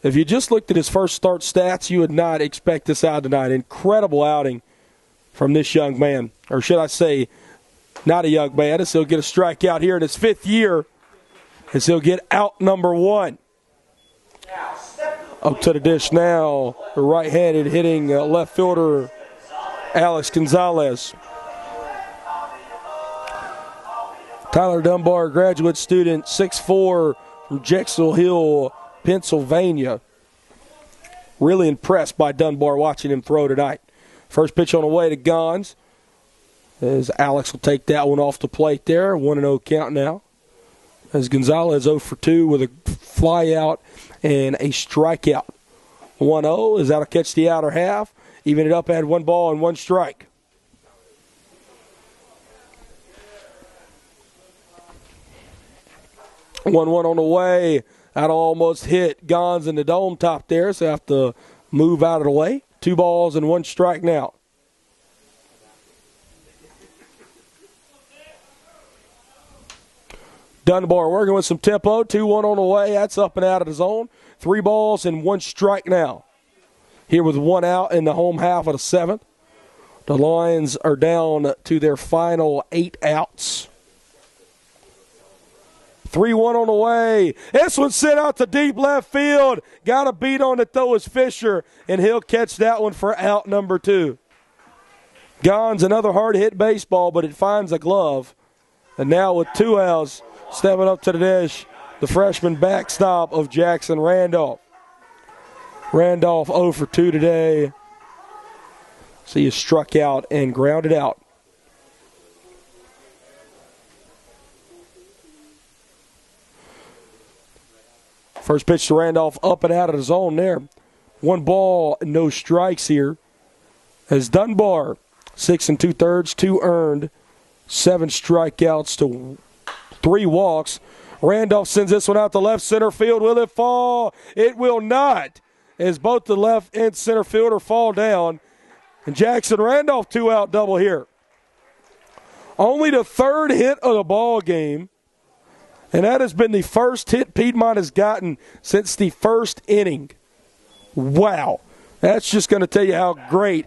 if you just looked at his first start stats, you would not expect this out tonight. Incredible outing from this young man. Or should I say, not a young man, as he'll get a strikeout here in his 5th year, as he'll get out number 1. Up to the dish now, the right-handed hitting left fielder Alex Gonzalez. Tyler Dunbar, graduate student, 6'4", from Jacksonville Hill, Pennsylvania. Really impressed by Dunbar watching him throw tonight. First pitch on the way to Gons, as Alex will take that one off the plate there. 1-0 count now. As Gonzalez 0 for 2 with a fly out and a strikeout. 1-0 as that'll catch the outer half. Even it up at 1 ball and 1 strike. One on the way. That'll almost hit Gons in the dome top there, so have to move out of the way. 2 balls and 1 strike now. Dunbar working with some tempo. 2-1 on the way. That's up and out of the zone. 3 balls and 1 strike now. Here with 1 out in the home half of the 7th. The Lions are down to their final 8 outs. 3-1 on the way. This one sent out to deep left field. Got a beat on it, though, is Fisher, and he'll catch that one for out number 2. Gons, another hard-hit baseball, but it finds a glove. And now with 2 outs, stepping up to the dish, the freshman backstop of Jackson Randolph. Randolph 0 for 2 today. So he struck out and grounded out. First pitch to Randolph up and out of the zone there. 1 ball, no strikes here. As Dunbar, 6 2/3, 2 earned, 7 strikeouts to 3 walks. Randolph sends this one out to left center field. Will it fall? It will not, as both the left and center fielder fall down. And Jackson Randolph 2-out double here. Only the 3rd hit of the ball game. And that has been the first hit Piedmont has gotten since the 1st inning. Wow. That's just going to tell you how great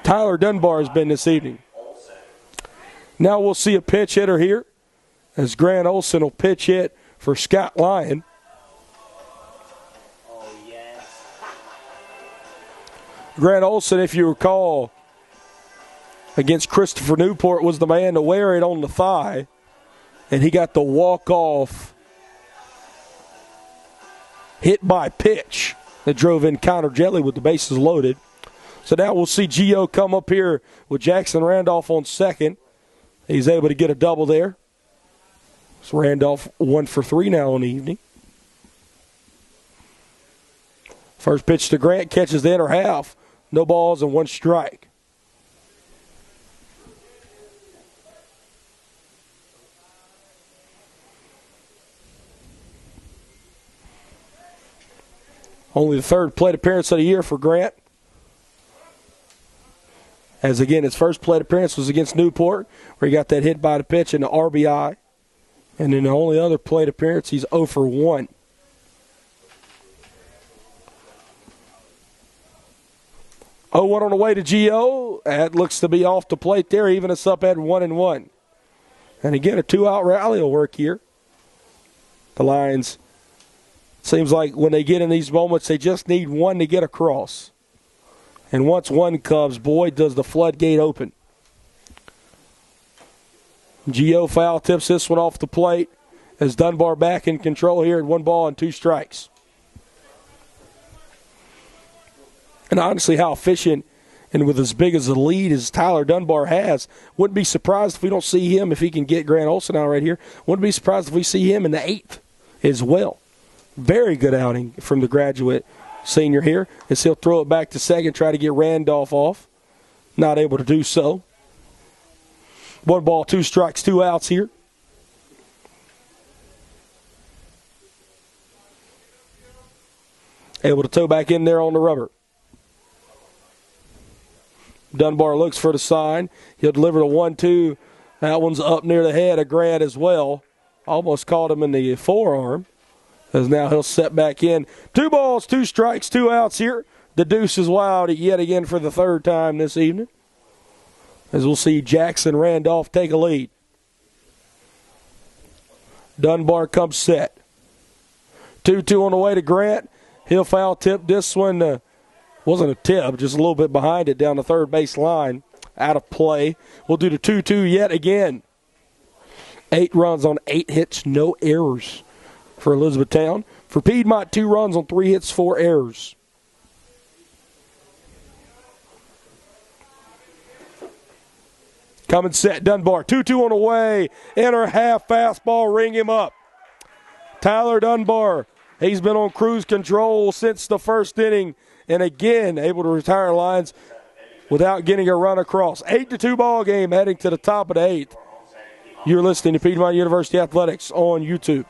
Tyler Dunbar has been this evening. Now we'll see a pitch hitter here, as Grant Olson will pitch hit for Scott Lyon. Grant Olson, if you recall, against Christopher Newport, was the man to wear it on the thigh. And he got the walk-off hit by pitch that drove in Connor Jelly with the bases loaded. So now we'll see Gio come up here with Jackson Randolph on second. He's able to get a double there. So Randolph 1 for 3 now in the evening. First pitch to Grant, catches the inner half. No balls and 1 strike. Only the 3rd plate appearance of the year for Grant. As again, his first plate appearance was against Newport, where he got that hit by the pitch and the RBI. And then the only other plate appearance, he's 0 for 1. Oh, 1 on the way to Gio. That looks to be off the plate there, even us up at 1-1. And again, a 2-out rally will work here. The Lions, seems like when they get in these moments, they just need one to get across. And once one comes, boy, does the floodgate open. Gio foul tips this one off the plate as Dunbar back in control here at 1 ball and 2 strikes. And honestly, how efficient and with as big as a lead as Tyler Dunbar has, wouldn't be surprised if we don't see him, if he can get Grant Olson out right here, wouldn't be surprised if we see him in the 8th as well. Very good outing from the graduate senior here as he'll throw it back to second, try to get Randolph off. Not able to do so. 1 ball, 2 strikes, 2 outs here. Able to tow back in there on the rubber. Dunbar looks for the sign. He'll deliver the 1-2. That one's up near the head of Grant as well. Almost caught him in the forearm. As now he'll set back in. 2 balls, 2 strikes, 2 outs here. The deuce is wild yet again for the 3rd time this evening. As we'll see Jackson Randolph take a lead. Dunbar comes set. 2-2 on the way to Grant. He'll foul tip this one. Wasn't a tip, just a little bit behind it down the third base line. Out of play. We'll do the 2-2 yet again. 8 runs on 8 hits, no errors for Elizabethtown. For Piedmont, 2 runs on 3 hits, 4 errors. Coming set, Dunbar. 2-2 on the way. Inner half fastball, ring him up. Tyler Dunbar, he's been on cruise control since the 1st inning. And again, able to retire lines without getting a run across. 8-2 ball game heading to the top of the 8th. You're listening to Piedmont University Athletics on YouTube.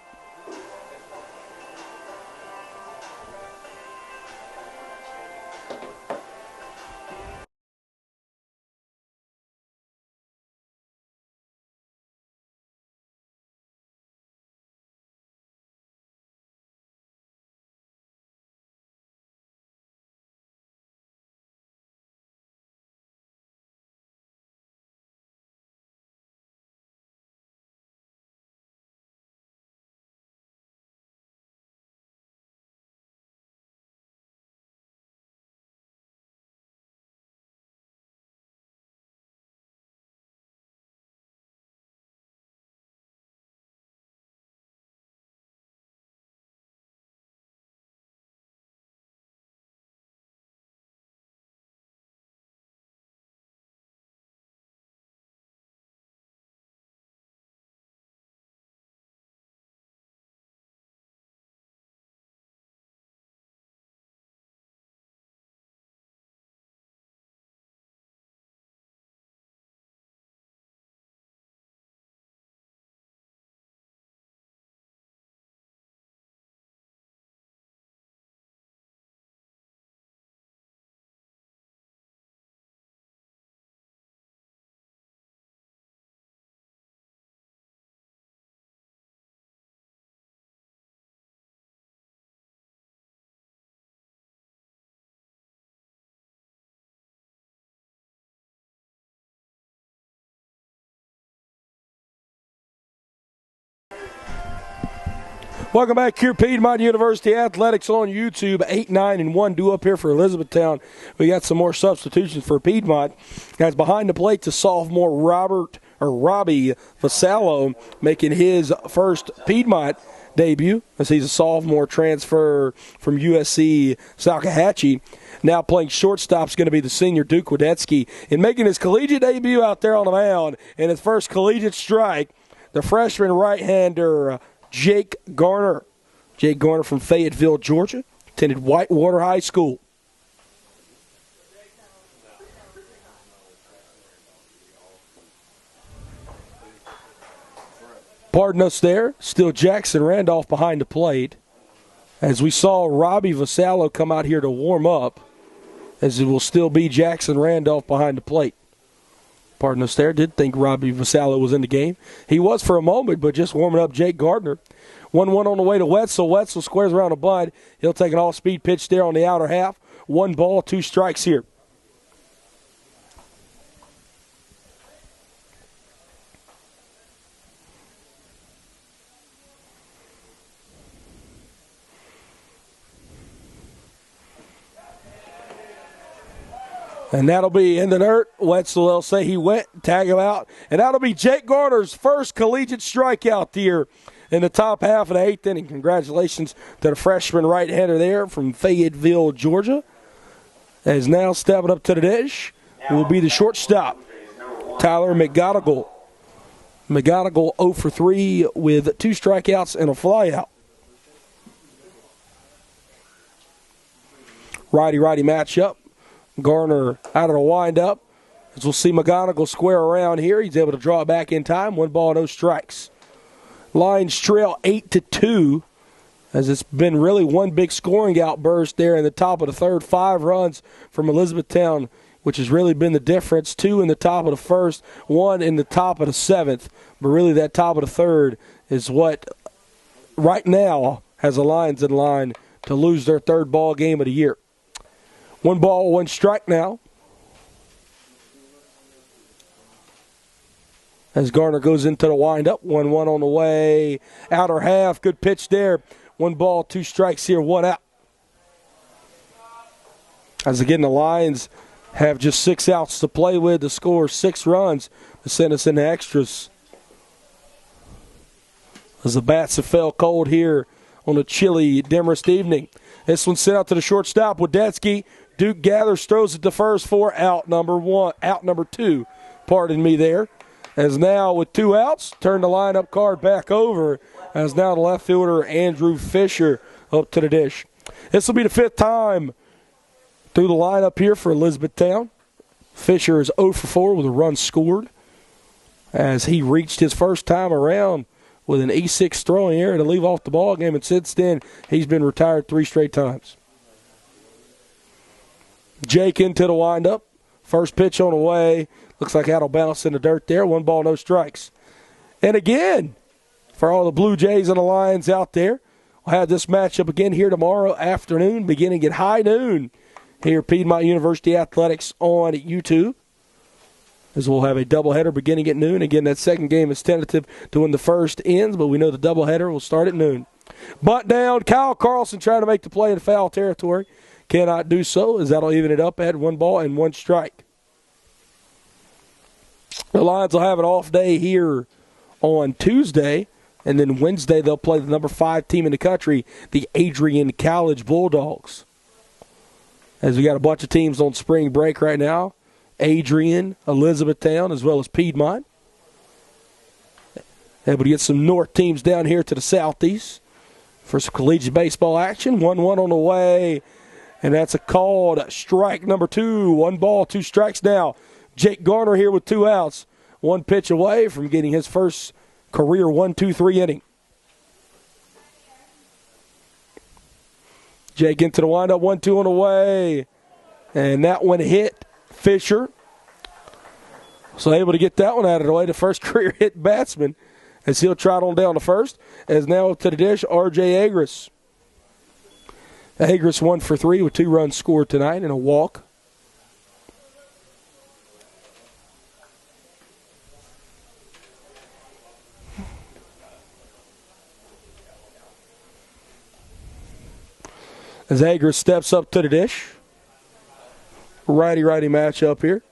Welcome back here, Piedmont University Athletics on YouTube. 8-9-1 due up here for Elizabethtown. We got some more substitutions for Piedmont. As behind the plate, the sophomore Robbie Vasallo making his first Piedmont debut as he's a sophomore transfer from USC Salkehatchie. Now playing shortstop is going to be the senior Duke Wadetsky. And making his collegiate debut out there on the mound in his first collegiate strike, the freshman right-hander Jake Garner. Jake Garner from Fayetteville, Georgia, attended Whitewater High School. Pardon us there. Still Jackson Randolph behind the plate. As we saw Robbie Vasallo come out here to warm up, as it will still be Jackson Randolph behind the plate. Pardon us there. Did think Robbie Vasallo was in the game. He was for a moment, but just warming up Jake Gardner. 1-1 on the way to Wetzel. Wetzel squares around a bunt. He'll take an off-speed pitch there on the outer half. 1 ball, 2 strikes here. And that'll be in the dirt. Wetzel will say he went, tag him out. And that'll be Jake Garner's first collegiate strikeout here in the top half of the 8th inning. Congratulations to the freshman right-hander there from Fayetteville, Georgia. As now stepping up to the dish will be the shortstop, Tyler McGonigal. McGonigal 0 for 3 with 2 strikeouts and a flyout. Righty-righty matchup. Garner out of the windup. As we'll see McGonigal square around here. He's able to draw it back in time. 1 ball, no strikes. Lions trail 8-2. As it's been really one big scoring outburst there in the top of the 3rd. 5 runs from Elizabethtown, which has really been the difference. 2 in the top of the 1st, 1 in the top of the 7th. But really that top of the 3rd is what right now has the Lions in line to lose their 3rd ball game of the year. 1 ball, 1 strike now. As Garner goes into the windup, 1-1 on the way. Outer half, good pitch there. 1 ball, 2 strikes here, 1 out. As again, the Lions have just 6 outs to play with to score 6 runs to send us into extras. As the bats have fell cold here on a chilly Demarest evening. This one sent out to the shortstop, Wadetsky. Duke gathers, throws it to first for out number 2. Pardon me there. As now with 2 outs, turn the lineup card back over. As now the left fielder Andrew Fisher up to the dish. This will be the 5th time through the lineup here for Elizabethtown. Fisher is 0 for 4 with a run scored. As he reached his first time around with an E6 throwing error to leave off the ball game, and since then he's been retired 3 straight times. Jake into the windup. First pitch on the way. Looks like that'll bounce in the dirt there. 1 ball, no strikes. And again, for all the Blue Jays and the Lions out there, we'll have this matchup again here tomorrow afternoon, beginning at high noon here at Piedmont University Athletics on YouTube. As we'll have a doubleheader beginning at noon. Again, that second game is tentative to when the first ends, but we know the doubleheader will start at noon. Bunt down, Kyle Carlson trying to make the play in foul territory. Cannot do so, as that'll even it up at 1 ball and 1 strike. The Lions will have an off day here on Tuesday, and then Wednesday they'll play the number 5 team in the country, the Adrian College Bulldogs. As we got a bunch of teams on spring break right now, Adrian, Elizabethtown, as well as Piedmont. Able to get some north teams down here to the southeast for some collegiate baseball action. 1-1 on the way. And that's a called strike number 2. 1 ball, 2 strikes now. Jake Garner here with 2 outs. 1 pitch away from getting his first career 1-2-3 inning. Jake into the windup, 1-2 on the way. And that one hit Fisher. So able to get that one out of the way. The first career hit batsman as he'll trot on down to first. As now up to the dish, R.J. Agris. Agris 1 for 3 with 2 runs scored tonight and a walk. As Agris steps up to the dish. Righty-righty matchup here.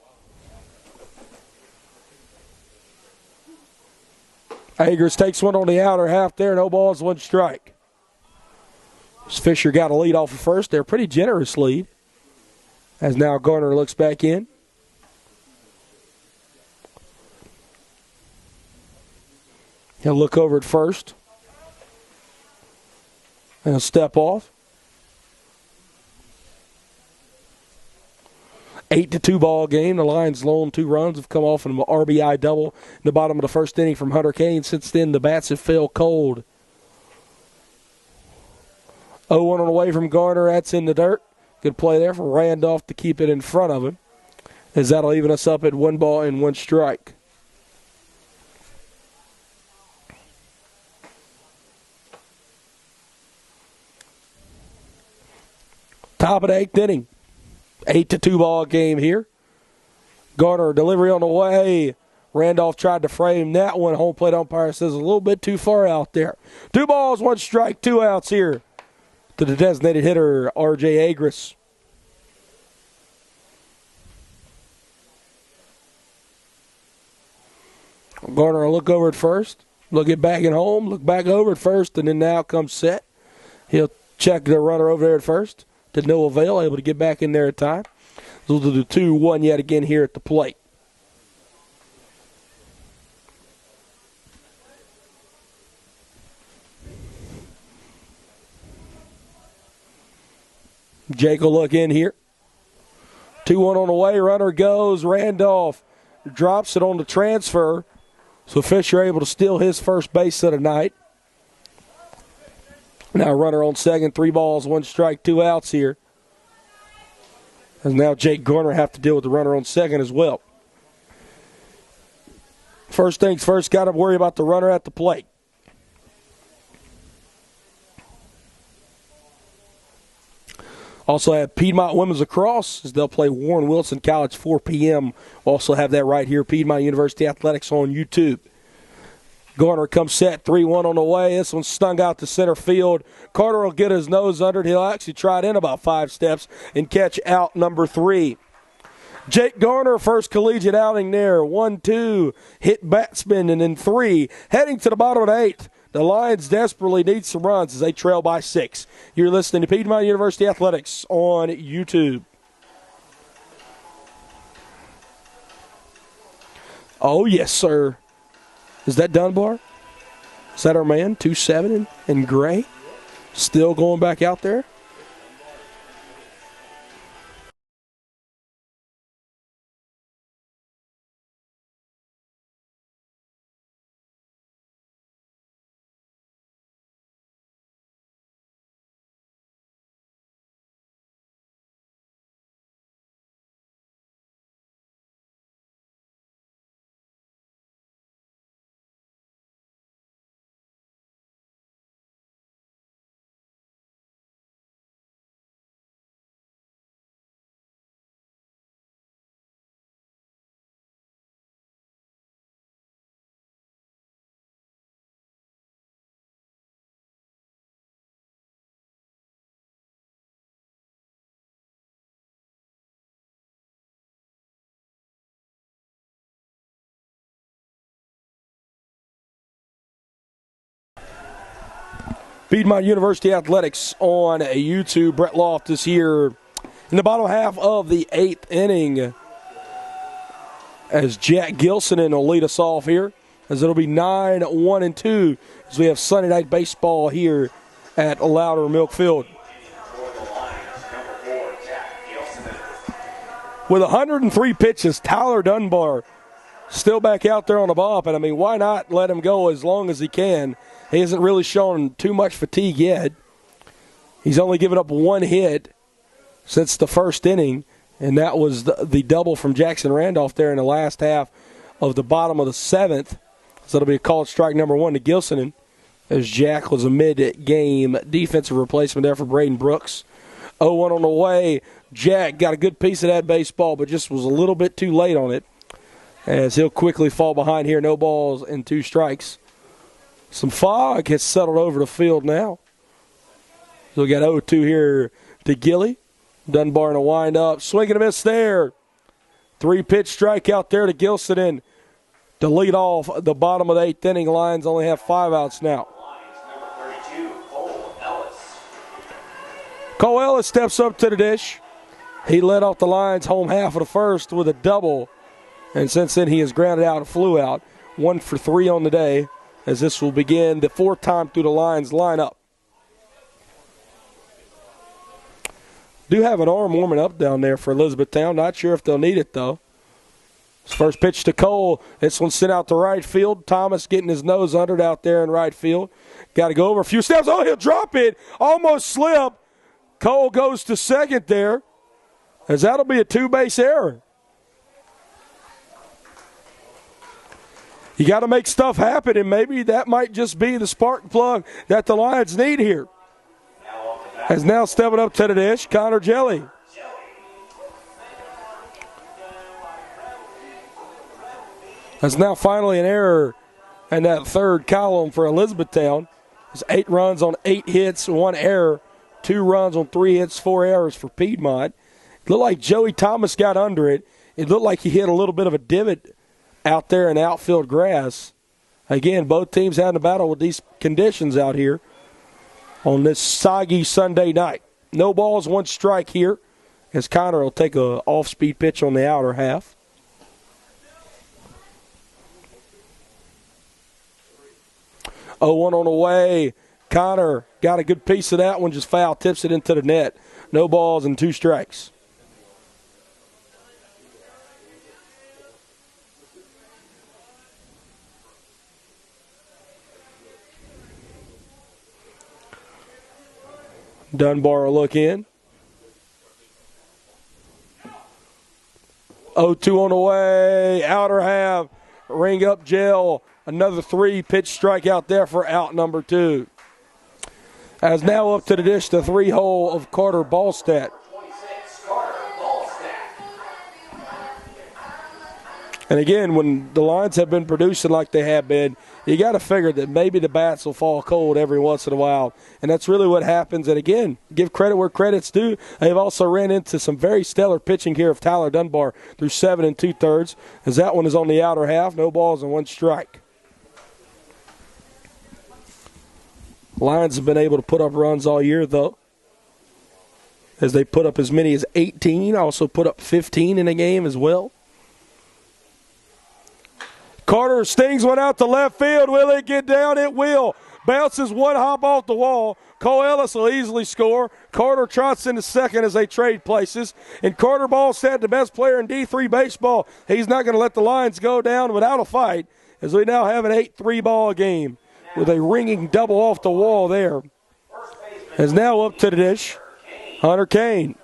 Agris takes one on the outer half there. No balls, 1 strike. Fisher got a lead off of first there. Pretty generous lead. As now Garner looks back in. He'll look over at first. And he'll step off. 8-2 ball game. The Lions' lone 2 runs have come off an RBI double in the bottom of the first inning from Hunter Kane. Since then, the bats have fell cold. 0-1 on the way from Garner. That's in the dirt. Good play there from Randolph to keep it in front of him. As that'll even us up at 1 ball and 1 strike. Top of the 8th inning. 8-2 ball game here. Garner delivery on the way. Randolph tried to frame that one. Home plate umpire says a little bit too far out there. 2 balls, 1 strike, 2 outs here to the designated hitter, R.J. Agris. Garner will look over at first, look it back at home, look back over at first, and then now comes set. He'll check the runner over there at first to no avail, able to get back in there at time. Those are the 2-1 yet again here at the plate. Jake will look in here. 2-1 on the way. Runner goes. Randolph drops it on the transfer. So Fisher able to steal his first base of the night. Now runner on second. 3 balls, 1 strike, 2 outs here. And now Jake Garner have to deal with the runner on second as well. First things first, got to worry about the runner at the plate. Also have Piedmont Women's Lacrosse as they'll play Warren Wilson College 4 p.m. Also have that right here, Piedmont University Athletics on YouTube. Garner comes set, 3-1 on the way. This one's stung out to center field. Carter will get his nose under it. He'll actually try it in about 5 steps and catch out number 3. Jake Garner, first collegiate outing there. 1-2, hit bat spin, and then 3. Heading to the bottom of the 8th. The Lions desperately need some runs as they trail by 6. You're listening to Piedmont University Athletics on YouTube. Oh, yes, sir. Is that Dunbar? Is that our man, 2-7 in gray? Still going back out there? Piedmont University Athletics on YouTube. Brett Loftus here in the bottom half of the 8th inning as Jack Gilsonen will lead us off here, as it'll be 9-1-2 as we have Sunday night baseball here at Loudermilk Field. With 103 pitches, Tyler Dunbar still back out there on the bump, and I mean, why not let him go as long as he can? He hasn't really shown too much fatigue yet. He's only given up 1 hit since the first inning, and that was the double from Jackson Randolph there in the last half of the bottom of the 7th. So it'll be a called strike number 1 to Gilsonen, as Jack was a mid-game defensive replacement there for Braden Brooks. 0-1 on the way. Jack got a good piece of that baseball, but just was a little bit too late on it, as he'll quickly fall behind here. No balls and 2 strikes. Some fog has settled over the field now. So we got 0-2 here to Gilly. Dunbar in a wind-up. Swing and a miss there. 3-pitch strikeout there to Gilsonen to lead off the bottom of the 8th inning. Lions only have 5 outs now. Number 32, Cole Ellis. Cole Ellis steps up to the dish. He led off the Lions home half of the first with a double. And since then he has grounded out and flew out. 1 for 3 on the day, as this will begin the 4th time through the Lions lineup. Do have an arm warming up down there for Elizabethtown. Not sure if they'll need it, though. First pitch to Cole. This one sent out to right field. Thomas getting his nose under it out there in right field. Got to go over a few steps. Oh, he'll drop it. Almost slip. Cole goes to second there, as that'll be a 2-base error. You got to make stuff happen, and maybe that might just be the spark plug that the Lions need here. Has now stepping up to the dish, Connor Jelly. That's now finally an error in that 3rd column for Elizabethtown. It's 8 runs on 8 hits, 1 error, 2 runs on 3 hits, 4 errors for Piedmont. It looked like Joey Thomas got under it. It looked like he hit a little bit of a divot out there in outfield grass. Again, both teams having a battle with these conditions out here on this soggy Sunday night. No balls, 1 strike here as Connor will take a off-speed pitch on the outer half. Oh, 1 on the way. Connor got a good piece of that one, just foul, tips it into the net. No balls and 2 strikes. Dunbar will look in. 0-2 on the way. Outer half. Ring up jail. Another 3 pitch strikeout there for out number 2. As now up to the dish, the 3-hole of Carter Ballstat. And again, when the lines have been producing like they have been, you got to figure that maybe the bats will fall cold every once in a while. And that's really what happens. And again, give credit where credit's due. They've also ran into some very stellar pitching here of Tyler Dunbar through 7 2/3, as that one is on the outer half. No balls and 1 strike. Lions have been able to put up runs all year, though, as they put up as many as 18, also put up 15 in a game as well. Carter stings one out to left field. Will it get down? It will. Bounces 1 hop off the wall. Cole Ellis will easily score. Carter trots into second as they trade places. And Carter Ballstat, the best player in D3 baseball, he's not going to let the Lions go down without a fight, as we now have an 8-3 ball game with a ringing double off the wall there. As now up to the dish, Hunter Kane.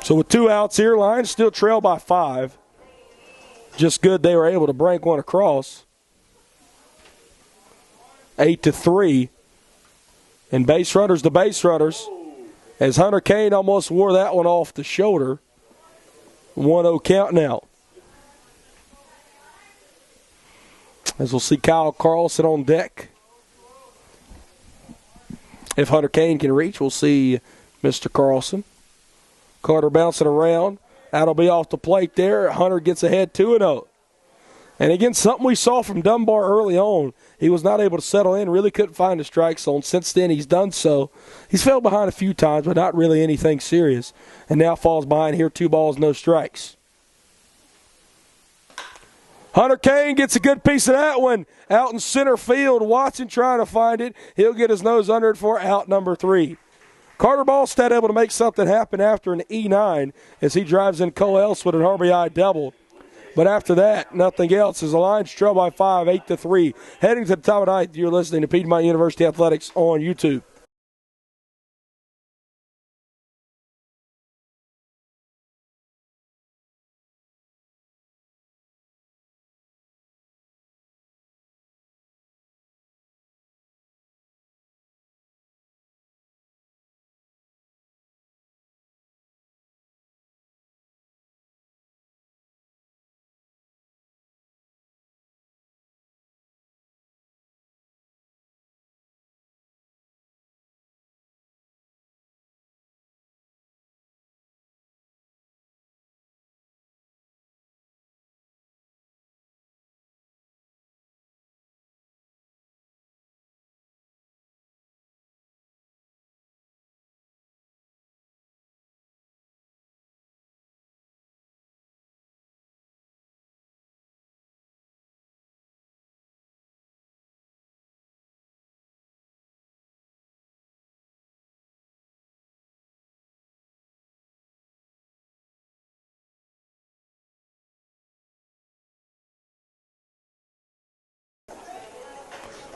So with 2 outs here, Lions still trail by 5. Just good they were able to break one across. 8-3. And base runners to base runners, as Hunter Kane almost wore that one off the shoulder. 1-0 count now. As we'll see Kyle Carlson on deck. If Hunter Kane can reach, we'll see Mr. Carlson. Carter bouncing around. That'll be off the plate there. Hunter gets ahead 2-0. And again, something we saw from Dunbar early on. He was not able to settle in, really couldn't find the strike zone. Since then, he's done so. He's fell behind a few times, but not really anything serious. And now falls behind here, 2 balls, no strikes. Hunter Kane gets a good piece of that one out in center field. Watson trying to find it. He'll get his nose under it for out number 3. Carter Ballstat able to make something happen after an E9 as he drives in Cole Ellis with an RBI double. But after that, nothing else as the Lions trail by 5, 8-3. Heading to the top of the ninth, you're listening to Piedmont University Athletics on YouTube.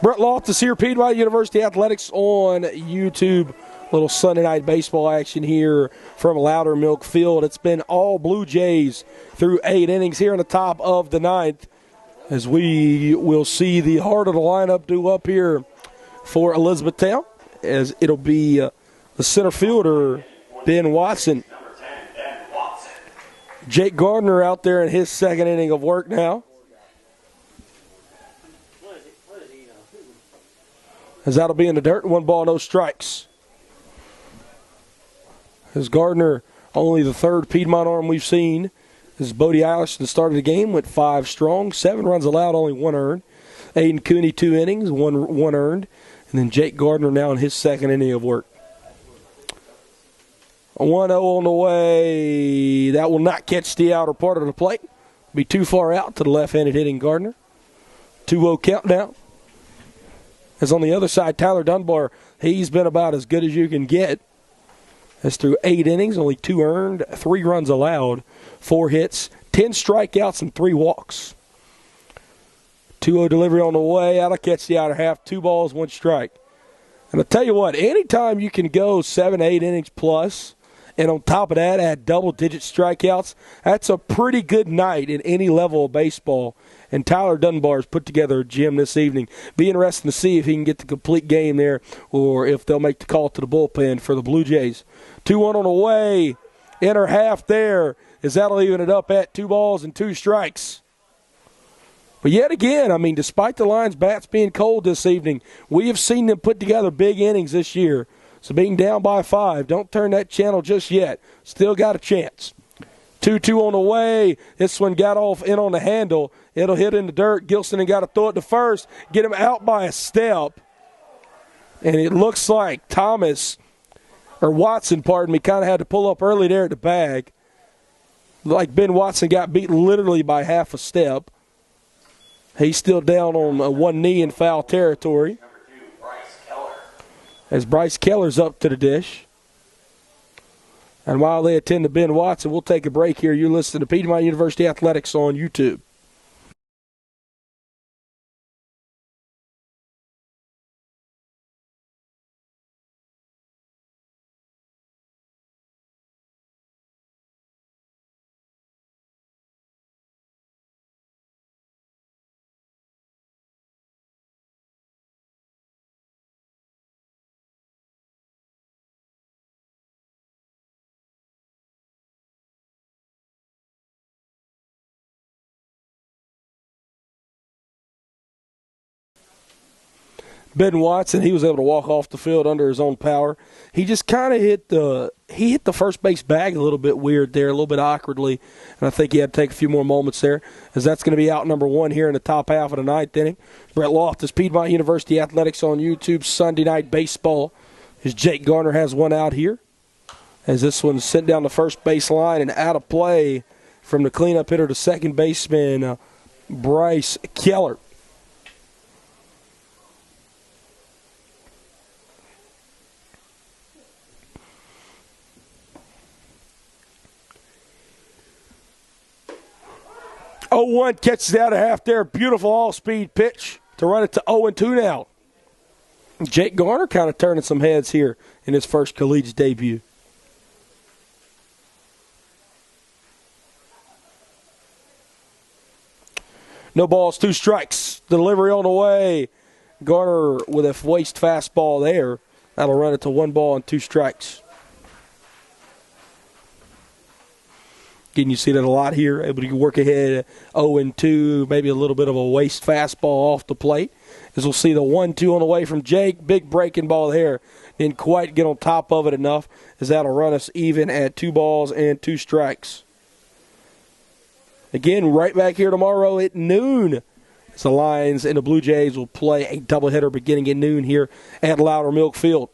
Brett Loftus here, Piedmont University Athletics on YouTube. Little Sunday night baseball action here from Loudermilk Field. It's been all Blue Jays through 8 innings here in the top of the ninth, as we will see the heart of the lineup due up here for Elizabethtown, as it'll be the center fielder, Ben Watson. Jake Gardner out there in his second inning of work now. as that'll be in the dirt. 1 ball, no strikes. As Gardner, only the third Piedmont arm we've seen. As Bodie Eilish at the start of the game went 5 strong, 7 runs allowed, only 1 earned. Aiden Cooney 2 innings, one earned. And then Jake Gardner now in his second inning of work. 1-0 on the way. That will not catch the outer part of the plate. Be too far out to the left-handed hitting Gardner. 2-0 count now. As on the other side, Tyler Dunbar, he's been about as good as you can get. That's through 8 innings, only 2 earned, 3 runs allowed, 4 hits, 10 strikeouts, and 3 walks. 2-0 delivery on the way. That'll catch the outer half. 2 balls, 1 strike. And I'll tell you what, anytime you can go 7, 8 innings plus, and on top of that add double-digit strikeouts, that's a pretty good night at any level of baseball. And Tyler Dunbar's put together a gym this evening. Be interesting to see if he can get the complete game there or if they'll make the call to the bullpen for the Blue Jays. 2-1 on the way. Inner half there, as that'll even it up at 2 balls and 2 strikes. But yet again, I mean, despite the Lions' bats being cold this evening, we have seen them put together big innings this year. So being down by 5, don't turn that channel just yet. Still got a chance. 2-2 on the way. This one got off in on the handle. It'll hit in the dirt. Gilson got to throw it to first. Get him out by a step. And it looks like Watson, pardon me, kind of had to pull up early there at the bag. Like Ben Watson got beat literally by half a step. He's still down on one knee in foul territory. As Bryce Keller's up to the dish. And while they attend to Ben Watson, we'll take a break here. You're listening to Piedmont University Athletics on YouTube. Ben Watson, he was able to walk off the field under his own power. He just kind of hit the first base bag a little bit weird there, a little bit awkwardly, and I think he had to take a few more moments there, as that's going to be out number 1 here in the top half of the 9th inning. Brett Loftus, Piedmont University Athletics on YouTube, Sunday Night Baseball, as Jake Garner has one out here, as this one's sent down the first base line and out of play from the cleanup hitter to second baseman, Bryce Keller. Oh, 1 catches out of half there. Beautiful all-speed pitch to run it to 0-2 now. Jake Garner kind of turning some heads here in his first collegiate debut. No balls, 2 strikes. Delivery on the way. Garner with a waist fastball there. That'll run it to 1 ball and 2 strikes. Again, you see that a lot here, able to work ahead 0-2, maybe a little bit of a waist fastball off the plate. As we'll see the 1-2 on the way from Jake, big breaking ball there. Didn't quite get on top of it enough, as that'll run us even at 2 balls and 2 strikes. Again, right back here tomorrow at noon. As the Lions and the Blue Jays will play a doubleheader beginning at noon here at Loudermilk Field.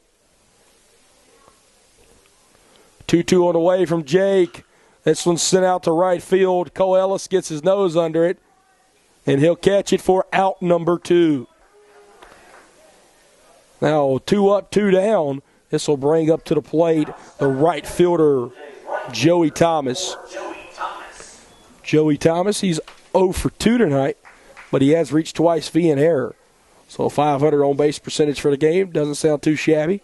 2-2 on the way from Jake. This one's sent out to right field. Cole Ellis gets his nose under it, and he'll catch it for out number 2. Now, 2 up, 2 down. This will bring up to the plate the right fielder, Joey Thomas. Joey Thomas, he's 0 for 2 tonight, but he has reached twice via an error. So 500 on-base percentage for the game. Doesn't sound too shabby,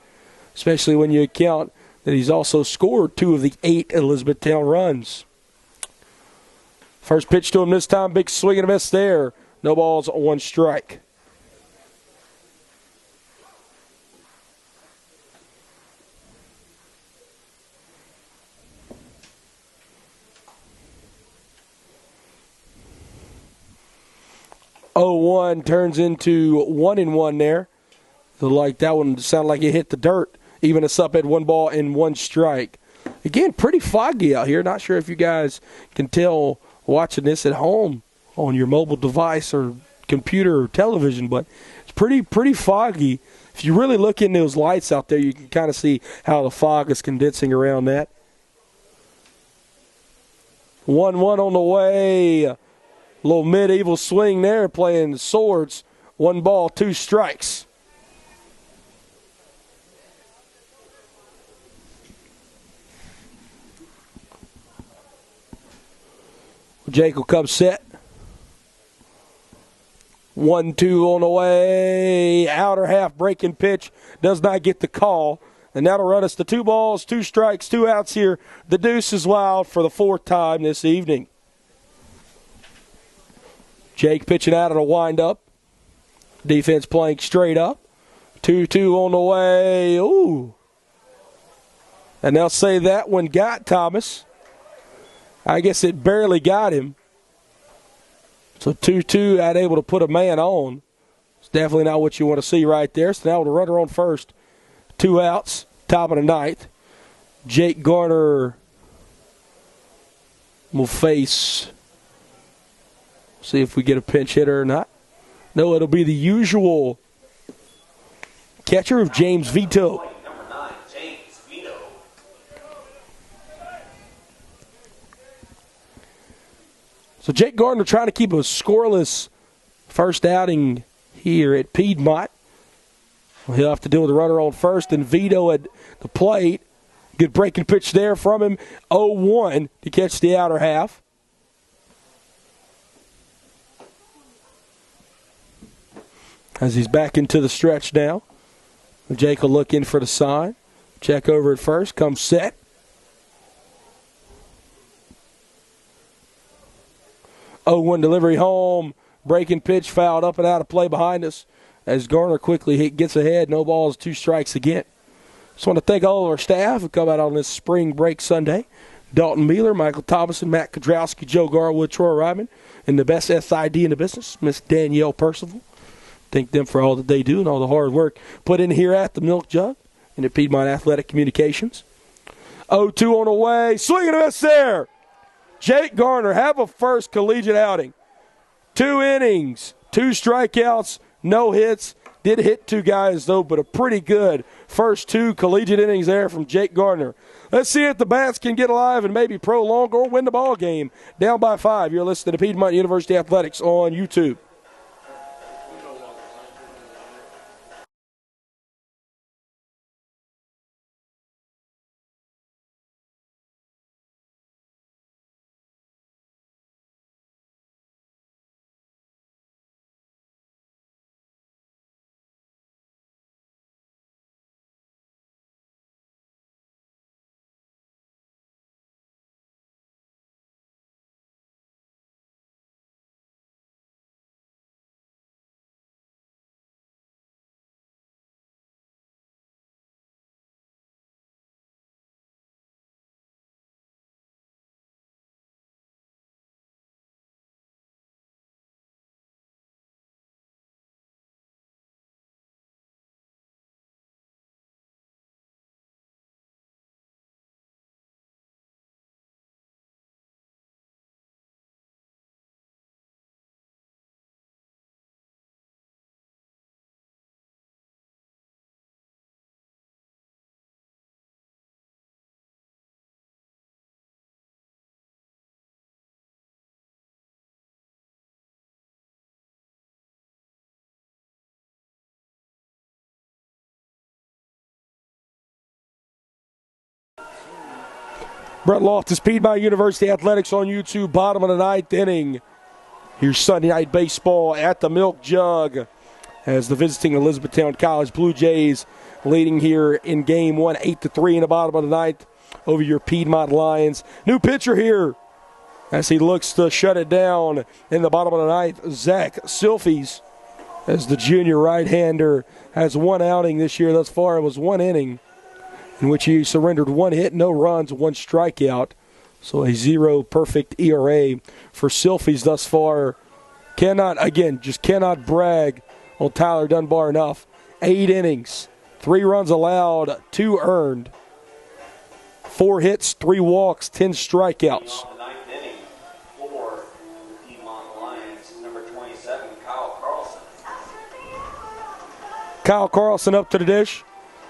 especially when you account that he's also scored 2 of the 8 Elizabethtown runs. First pitch to him this time, big swing and a miss there. No balls, 1 strike. Oh, 1 turns into 1-1 there. Like that one sounded like it hit the dirt, even it's up at 1 ball and 1 strike. Again, pretty foggy out here. Not sure if you guys can tell watching this at home on your mobile device or computer or television, but it's pretty foggy. If you really look in those lights out there, you can kind of see how the fog is condensing around that. 1-1 on the way. A little medieval swing there, playing swords. 1 ball, 2 strikes. Jake will come set. 1-2 on the way. Outer half breaking pitch. Does not get the call. And that'll run us to 2 balls, 2 strikes, 2 outs here. The deuce is wild for the 4th time this evening. Jake pitching out of the windup. Defense playing straight up. 2-2 on the way. Ooh. And they'll say that one got Thomas. I guess it barely got him. So 2-2, not able to put a man on. It's definitely not what you want to see right there. So now with a runner on first. 2 outs, top of the 9th. Jake Garner will face, see if we get a pinch hitter or not. No, it'll be the usual catcher of James Vito. Number 9, James Vito. So Jake Gardner trying to keep a scoreless first outing here at Piedmont. Well, he'll have to deal with the runner on first and Vito at the plate. Good breaking pitch there from him. 0-1 to catch the outer half. As he's back into the stretch now. Jake will look in for the sign. Check over at first. Comes set. 0-1 delivery home. Breaking pitch fouled up and out of play behind us. As Garner quickly gets ahead. No balls, 2 strikes again. Just want to thank all of our staff who come out on this spring break Sunday. Dalton Mealer, Michael Thomason, Matt Kodrowski, Joe Garwood, Troy Ryman, and the best SID in the business, Miss Danielle Percival. Thank them for all that they do and all the hard work put in here at the Milk Jug and at Piedmont Athletic Communications. 0-2 on the way. Swing and a miss there. Jake Garner have a first collegiate outing. 2 innings, 2 strikeouts, no hits. Did hit 2 guys, though, but a pretty good first 2 collegiate innings there from Jake Gardner. Let's see if the Bats can get alive and maybe prolong or win the ball game. Down by 5. You're listening to Piedmont University Athletics on YouTube. Brett Loftus, Piedmont University Athletics on YouTube, bottom of the 9th inning. Here's Sunday Night Baseball at the Milk Jug as the visiting Elizabethtown College Blue Jays leading here in Game 1, 8-3 in the bottom of the 9th over your Piedmont Lions. New pitcher here as he looks to shut it down in the bottom of the 9th, Zach Silfies, as the junior right-hander has 1 outing this year thus far. It was 1 inning in which he surrendered 1 hit, no runs, 1 strikeout. So a 0 perfect ERA for Silfies thus far. Cannot brag on Tyler Dunbar enough. 8 innings, 3 runs allowed, 2 earned, 4 hits, 3 walks, 10 strikeouts. On the 9th inning for the Piedmont Lions, number 27, Kyle Carlson. Kyle Carlson up to the dish.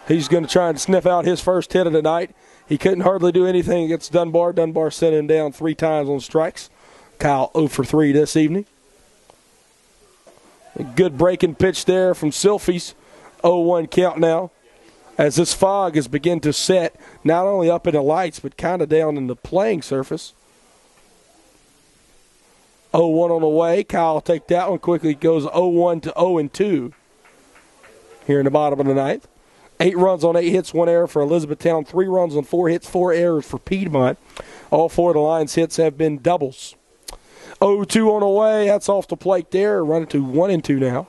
He's going to try and sniff out his first hit of the night. He couldn't hardly do anything against Dunbar. Dunbar sent him down 3 times on strikes. Kyle 0 for 3 this evening. A good breaking pitch there from Silfies. 0-1 count now. As this fog has begun to set, not only up in the lights, but kind of down in the playing surface. 0-1 on the way. Kyle will take that one quickly. Goes 0-1 to 0-2 here in the bottom of the ninth. 8 runs on 8 hits, 1 error for Elizabethtown. 3 runs on 4 hits, 4 errors for Piedmont. All 4 of the Lions' hits have been doubles. 0-2 on the way. That's off the plate there. Running to 1-2 now.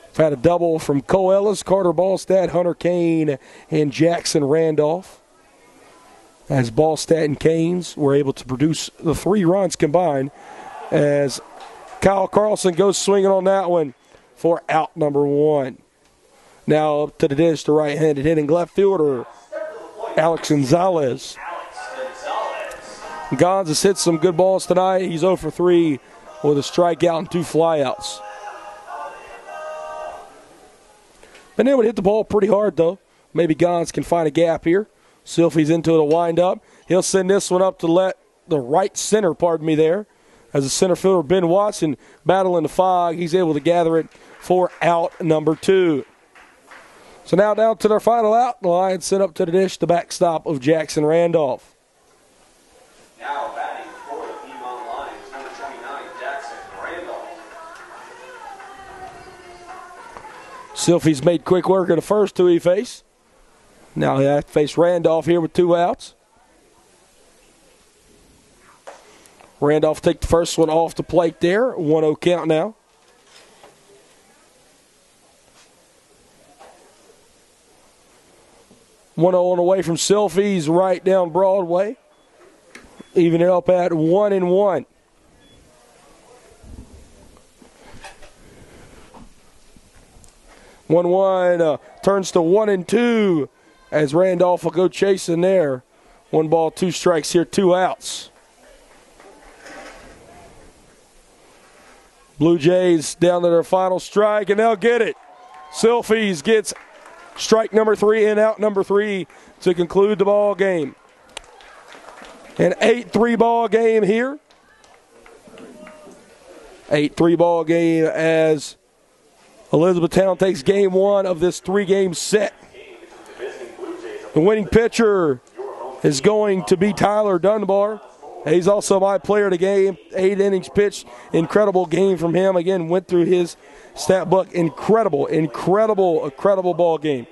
We've had a double from Cole Ellis, Carter Ballstadt, Hunter Kane, and Jackson Randolph. As Ballstadt and Canes were able to produce the 3 runs combined. As Kyle Carlson goes swinging on that one for out number 1. Now up to the dish, the right-handed hitting left fielder, Alex Gonzalez. Gonz has hit some good balls tonight. He's 0 for 3 with a strikeout and 2 flyouts. Been able to hit the ball pretty hard, though. Maybe Gonz can find a gap here. Silfies into it, a wind-up. He'll send this one up to let the right center, there. As the center fielder, Ben Watson, battling the fog. He's able to gather it for out number 2. So now down to their final out. The Lions sent up to the dish, the backstop of Jackson Randolph. Now batting for the Piedmont Lions, number 29, Jackson Randolph. Silfies made quick work of the first 2 he faced. Now he has to face Randolph here with 2 outs. Randolph take the first one off the plate there. 1-0 count now. One on the way from Silfies right down Broadway. Even it up at 1-1. 1-1 turns to 1-2 as Randolph will go chasing there. 1 ball, 2 strikes here, 2 outs. Blue Jays down to their final strike, and they'll get it. Silfies gets strike number 3 and out number 3 to conclude the ball game. An 8-3 ball game here. 8-3 ball game as Elizabethtown takes game 1 of this 3-game set. The winning pitcher is going to be Tyler Dunbar. He's also my player of the game. 8 innings pitched. Incredible game from him. Again, went through his stat book. Incredible ball game.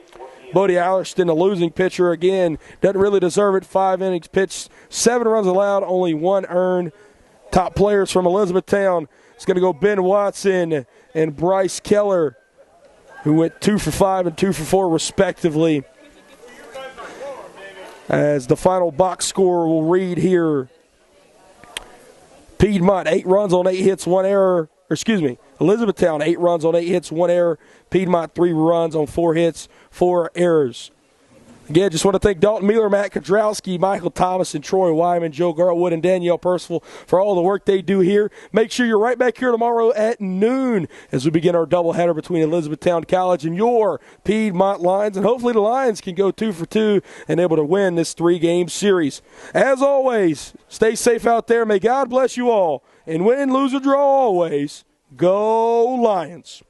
Bodie Allerston, a losing pitcher again, doesn't really deserve it. 5 innings pitched, 7 runs allowed, only 1 earned. Top players from Elizabethtown. It's going to go Ben Watson and Bryce Keller, who went 2 for 5 and 2 for 4 respectively. As the final box score will read here, Piedmont 8 runs on 8 hits, 1 error. Elizabethtown 8 runs on 8 hits, 1 error. Piedmont 3 runs on 4 hits, 4 errors. Again, just want to thank Dalton Mueller, Matt Kodrowski, Michael Thomas, and Troy Wyman, Joe Garwood, and Danielle Percival for all the work they do here. Make sure you're right back here tomorrow at noon as we begin our doubleheader between Elizabethtown College and your Piedmont Lions. And hopefully the Lions can go 2 for 2 and able to win this 3-game series. As always, stay safe out there. May God bless you all. And win, lose, or draw always, go Lions.